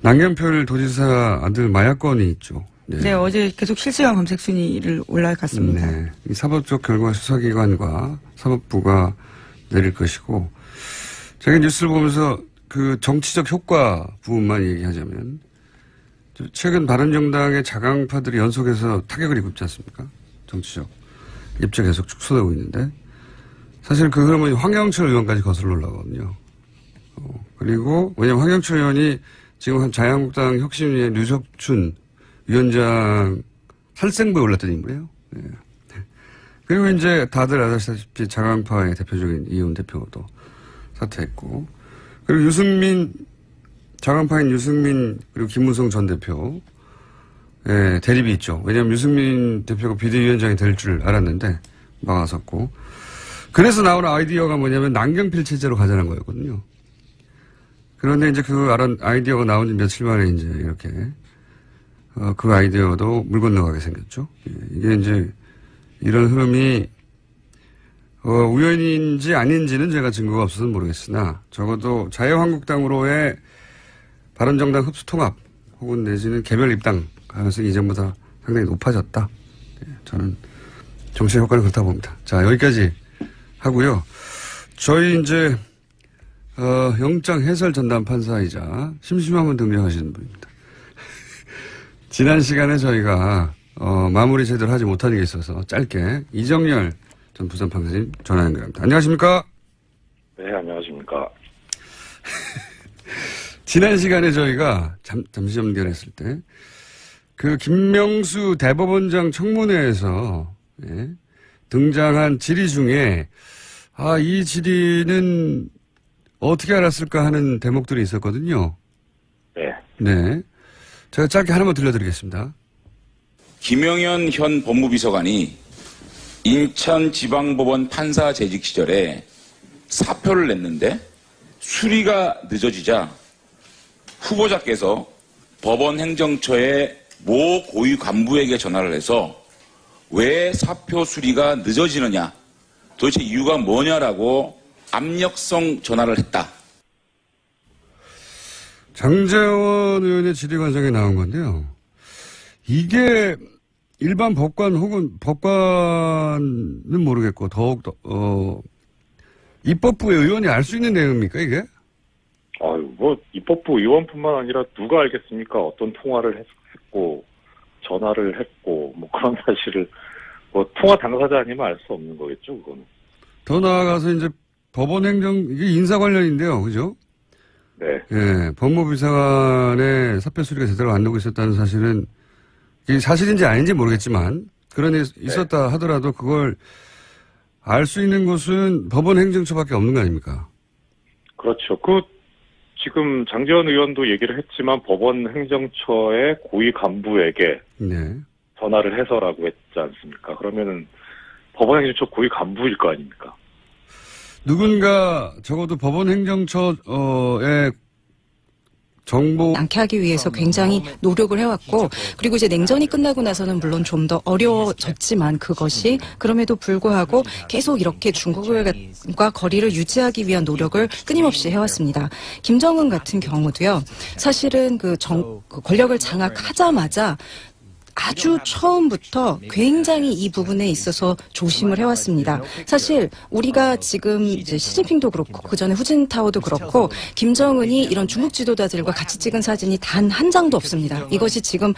남경필 도지사 아들 마약건이 있죠. 네. 네, 어제 계속 실시간 검색 순위를 올라갔습니다. 네. 이 사법적 결과 수사기관과 사법부가 내릴 것이고 제가 뉴스를 보면서 그 정치적 효과 부분만 얘기하자면 최근 바른정당의 자강파들이 연속해서 타격을 입지 않습니까? 정치적 입장 계속 축소되고 있는데 사실 그 흐름은 황영철 의원까지 거슬러 올라가거든요. 그리고 왜냐하면 황영철 의원이 지금 자유한국당 혁신위의 류석춘 위원장 살생부에 올랐던 인물이에요. 네. 그리고 이제 다들 아시다시피 자강파의 대표적인 이훈 대표도 사퇴했고 그리고 자강파인 유승민 그리고 김무성 전 대표 대립이 있죠. 왜냐하면 유승민 대표가 비대위원장이 될 줄 알았는데 막아섰고 그래서 나오는 아이디어가 뭐냐면 남경필 체제로 가자는 거였거든요. 그런데 이제 그 아이디어가 나온 지 며칠 만에 이제 이렇게 그 아이디어도 물 건너가게 생겼죠. 이게 이제 이런 흐름이 우연인지 아닌지는 제가 증거가 없어서 모르겠으나 적어도 자유한국당으로의 바른정당 흡수통합 혹은 내지는 개별 입당 가능성이 이전보다 상당히 높아졌다. 저는 정치의 효과는 그렇다고 봅니다. 자, 여기까지 하고요. 저희 이제 영장 해설 전담 판사이자 심심하면 등장하시는 분입니다. 지난 시간에 저희가 마무리 제대로 하지 못한 게 있어서 짧게 이정열 전 부산판사님 전화 연결합니다. 안녕하십니까? 네, 안녕하십니까? 지난 시간에 저희가 잠시 연결했을 때 그 김명수 대법원장 청문회에서 등장한 질의 중에 이 질의는 어떻게 알았을까 하는 대목들이 있었거든요. 네. 네. 제가 짧게 하나만 들려드리겠습니다. 김영현 현 법무비서관이 인천지방법원 판사 재직 시절에 사표를 냈는데 수리가 늦어지자 후보자께서 법원 행정처의 모 고위 간부에게 전화를 해서 왜 사표 수리가 늦어지느냐, 도대체 이유가 뭐냐라고 압력성 전화를 했다. 장제원 의원의 질의 과정에 나온 건데요. 이게 일반 법관 혹은 법관은 모르겠고 더욱더 입법부 의원이 알 수 있는 내용입니까 이게? 입법부 의원뿐만 아니라 누가 알겠습니까? 어떤 통화를 했고 전화를 했고 그런 사실을 통화 당사자 아니면 알 수 없는 거겠죠, 그거는. 더 나아가서 이제 법원 행정 이게 인사 관련인데요, 그죠? 네. 예, 법무비서관의 사표 수리가 제대로 안 되고 있었다는 사실은 이게 사실인지 아닌지 모르겠지만 그런 일 있었다 하더라도 그걸 알 수 있는 곳은 법원 행정처밖에 없는 거 아닙니까? 그렇죠. 지금 장제원 의원도 얘기를 했지만 법원 행정처의 고위 간부에게 전화를 해서라고 했지 않습니까? 그러면은 법원 행정처 고위 간부일 거 아닙니까? 누군가 적어도 법원 행정처의 정보 않게 하기 위해서 굉장히 노력을 해왔고 그리고 이제 냉전이 끝나고 나서는 물론 좀 더 어려워졌지만 그것이 그럼에도 불구하고 계속 이렇게 중국과 거리를 유지하기 위한 노력을 끊임없이 해왔습니다. 김정은 같은 경우도요. 사실은 그 권력을 장악하자마자 아주 처음부터 굉장히 이 부분에 있어서 조심을 해왔습니다. 사실 우리가 지금 이제 시진핑도 그렇고 그 전에 후진타오도 그렇고 김정은이 이런 중국 지도자들과 같이 찍은 사진이 단 한 장도 없습니다. 이것이 지금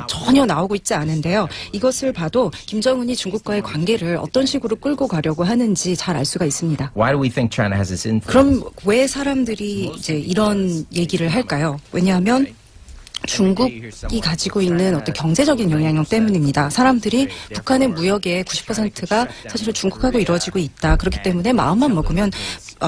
전혀 나오고 있지 않은데요. 이것을 봐도 김정은이 중국과의 관계를 어떤 식으로 끌고 가려고 하는지 잘 알 수가 있습니다. 그럼 왜 사람들이 이제 이런 얘기를 할까요? 왜냐하면 중국이 가지고 있는 어떤 경제적인 영향력 때문입니다. 사람들이 북한의 무역의 90%가 사실은 중국하고 이루어지고 있다. 그렇기 때문에 마음만 먹으면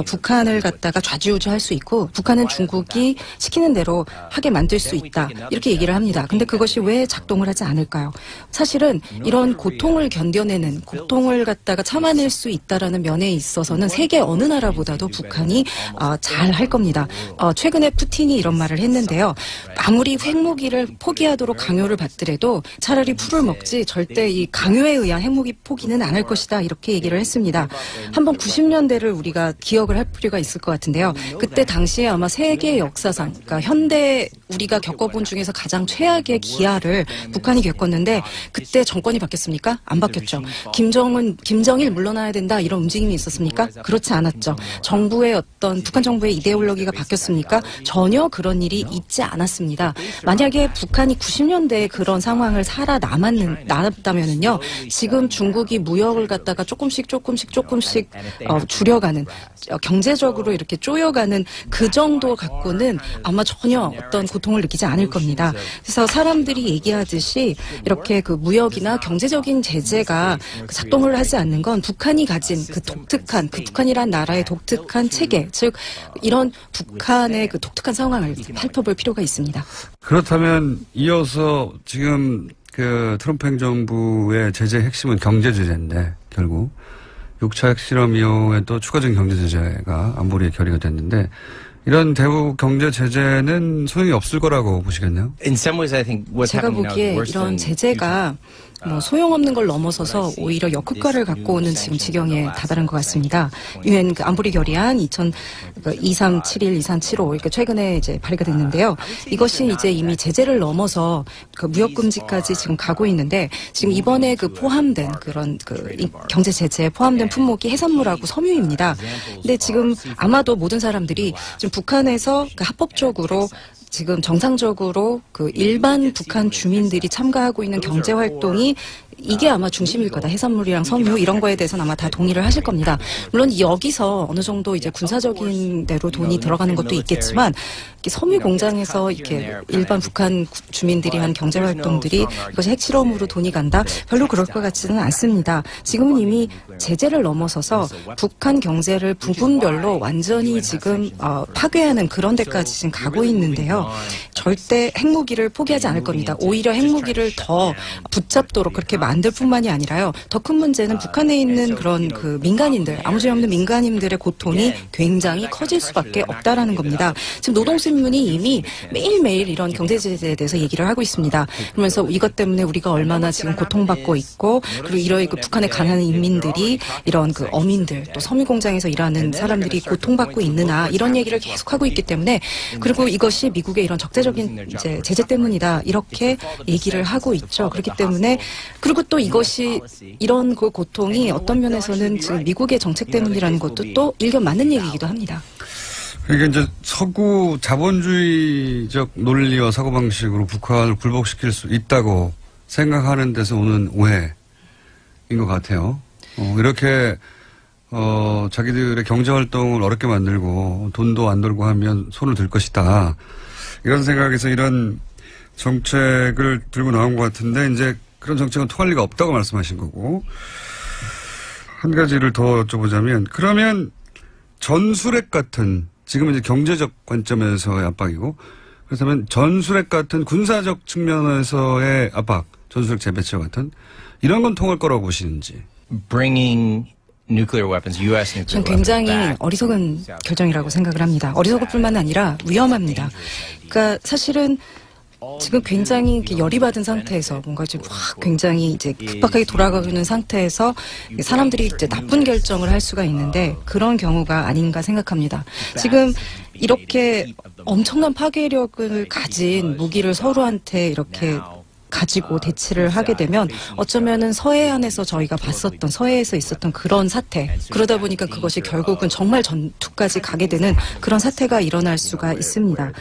북한을 갖다가 좌지우지할 수 있고 북한은 중국이 시키는 대로 하게 만들 수 있다. 이렇게 얘기를 합니다. 근데 그것이 왜 작동을 하지 않을까요? 사실은 이런 고통을 견뎌내는, 고통을 갖다가 참아낼 수 있다라는 면에 있어서는 세계 어느 나라보다도 북한이 잘 할 겁니다. 최근에 푸틴이 이런 말을 했는데요. 아무리 핵무기를 포기하도록 강요를 받더라도 차라리 풀을 먹지 절대 이 강요에 의한 핵무기 포기는 안 할 것이다. 이렇게 얘기를 했습니다. 한번 90년대를 우리가 기억을 할 필요가 있을 것 같은데요. 그때 당시에 아마 세계 역사상, 그러니까 현대 우리가 겪어본 중에서 가장 최악의 기아를 북한이 겪었는데 그때 정권이 바뀌었습니까? 안 바뀌었죠. 김정일 물러나야 된다 이런 움직임이 있었습니까? 그렇지 않았죠. 정부의 북한 정부의 이데올로기가 바뀌었습니까? 전혀 그런 일이 있지 않았습니다. 만약에 북한이 90년대에 그런 상황을 살아남았다면은요, 지금 중국이 무역을 갖다가 조금씩 줄여가는, 경제적으로 이렇게 쪼여가는 그 정도 갖고는 아마 전혀 어떤 고통을 느끼지 않을 겁니다. 그래서 사람들이 얘기하듯이 이렇게 그 무역이나 경제적인 제재가 작동을 하지 않는 건 북한이 가진 그 독특한, 그 북한이란 나라의 독특한 체계, 즉 이런 북한의 그 독특한 상황을 살펴볼 필요가 있습니다. 그렇다면 이어서 지금 그 트럼프 행정부의 제재 핵심은 경제 제재인데 결국 6차 핵실험 이후에 또 추가적인 경제 제재가 안보리에 결의가 됐는데 이런 대북 경제 제재는 소용이 없을 거라고 보시겠네요? 제가 보기에 이런 제재가 소용없는 걸 넘어서서 오히려 역효과를 갖고 오는 지금 지경에 다다른 것 같습니다. 유엔 안보리 결의안 2371, 2375 그러니까 최근에 이제 발의가 됐는데요. 이것이 이제 이미 제재를 넘어서 그 무역 금지까지 지금 가고 있는데 지금 이번에 그 포함된 그런 그 경제 제재에 포함된 품목이 해산물하고 섬유입니다. 근데 지금 아마도 모든 사람들이 지금 북한에서 그 합법적으로 지금 정상적으로 그 일반 북한 주민들이 참가하고 있는 경제 활동이 이게 아마 중심일 거다. 해산물이랑 섬유 이런 거에 대해서는 아마 다 동의를 하실 겁니다. 물론 여기서 어느 정도 이제 군사적인 대로 돈이 들어가는 것도 있겠지만 섬유 공장에서 이렇게 일반 북한 주민들이 한 경제 활동들이 이것이 핵실험으로 돈이 간다? 별로 그럴 것 같지는 않습니다. 지금은 이미 제재를 넘어서서 북한 경제를 부분별로 완전히 지금 파괴하는 그런 데까지 지금 가고 있는데요. 절대 핵무기를 포기하지 않을 겁니다. 오히려 핵무기를 더 붙잡도록 그렇게 만들 뿐만이 아니라요. 더 큰 문제는 북한에 있는 그런 그 민간인들, 아무 죄 없는 민간인들의 고통이 굉장히 커질 수밖에 없다라는 겁니다. 지금 노동신문이 이미 매일매일 이런 경제 제재에 대해서 얘기를 하고 있습니다. 그러면서 이것 때문에 우리가 얼마나 지금 고통받고 있고 그리고 이런 그 북한에 가난한 인민들이 이런 그 어민들 또 섬유 공장에서 일하는 사람들이 고통받고 있느냐 이런 얘기를 계속하고 있기 때문에 그리고 이것이 미국의 이런 적대적인 이제 제재 때문이다 이렇게 얘기를 하고 있죠. 그렇기 때문에 그리고 또 이것이 이런 그 고통이 어떤 면에서는 지금 미국의 정책 때문이라는 것도 또 일견 맞는 얘기이기도 합니다. 그러니까 이제 서구 자본주의적 논리와 사고방식으로 북한을 굴복시킬 수 있다고 생각하는 데서 오는 오해인 것 같아요. 이렇게 자기들의 경제활동을 어렵게 만들고 돈도 안 돌고 하면 손을 들 것이다. 이런 생각에서 이런 정책을 들고 나온 것 같은데 이제 그런 정책은 통할 리가 없다고 말씀하신 거고 한 가지를 더 여쭤보자면 그러면 전술핵 같은 지금은 이제 경제적 관점에서의 압박이고 그렇다면 전술핵 같은 군사적 측면에서의 압박, 전술핵 재배치 같은 이런 건 통할 거라고 보시는지. 전 굉장히 어리석은 결정이라고 생각을 합니다. 어리석을 뿐만 아니라 위험합니다. 그러니까 사실은 지금 굉장히 이렇게 열이 받은 상태에서 뭔가 지금 확 굉장히 이제 급박하게 돌아가는 상태에서 사람들이 이제 나쁜 결정을 할 수가 있는데 그런 경우가 아닌가 생각합니다. 지금 이렇게 엄청난 파괴력을 가진 무기를 서로한테 이렇게 가지고 대치를 하게 되면 어쩌면은 서해안에서 저희가 봤었던 서해에서 있었던 그런 사태 그러다 보니까 그것이 결국은 정말 전투까지 가게 되는 그런 사태가 일어날 수가 있습니다.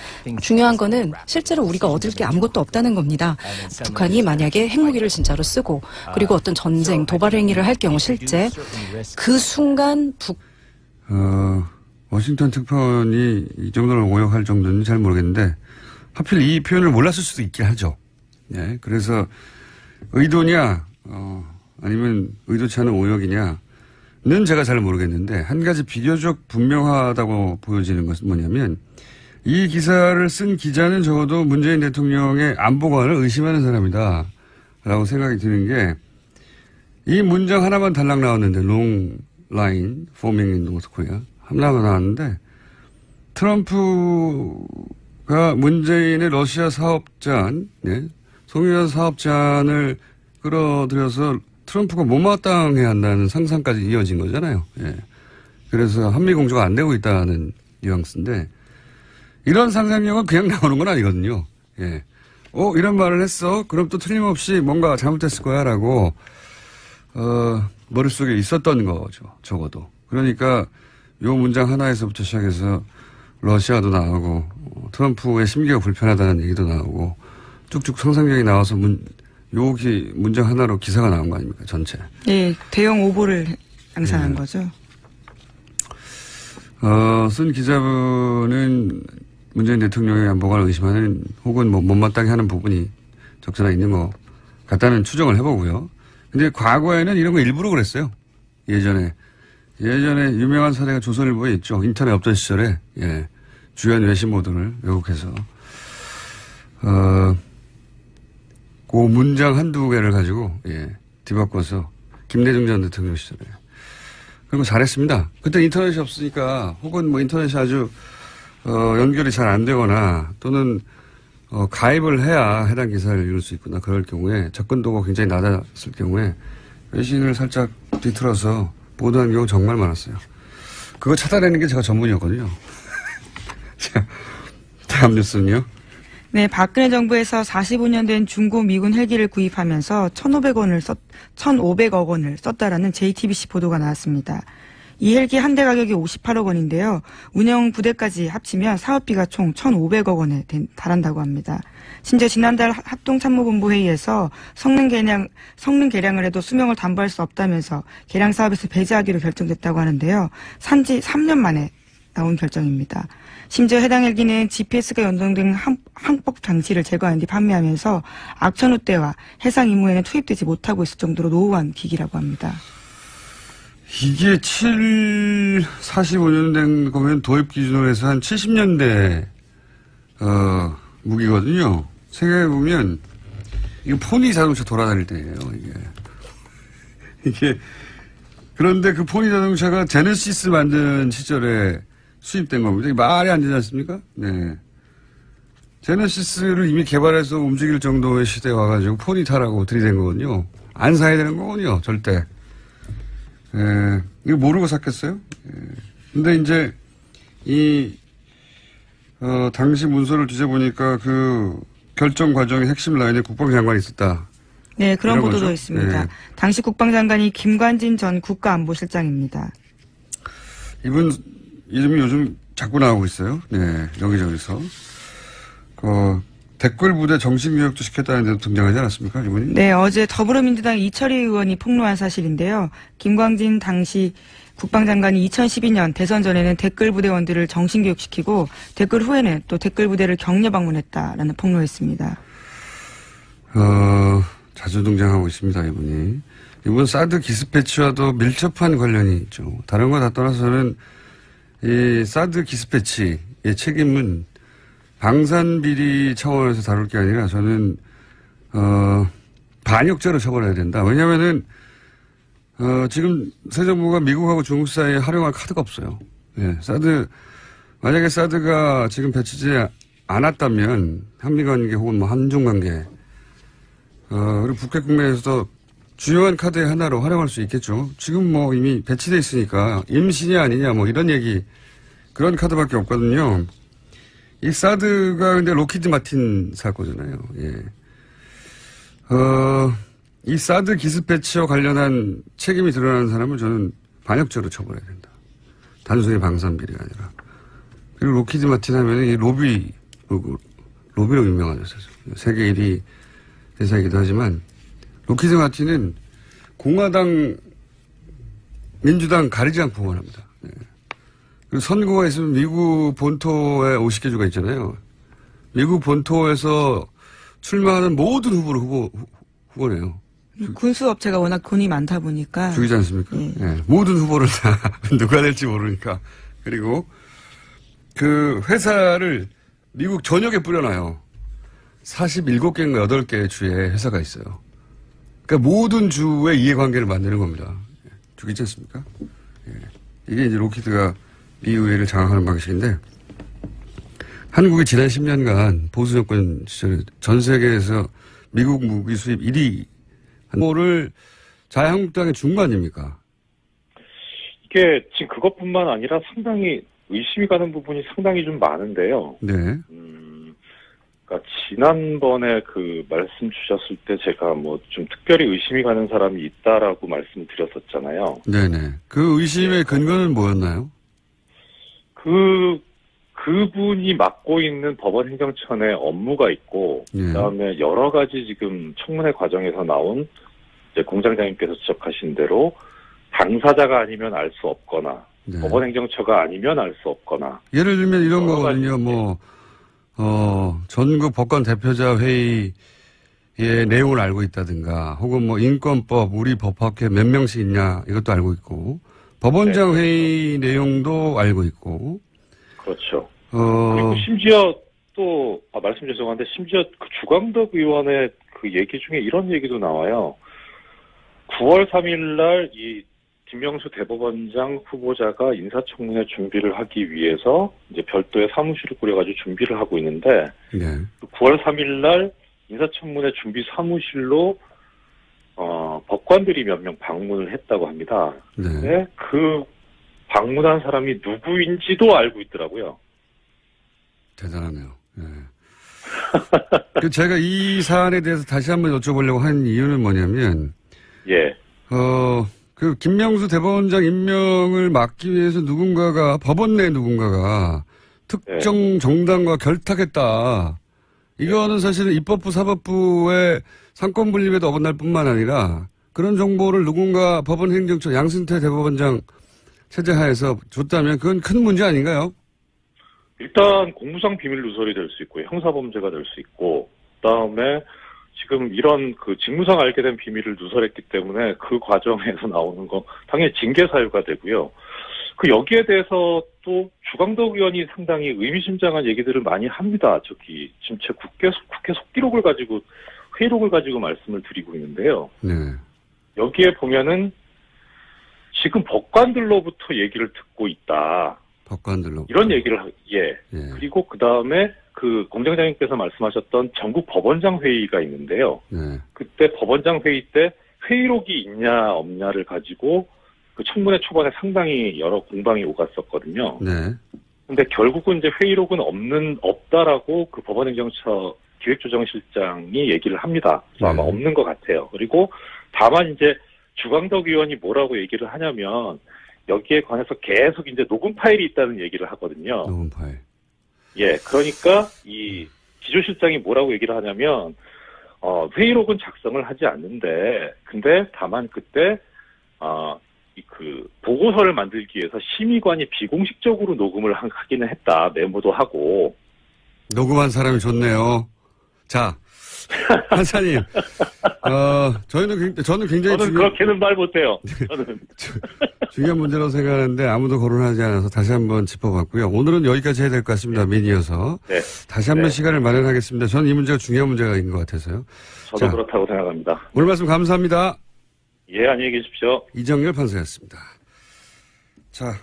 중요한 거는 실제로 우리가 얻을 게 아무것도 없다는 겁니다. 북한이 만약에 핵무기를 진짜로 쓰고 그리고 어떤 전쟁 도발 행위를 할 경우 실제 그 순간 워싱턴 특파원이 이 정도로 오역할 정도는 잘 모르겠는데 하필 이 표현을 몰랐을 수도 있긴 하죠. 예. 그래서 의도냐, 아니면 의도치 않은 오역이냐는 제가 잘 모르겠는데 한 가지 비교적 분명하다고 보여지는 것은 뭐냐면 이 기사를 쓴 기자는 적어도 문재인 대통령의 안보관을 의심하는 사람이다 라고 생각이 드는 게 이 문장 하나만 달랑 나왔는데 long line forming in North Korea 하나만 나왔는데 트럼프가 문재인의 러시아 사업잔, 네, 송유한 사업잔을 끌어들여서 트럼프가 못마땅해야 한다는 상상까지 이어진 거잖아요. 예. 그래서 한미공조가 안 되고 있다는 뉘앙스인데 이런 상상력은 그냥 나오는 건 아니거든요. 예. 이런 말을 했어? 그럼 또 틀림없이 뭔가 잘못했을 거야 라고 머릿속에 있었던 거죠. 적어도. 그러니까 요 문장 하나에서부터 시작해서 러시아도 나오고 트럼프의 심기가 불편하다는 얘기도 나오고 쭉쭉 상상력이 나와서 문장 하나로 기사가 나온 거 아닙니까? 전체. 네. 대형 오보를 양산한 거죠. 쓴 기자분은 문재인 대통령의 안보관을 의심하는 혹은 못마땅해 하는 부분이 적절히 있는 것 같다는 추정을 해보고요. 근데 과거에는 이런 거 일부러 그랬어요. 예전에 유명한 사례가 조선일보에 있죠. 인터넷 없던 시절에, 예. 주연 외신 모드를 왜곡해서, 그 문장 한두 개를 가지고, 예. 뒤바꿔서, 김대중 전 대통령 시절에. 그리고 잘했습니다. 그때 인터넷이 없으니까, 혹은 인터넷이 아주, 연결이 잘 안 되거나, 또는, 가입을 해야 해당 기사를 읽을 수 있구나. 그럴 경우에 접근도가 굉장히 낮았을 경우에 외신을 살짝 뒤틀어서 보도한 경우 정말 많았어요. 그거 찾아내는 게 제가 전문이었거든요. 다음 뉴스는요. 네, 박근혜 정부에서 45년 된 중고 미군 헬기를 구입하면서 1,500억 원을 썼다라는 JTBC 보도가 나왔습니다. 이 헬기 한 대 가격이 58억 원인데요. 운영 부대까지 합치면 사업비가 총 1,500억 원에 달한다고 합니다. 심지어 지난달 합동참모본부 회의에서 성능 개량을 해도 수명을 담보할 수 없다면서 개량 사업에서 배제하기로 결정됐다고 하는데요. 산지 3년 만에 나온 결정입니다. 심지어 해당 헬기는 GPS가 연동된 항법 장치를 제거한 뒤 판매하면서 악천 후대와 해상 임무에는 투입되지 못하고 있을 정도로 노후한 기기라고 합니다. 이게 45년 된 거면 도입 기준으로 해서 한 70년대, 무기거든요. 생각해보면, 이거 포니 자동차 돌아다닐 때예요, 이게. 그런데 그 포니 자동차가 제네시스 만든 시절에 수입된 겁니다. 이게 말이 안 되지 않습니까? 네. 제네시스를 이미 개발해서 움직일 정도의 시대에 와가지고 포니 타라고 들이댄 거거든요. 안 사야 되는 거군요, 절대. 예, 이거 모르고 샀겠어요? 예. 근데 이제, 당시 문서를 뒤져보니까 그 결정 과정의 핵심 라인에 국방장관이 있었다. 네, 그런 보도도 거죠? 있습니다. 예. 당시 국방장관이 김관진 전 국가안보실장입니다. 이분 이름이 요즘 자꾸 나오고 있어요. 네, 여기저기서. 댓글 부대 정신교육도 시켰다는 데도 등장하지 않았습니까, 이분이? 네, 어제 더불어민주당 이철희 의원이 폭로한 사실인데요. 김광진 당시 국방장관이 2012년 대선 전에는 댓글 부대원들을 정신교육시키고 댓글 후에는 또 댓글 부대를 격려 방문했다라는 폭로했습니다. 자주 등장하고 있습니다, 이분이. 이분 사드 기습배치와도 밀접한 관련이 있죠. 다른 거 다 떠나서는 이 사드 기습배치의 책임은 방산비리 차원에서 다룰 게 아니라 저는, 반역죄로 처벌해야 된다. 왜냐면은, 지금 새 정부가 미국하고 중국 사이에 활용할 카드가 없어요. 예, 만약에 사드가 지금 배치되지 않았다면, 한미 관계 혹은 한중 관계, 그리고 북핵 국면에서도 주요한 카드의 하나로 활용할 수 있겠죠. 지금 이미 배치돼 있으니까, 임신이 아니냐, 이런 얘기, 그런 카드밖에 없거든요. 이 사드가 근데 로키드 마틴 살 거잖아요. 예. 이 사드 기습 배치와 관련한 책임이 드러나는 사람을 저는 반역죄로 처벌해야 된다. 단순히 방산비리가 아니라. 그리고 로키드 마틴 하면은 이 로비로 유명하죠. 세계 1위 회사이기도 하지만 로키드 마틴은 공화당, 민주당 가리지 않고 응원합니다. 예. 그리고 선거가 있으면 미국 본토에 50개 주가 있잖아요. 미국 본토에서 출마하는 모든 후보네요. 군수업체가 워낙 돈이 많다 보니까. 죽이지 않습니까? 예. 예. 모든 후보를 다 누가 될지 모르니까. 그리고 그 회사를 미국 전역에 뿌려놔요. 47개인가 8개의 주에 회사가 있어요. 그러니까 모든 주의 이해관계를 만드는 겁니다. 죽이지 않습니까? 예. 이게 이제 로키드가 미 의회를 장악하는 방식인데, 한국이 지난 10년간 보수 정권 시절에 전 세계에서 미국 무기 수입 1위 한국을 자유한국당에 준 거 아닙니까? 이게 지금 그것뿐만 아니라 상당히 의심이 가는 부분이 상당히 좀 많은데요. 네. 그러니까 지난번에 그 말씀 주셨을 때 제가 뭐 좀 특별히 의심이 가는 사람이 있다라고 말씀드렸었잖아요. 네네. 그 의심의 근거는 뭐였나요? 그분이 맡고 있는 법원 행정처의 업무가 있고, 그다음에 여러 가지 지금 청문회 과정에서 나온 이제 공장장님께서 지적하신 대로 당사자가 아니면 알 수 없거나, 법원 행정처가 아니면 알 수 없거나. 예를 들면 이런 거거든요. 전국 법관 대표자 회의의 내용을 알고 있다든가, 혹은 뭐 인권법, 우리 법학회 몇 명씩 있냐, 이것도 알고 있고, 법원장 회의 내용도 알고 있고. 그렇죠. 그리고 심지어 또, 말씀 죄송한데, 심지어 그 주광덕 의원의 그 얘기 중에 이런 얘기도 나와요. 9월 3일 날 이 김명수 대법원장 후보자가 인사청문회 준비를 하기 위해서 이제 별도의 사무실을 꾸려가지고 준비를 하고 있는데, 9월 3일 날 인사청문회 준비 사무실로, 법관들이 몇 명 방문을 했다고 합니다. 근데 그 방문한 사람이 누구인지도 알고 있더라고요. 대단하네요. 예. 제가 이 사안에 대해서 다시 한번 여쭤보려고 한 이유는 뭐냐면, 그 김명수 대법원장 임명을 막기 위해서 누군가가, 법원 내 누군가가 특정 정당과 결탁했다. 이거는 사실은 입법부, 사법부의 상권 분립에도 어긋날 뿐만 아니라 그런 정보를 누군가 법원 행정처 양승태 대법원장 체제 하에서 줬다면 그건 큰 문제 아닌가요? 일단 공무상 비밀 누설이 될 수 있고 형사범죄가 될 수 있고, 그다음에 지금 이런 그 직무상 알게 된 비밀을 누설했기 때문에 그 과정에서 나오는 거 당연히 징계 사유가 되고요. 그 여기에 대해서 또 주광덕 의원이 상당히 의미심장한 얘기들을 많이 합니다. 저기 지금 제 국회 속기록을 가지고, 회의록을 가지고 말씀을 드리고 있는데요. 여기에 보면은 지금 법관들로부터 얘기를 듣고 있다. 법관들로. 이런 얘기를, 그리고 그 다음에 그 공장장님께서 말씀하셨던 전국 법원장 회의가 있는데요. 그때 법원장 회의 때 회의록이 있냐 없냐를 가지고 그 청문회 초반에 상당히 여러 공방이 오갔었거든요. 근데 결국은 이제 회의록은 없다라고 그 법원행정처 기획조정실장이 얘기를 합니다. 그래서 아마 없는 것 같아요. 그리고 다만 이제 주광덕 의원이 뭐라고 얘기를 하냐면, 여기에 관해서 계속 이제 녹음 파일이 있다는 얘기를 하거든요. 녹음 파일. 그러니까 이 기조실장이 뭐라고 얘기를 하냐면, 회의록은 작성을 하지 않는데, 근데 다만 그때, 그 보고서를 만들기 위해서 심의관이 비공식적으로 녹음을 하기는 했다. 메모도 하고. 녹음한 사람이 좋네요. 자, 판사님, 저는 굉장히 그렇게는 말 못해요. 저는 중요한 문제라고 생각하는데 아무도 거론하지 않아서 다시 한번 짚어봤고요. 오늘은 여기까지 해야 될 것 같습니다. 미니어서. 다시 한번 시간을 마련하겠습니다. 저는 이 문제가 중요한 문제가 있는 것 같아서요. 저도 그렇다고 생각합니다. 오늘 말씀 감사합니다. 안녕히 계십시오. 이정열 판사였습니다. 자,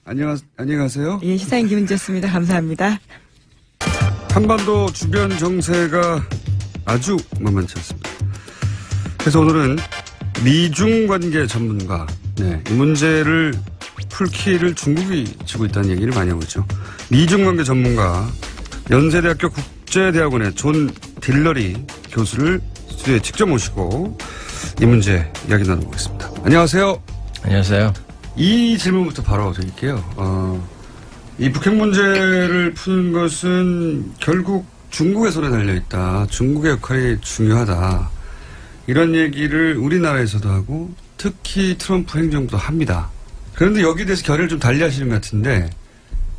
안녕히 가세요. 시사인 김은지였습니다. 감사합니다. 한반도 주변 정세가 아주 만만치 않습니다. 그래서 오늘은 미중 관계 전문가, 이 문제를 풀 키를 중국이 쥐고 있다는 얘기를 많이 하고 있죠. 미중 관계 전문가, 연세대학교 국제대학원의 존 딜러리 교수를 스튜디오에 직접 모시고 이 문제 이야기 나눠보겠습니다. 안녕하세요. 안녕하세요. 이 질문부터 바로 드릴게요. 이 북핵 문제를 푸는 것은 결국 중국의 손에 달려있다. 중국의 역할이 중요하다. 이런 얘기를 우리나라에서도 하고 특히 트럼프 행정부도 합니다. 그런데 여기에 대해서 결의를 좀 달리 하시는 것 같은데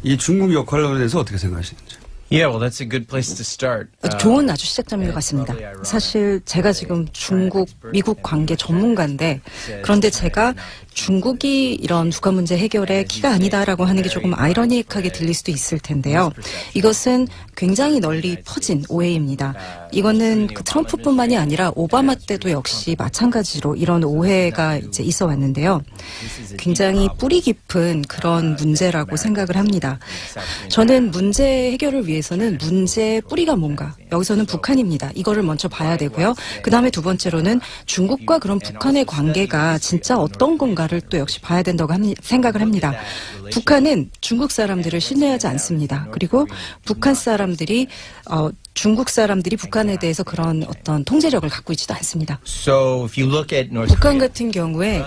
이 중국 역할에 대해서 어떻게 생각하시는지? Yeah, well, that's a good place to start. 좋은 아주 시작점인 것 같습니다. 사실 제가 지금 중국, 미국 관계 전문가인데 그런데 제가 중국이 이런 북한 문제 해결의 키가 아니다라고 하는 게 조금 아이러니하게 들릴 수도 있을 텐데요. 이것은 굉장히 널리 퍼진 오해입니다. 이거는 그 트럼프뿐만이 아니라 오바마 때도 역시 마찬가지로 이런 오해가 이제 있어 왔는데요. 굉장히 뿌리 깊은 그런 문제라고 생각을 합니다. 저는 문제 해결을 위해서는 문제의 뿌리가 뭔가, 여기서는 북한입니다. 이거를 먼저 봐야 되고요. 그 다음에 두 번째로는 중국과 그런 북한의 관계가 진짜 어떤 건가를 또 역시 봐야 된다고 생각을 합니다. 북한은 중국 사람들을 신뢰하지 않습니다. 그리고 북한 사람들이 중국 사람들이 북한에 대해서 그런 어떤 통제력을 갖고 있지도 않습니다. 북한 같은 경우에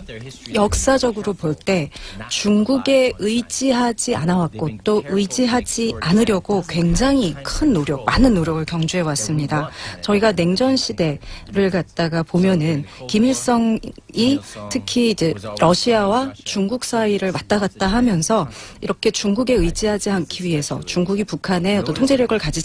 역사적으로 볼 때 중국에 의지하지 않아왔고 또 의지하지 않으려고 굉장히 큰 노력, 많은 노력을 경주해 왔습니다. 저희가 냉전 시대를 갖다가 보면은 김일성이 특히 이제 러시아와 중국 사이를 왔다 갔다 하면서 이렇게 중국에 의지하지 않기 위해서 중국이 북한에 어떤 통제력을 가지지